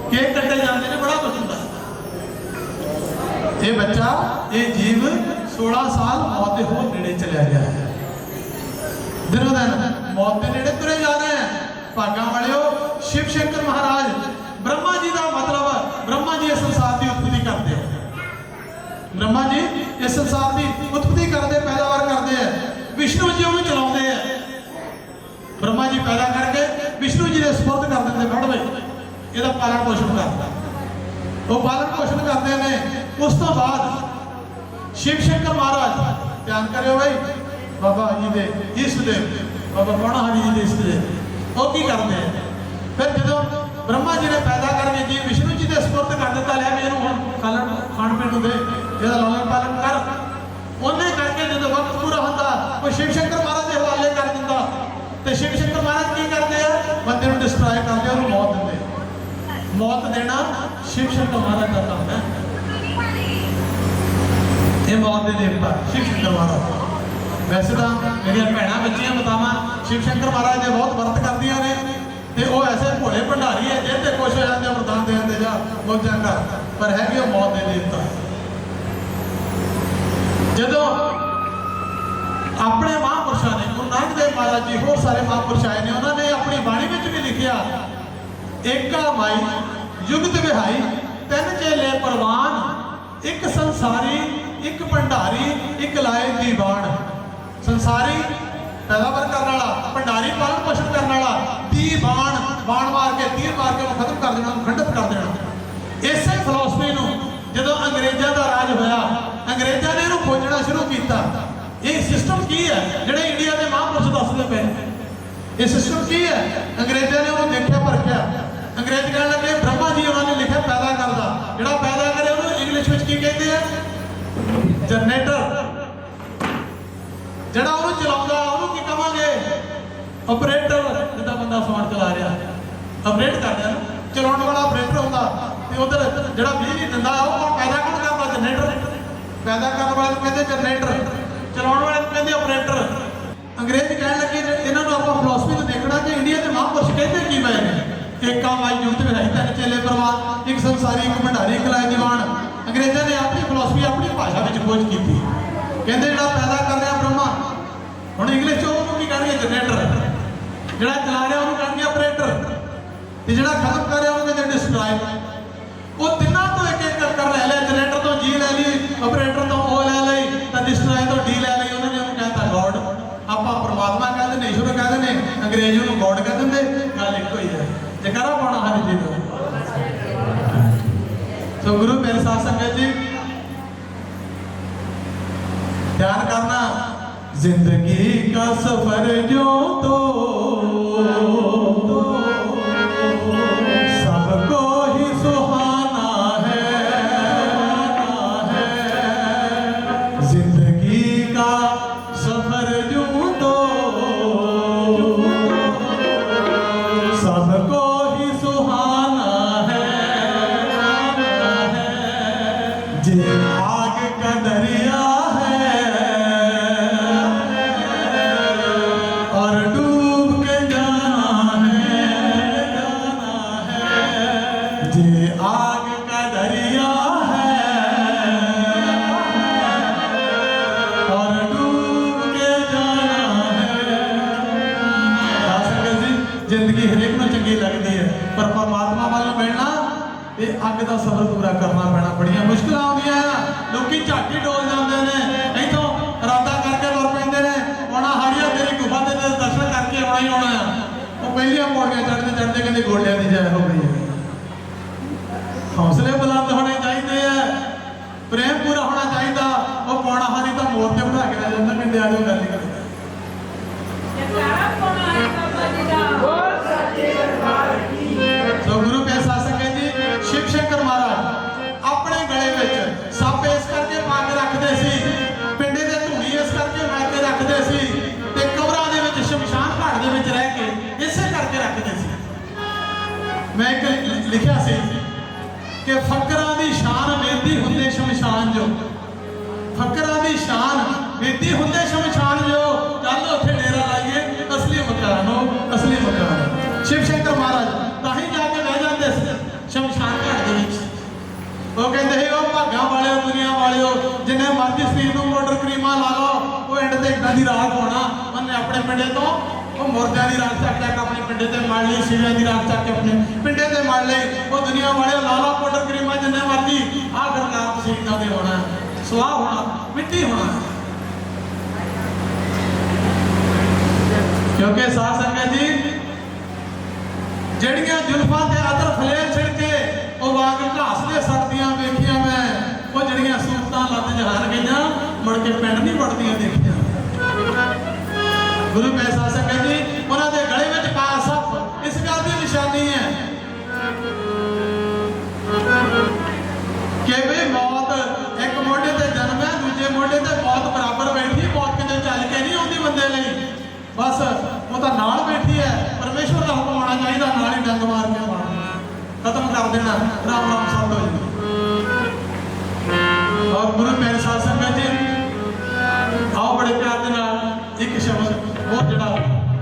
S1: केक कटे जाते हैं, बड़ा कुछ होता है। ये बच्चा ये जीव 16 साल मौत के होर नेड़े चला गया है। दिनों दिन मौत के नेड़े तुरे जा रहे हैं। भागा वालियो शिव शंकर महाराज ब्रह्मा जी का मतलब ब्रह्मा जी इस संसार की उत्पत्ति करते हैं। ब्रह्मा जी इस संसार की उत्पत्ति करते, पैदावार करते हैं। विष्णु जी उन्हें चलाते हैं। ब्रह्मा जी पैदा करके विष्णु जी ने सुपुर्द कर देंगे, फड़ भाई यदा पालन पोषण करता, वो पालन पोषण करते हैं। उस तो बाद शिव शंकर महाराज ध्यान करो भाई बाबा जी के इष्टदेव बाबा पौना हरि जी के इष्टदेव वो की करते हैं। फिर जो ब्रह्मा जी ने पैदा करके जी विष्णु जी के सुपुर्द कर दिता, लिया भी इनू खाण पीण दे, इसका लालन पालन कर। उन्हें करके जो वक्त पूरा होता कोई शिव शंकर महाराज के हवाले कर दिता, तो शिव शंकर महाराज की करते हैं बंदे को डिस्ट्रॉय करते और मौत देते। मौत देना शिव शंकर महाराज का काम है। ये मौत दे देवता शिव शंकर महाराज। वैसे तो मेरी भैन बच्चियां बतावा शिव शंकर महाराज ने बहुत व्रत करदियां ने, ते वो ऐसे भोले भंडारी है जे खुश हो जाते वरदान देते जा मौजा कर, पर है कि मौत दे देवता। जो अपने महापुरुषों ने गुरु नानक देव महाराज जी होर सारे महापुरुष आए ने, उन्होंने अपनी बाणी में भी लिखिया एका माई युगत विहाई तीन चेले परवान, एक संसारी एक भंडारी एक लाए दीवान। संसारी पैदावार करने वाला, भंडारी पालन पोषण करने वाला, दीवान बाण मार के तीर मार के खत्म कर देना, खंडित कर देना। इसे फिलोसफी जो अंग्रेजों का राज होया, अंग्रेजों ने इन्हें खोजना शुरू किया। ये सिस्टम की है जो इंडिया के महापुरुष दसते पे, ये सिस्टम की है। अंग्रेजों ने उन्होंने देखा परखिया, अंग्रेज कहने लगे ਜਨਰੇਟਰ ਜਿਹੜਾ ਉਹਨੂੰ ਚਲਾਉਂਦਾ ਉਹਨੂੰ ਕੀ ਕਹਾਂਗੇ? ਆਪਰੇਟਰ। ਜਿੱਦਾਂ ਬੰਦਾ ਫੋਨ ਚਲਾ ਰਿਹਾ ਆਪਰੇਟ ਕਰਦਾ ਨਾ, ਚਲਾਉਣ ਵਾਲਾ ਆਪਰੇਟਰ ਹੁੰਦਾ। ਤੇ ਉਧਰ ਜਿਹੜਾ ਬਿਜਲੀ ਦਿੰਦਾ ਉਹ ਕੌਣ ਪੈਦਾ ਕੌਣ ਕਰਦਾ? ਜਨਰੇਟਰ। ਪੈਦਾ ਕਰਨ ਵਾਲੇ ਨੂੰ ਕਹਿੰਦੇ ਜਨਰੇਟਰ, ਚਲਾਉਣ ਵਾਲੇ ਨੂੰ ਕਹਿੰਦੇ ਆਪਰੇਟਰ। ਅੰਗਰੇਜ਼ ਕਹਿਣ ਲੱਗੇ ਇਹਨਾਂ ਨੂੰ ਆਪਾਂ ਫਿਲਾਸਫੀ ਤੋਂ ਦੇਖਣਾ ਕਿ ਇੰਡੀਆ ਦੇ ਮਹਾਂਪੁਰਸ਼ ਕਹਿੰਦੇ ਕੀ ਪਏ ਨੇ। ਏਕਾ ਮਾਈ ਜੁਗਤ ਵਿਹਾਈ ਤਿੰਨ ਚੇਲੇ ਪ੍ਰਵਾਨ, ਇੱਕ ਸੰਸਾਰੀ ਇੱਕ ਭੰਡਾਰੀ ਇੱਕ ਲਾਇ ਦੀਵਾਨ। ਅੰਗਰੇਜ਼ਾਂ ਨੇ ਆਪਣੀ ਫਿਲਾਸਫੀ ਆਪਣੀ ਭਾਸ਼ਾ ਵਿੱਚ ਖੋਜ ਕੀਤੀ। ਕਹਿੰਦੇ ਜਿਹੜਾ ਪੈਦਾ ਕਰ ਰਿਹਾ ਬ੍ਰਹਮਾ, ਹੁਣ ਇੰਗਲਿਸ਼ 'ਚ ਉਹਨੂੰ ਕੀ ਕਹਿਣਗੇ? ਜਨਰੇਟਰ। ਜਿਹੜਾ ਚਲਾ ਰਿਹਾ ਉਹਨੂੰ ਕਹਿਣਗੇ ਆਪਰੇਟਰ, ਤੇ ਜਿਹੜਾ ਖਤਮ ਕਰ ਰਿਹਾ ਉਹਨੂੰ ਕਹਿੰਦੇ ਡਿਸਟਰਾਇਰ। ਉਹ ਤਿੰਨਾਂ ਤੋਂ ਇੱਕ ਇੱਕ ਕਰ ਲੈ ਲਿਆ। ਜਨਰੇਟਰ ਤੋਂ ਜੀ ਲੈ ਲਈ, ਆਪਰੇਟਰ ਤੋਂ ਉਹ ਲੈ ਲਈ, ਤਾਂ ਡਿਸਟਰਾਇਰ ਤੋਂ ਡੀ ਲੈ ਲਈ। ਉਹਨਾਂ ਨੇ ਉਹਨੂੰ ਕਹਿਤਾ ਗੋਡ। ਆਪਾਂ ਪਰਮਾਤਮਾ ਕਹਿ ਦਿੰਦੇ, ਈਸ਼ਵਰ ਕਹਿ ਦਿੰਦੇ, ਅੰਗਰੇਜ਼ ਉਹਨੂੰ ਗੋਡ ਕਹਿ ਦਿੰਦੇ। ਗੱਲ ਇੱਕੋ ਹੀ ਹੈ। ਜੈਕਾਰਾ ਪਾਉਣਾ ਹਰ ਜੀ ਦਾ। ਸੋ ਗੁਰੂ ਮੇਰੇ ਸਾਧ ਸੰਗਤ जी ध्यान करना, जिंदगी का सफर जो तो सबको ही सुहाना है। जिंदगी का सफर जो तो सबको ही सुहाना है। जे आग का दरिया और डूब के जाना है। जे आग का दरिया है और डूब के जाना है। संगत जी जिंदगी हरेक ਨੂੰ ਚੰਗੀ ਲੱਗਦੀ ਹੈ, ਪਰ ਪਰਮਾਤਮਾ ਵੱਲ ਮਿਲਣਾ ਇਹ ਅੱਗ ਦਾ ਸਫ਼ਰ ਪੂਰਾ ਕਰਨਾ ਪੈਣਾ। ਬੜੀਆਂ ਮੁਸ਼ਕਲਾਂ ਆਉਂਦੀਆਂ ਆ। ਲੋਕੀ ਝਾਟੀ ਡੋਲ ਜਾਂਦੇ ਨੇ, ਇੱਥੋਂ ਇਰਾਦਾ ਕਰਕੇ ਤੁਰ ਪੈਂਦੇ ਨੇ, ਆਉਣਾ ਹਾਰੀਆ ਤੇਰੀ ਗੁਫਾ ਦੇ ਦਰਸ਼ਨ ਕਰਕੇ ਆਉਣਾ ਹੀ ਆਉਣਾ ਆ। ਉਹ ਪਹਿਲੀਆਂ ਪੌੜੀਆਂ ਚੜ੍ਹਦੇ ਚੜ੍ਹਦੇ ਕਹਿੰਦੇ ਗੋਡਿਆਂ ਦੀ ਜੈ ਹੋ ਗਈ ਹੈ। ਹੌਸਲੇ ਬੁਲੰਦ ਹੋਣੇ ਚਾਹੀਦੇ ਆ, ਪ੍ਰੇਮ ਪੂਰਾ ਹੋਣਾ ਚਾਹੀਦਾ। ਉਹ ਪੌਣਾ ਹਾਰੀ ਤਾਂ ਮੋਰ ਤੇ ਬਿਠਾ ਕੇ ਲੈ ਜਾਂਦਾ, ਕਹਿੰਦੇ ਆ ਜਾਓ ਗੱਲ ਹੀ ਕਰਦੇ। ਸੋ ਗੁਰੂ ਪਿਆਰੇ ਸਾਧ ਸੰਗਤ ਜੀ, ਸ਼ਿਵ ਸ਼ੰਕਰ ਮਹਾਰਾਜ ਆਪਣੇ ਗਲੇ ਵਿੱਚ ਸੱਪ ਇਸ ਕਰਕੇ ਪਾ ਕੇ ਰੱਖਦੇ ਸੀ, ਪਿੰਡੇ ਦੇ ਧੂਣੀ ਇਸ ਕਰਕੇ ਪਾ ਕੇ ਰੱਖਦੇ ਸੀ, ਤੇ ਕਬਰਾਂ ਦੇ ਵਿੱਚ ਸ਼ਮਸ਼ਾਨ ਘਾਟ ਦੇ ਵਿੱਚ ਰਹਿ ਕੇ ਇਸੇ ਕਰਕੇ ਰੱਖਦੇ ਸੀ। ਮੈਂ ਇੱਕ ਲਿਖਿਆ ਸੀ ਕਿ ਫਕਰਾਂ ਦੀ ਸ਼ਾਨ ਵੇਦੀ ਹੁੰਦੇ ਸ਼ਮਸ਼ਾਨ ਜੋ, ਫਕਰਾਂ ਦੀ ਸ਼ਾਨ ਵੇਦੀ ਹੁੰਦੇ ਸ਼ਮਸ਼ਾਨ ਜੋ, ਚੱਲ ਉੱਥੇ ਡੇਰਾ ਲਾਈਏ ਅਸਲੀ ਮਕਾਨੋ ਅਸਲੀ ਮਕਾਨ। ਸ਼ਿਵ ਸ਼ੰਕਰ ਮਹਾਰਾਜ ਤਾਂ ਹੀ ਜਾ ਕੇ ਬਹਿ ਜਾਂਦੇ ਸੀ ਸ਼ਮਸ਼ਾਨ ਘਾਟ ਦੇ ਵਿੱਚ। ਉਹ ਕਹਿੰਦੇ ਸੀ ਉਹ ਭਾਗਾਂ ਵਾਲਿਓ ਦੁਨੀਆ ਵਾਲਿਓ, ਜਿੰਨੇ ਮਰਜ਼ੀ ਸਰੀਰ ਨੂੰ ਪਾਊਡਰ ਕਰੀਮਾਂ ਲਾ ਲਓ, ਉਹ ਐਂਡ ਤੇ ਇਦਾਂ ਦੀ ਰਾਖ ਹੋਣਾ। ਉਹਨੇ ਆਪਣੇ ਪਿੰਡੇ ਤੋਂ ਉਹ ਮੁਰਦਿਆਂ ਦੀ ਰਾਖ ਚੱਕ ਕੇ ਆਪਣੇ ਪਿੰਡੇ ਤੇ ਮੜ ਲਈ, ਸਿਵਿਆਂ ਦੀ ਰਾਖ ਚੱਕ ਕੇ ਆਪਣੇ ਪਿੰਡੇ ਤੇ ਮੜ ਲਈ। ਉਹ ਦੁਨੀਆ ਵਾਲਿਓ ਲਾ ਲਓ ਪਾਊਡਰ ਕਰੀਮਾਂ ਜਿੰਨੇ ਮਰਜ਼ੀ, ਆਖਰਕਾਰ ਤੁਸੀਂ ਇਦਾਂ ਦੇ ਹੋਣਾ, ਸੁਆਹ ਹੋਣਾ, ਮਿੱਟੀ ਹੋਣਾ। ਕਿਉਂਕਿ ਸਾਧ ਸੰਗਤ ਜੀ ਜਿਹੜੀਆਂ ਜ਼ੁਲਫਾਂ ਤੇ ਅਦਰ ਫਲੇਲ ਛਿੜਕੇ ਉਹ ਵਾਂਗ ਘਾਸ ਦੇ ਸੜਦੀਆਂ ਵੇਖੀਆਂ ਮੈਂ, ਉਹ ਜਿਹੜੀਆਂ ਸੂਰਤਾਂ ਲੱਤ ਜਹਾਨ ਗਈਆਂ ਮੁੜ ਕੇ ਪਿੰਡ ਨਹੀਂ ਵੜਦੀਆਂ ਦੇਖੀਆਂ। ਗੁਰੂ ਪਿਆਰੇ ਸਾਧ ਸੰਗਤ ਜੀ ਉਹਨਾਂ ਦੇ ਗਲੇ ਵਿੱਚ ਪਾਇਆ ਸੱਪ ਇਸ ਗੱਲ ਦੀ ਨਿਸ਼ਾਨੀ ਹੈ ਕਿ ਵੀ ਮੌਤ ਇੱਕ ਮੋਢੇ ਤੇ ਜਨਮ ਹੈ, ਦੂਜੇ ਮੋਢੇ ਤੇ ਮੌਤ ਬਰਾਬਰ ਬੈਠੀ। ਮੌਤ ਕਿਤੇ ਚੱਲ ਕੇ ਨਹੀਂ ਆਉਂਦੀ ਬੰਦੇ ਲਈ, ਬਸ ਉਹ ਤਾਂ ਨਾਲ ਬੈਠੀ ਹੈ। ਪਰਮੇਸ਼ਵਰ ਦਾ ਹੁਕਮ ਆਉਣਾ ਚਾਹੀਦਾ, ਨਾਲ ਹੀ ਡੰਗ ਮਾਰ ਕੇ ਮਾਰਨਾ, ਖਤਮ ਕਰ ਦੇਣਾ। ਰਾਮ ਰਾਮ ਸਭ ਹੋ ਜੀ। ਔਰ ਗੁਰੂ ਪਿਆਰੇ ਸਾਧ ਸੰਗਤ ਜੀ ਆਓ ਬੜੇ ਪਿਆਰ ਦੇ ਨਾਲ ਇੱਕ ਸ਼ਬਦ ਉਹ ਜਿਹੜਾ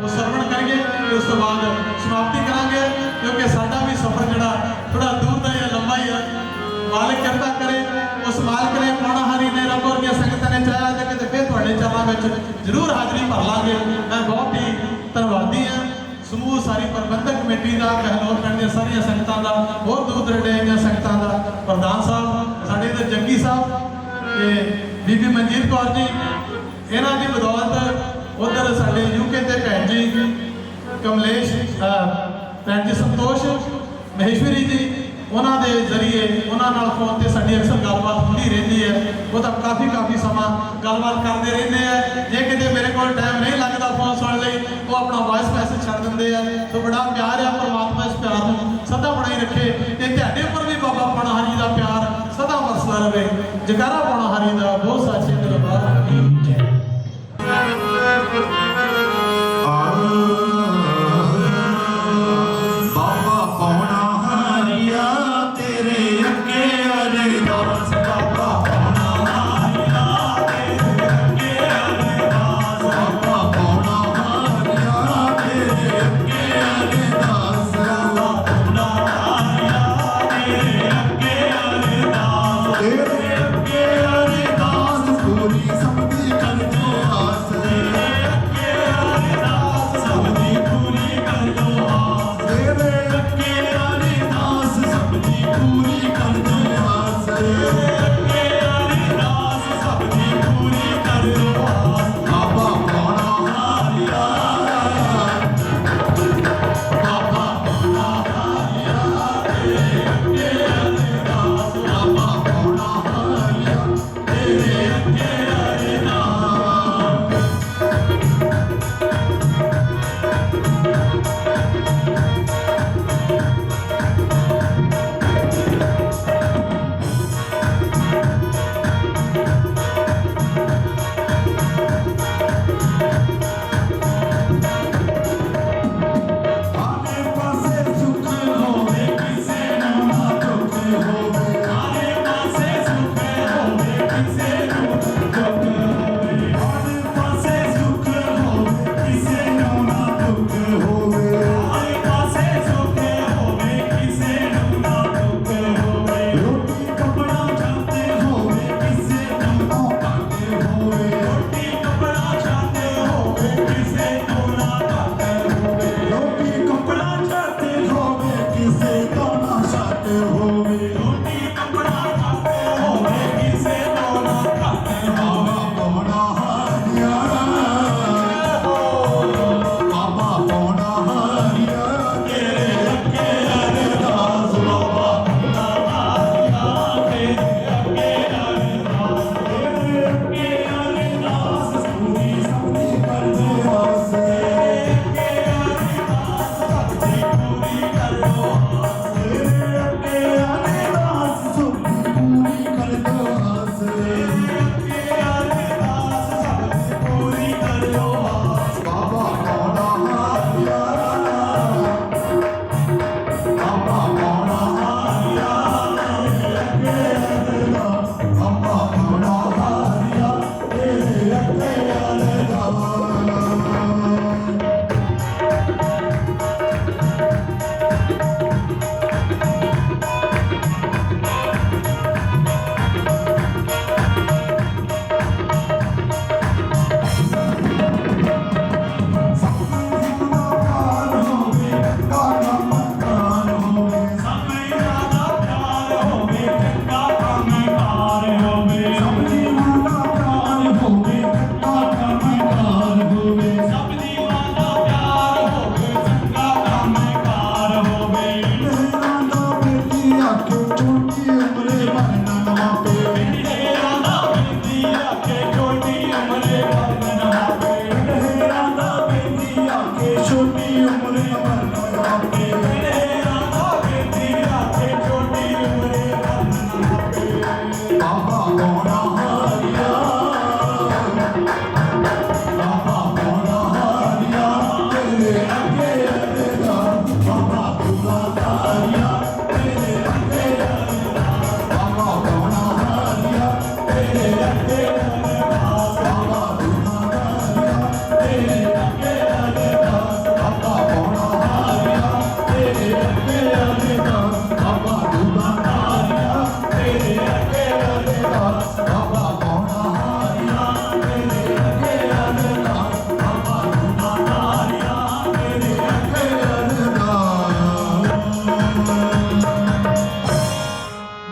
S1: ਉਹ ਸਰਵਣ ਕਰਾਂਗੇ ਤੇ ਉਸ ਤੋਂ ਬਾਅਦ ਸਮਾਪਤੀ ਕਰਾਂਗੇ, ਕਿਉਂਕਿ ਸਾਡਾ ਵੀ ਸਫ਼ਰ ਜਿਹੜਾ ਥੋੜਾ ਦੂਰ ਦਾ ਜਾਂ ਲੰਬਾ ਹੀ ਹੈ। ਮਾਲਕ ਕਿਰਪਾ ਕਰੇ, ਉਸ ਮਾਲਕ ਨੇ ਪਾਉਣਾ ਹਰੀ ਨੇ ਰੱਬ ਵਰਗੀਆਂ ਸੰਗਤਾਂ ਨੇ ਚਾਹਿਆ ਤੇ ਕਿਤੇ ਫਿਰ ਤੁਹਾਡੇ ਚਰਨਾਂ ਵਿੱਚ ਜ਼ਰੂਰ ਹਾਜ਼ਰੀ ਭਰ ਲਾਂਗੇ। ਮੈਂ ਬਹੁਤ ਹੀ ਧੰਨਵਾਦੀ ਹਾਂ ਸਮੂਹ ਸਾਰੀ ਪ੍ਰਬੰਧਕ ਕਮੇਟੀ ਦਾ, ਕਹਿਲੋਰ ਪਿੰਡ ਦੀਆਂ ਸਾਰੀਆਂ ਸੰਗਤਾਂ ਦਾ, ਬਹੁਤ ਦੂਰ ਦਰੇਡੇ ਦੀਆਂ ਸੰਗਤਾਂ ਦਾ, ਪ੍ਰਧਾਨ ਸਾਹਿਬ ਸਾਡੇ ਦੇ ਜੱਗੀ ਸਾਹਿਬ ਤੇ ਬੀਬੀ ਮਨਜੀਤ ਕੌਰ ਜੀ, ਇਹਨਾਂ ਦੀ ਬਦੌਲਤ ਉਧਰ ਸਾਡੇ ਯੂਕੇ ਤੇ ਭੈਣ ਜੀ ਕਮਲੇਸ਼, ਭੈਣ ਜੀ ਸੰਤੋਸ਼ ਮਹੇਸ਼ਵਰੀ ਜੀ, ਉਹਨਾਂ ਦੇ ਜ਼ਰੀਏ ਉਹਨਾਂ ਨਾਲ ਫੋਨ ਤੇ ਸਾਡੀ ਅਕਸਰ ਗੱਲਬਾਤ ਹੁੰਦੀ ਰਹਿੰਦੀ ਹੈ। ਉਹ ਤਾਂ ਕਾਫੀ ਸਮਾਂ ਗੱਲਬਾਤ ਕਰਦੇ ਰਹਿੰਦੇ ਆ। ਜੇ ਕਿਤੇ ਮੇਰੇ ਕੋਲ ਟਾਈਮ ਨਹੀਂ ਲੱਗਦਾ ਫੋਨ ਸੁਣਨ ਲਈ, ਉਹ ਆਪਣਾ ਵਾਇਸ ਮੈਸੇਜ ਛੱਡ ਦਿੰਦੇ ਆ। ਸੋ ਬੜਾ ਪਿਆਰ ਆ, ਪਰਮਾਤਮਾ ਇਸ ਪਿਆਰ ਨੂੰ ਸਦਾ ਬਣਾਈ ਰੱਖੇ ਤੇ ਤੁਹਾਡੇ ਉੱਪਰ ਵੀ ਬਾਬਾ ਪੌਣਾ ਹਰੀ ਦਾ ਪਿਆਰ ਸਦਾ ਵਰਸਦਾ ਰਹੇ। ਜੈਕਾਰਾ ਪੌਣਾ ਹਰੀ ਦਾ ਬਹੁਤ ਸਾਰਾ।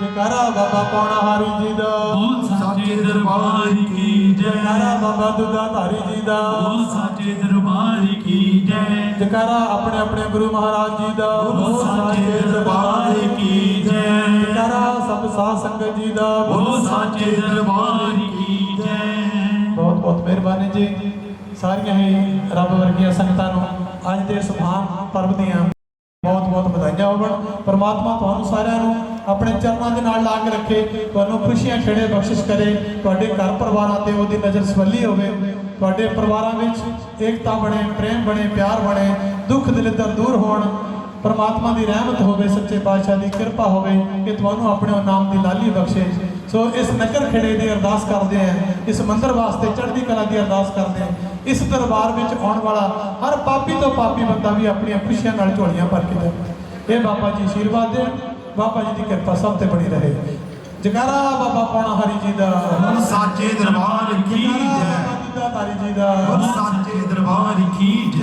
S1: जयकारा बाबा पौणाहारी जी दा,
S2: बोल साचे दरबार की जय।
S1: जयकारा बाबा दुधाधारी जी दा,
S2: बोल साचे दरबार की जय।
S1: जयकारा अपने अपने गुरु महाराज जी दा,
S2: बोल साचे दरबार की जय।
S1: जयकारा सब साध संगत जी दा,
S2: बोल साचे दरबार की जय।
S1: बहुत बहुत मेहरबानी जी। सारियां ही रब वर्गियां संगतां नूं अज दे इस महान पर्व दियां बहुत बहुत ਵਧਾਈਆਂ ਹੋਵਣ। परमात्मा ਤੁਹਾਨੂੰ ਸਾਰਿਆਂ ਨੂੰ ਆਪਣੇ ਚਰਨਾਂ ਦੇ ਨਾਲ ਲਾ ਕੇ ਰੱਖੇ, ਤੁਹਾਨੂੰ ਖੁਸ਼ੀਆਂ ਖੇੜੇ ਬਖਸ਼ਿਸ਼ ਕਰੇ, ਤੁਹਾਡੇ ਘਰ ਪਰਿਵਾਰਾਂ ਤੇ ਉਹਦੀ ਨਜ਼ਰ ਸਵੱਲੀ ਹੋਵੇ, ਤੁਹਾਡੇ ਪਰਿਵਾਰਾਂ ਵਿੱਚ ਏਕਤਾ ਬਣੇ, ਪ੍ਰੇਮ ਬਣੇ, ਪਿਆਰ ਬਣੇ, ਦੁੱਖ ਦਲਿੱਦਰ ਦੂਰ ਹੋਣ। परमात्मा की रहमत होवे, सच्चे पातशाह की कृपा होवे कि तुहानू अपने नाम की लाली बख्शे। सो इस नगर खेड़े की अरदास करते हैं, इस मंदिर वास्ते चढ़ती कला की अरदास करते हैं। इस दरबार में आने वाला हर पापी तो पापी बंदा भी अपन खुशियों नाल झोलियां भर के दे। ये बाबा जी आशीर्वाद दे, बाबा जी की कृपा सब ते बनी रहे। जयकारा बाबा पौणाहारी जी दा,
S2: साचे दरबार की जय।
S1: दुधाधारी जी दा,
S2: साचे दरबार की जय।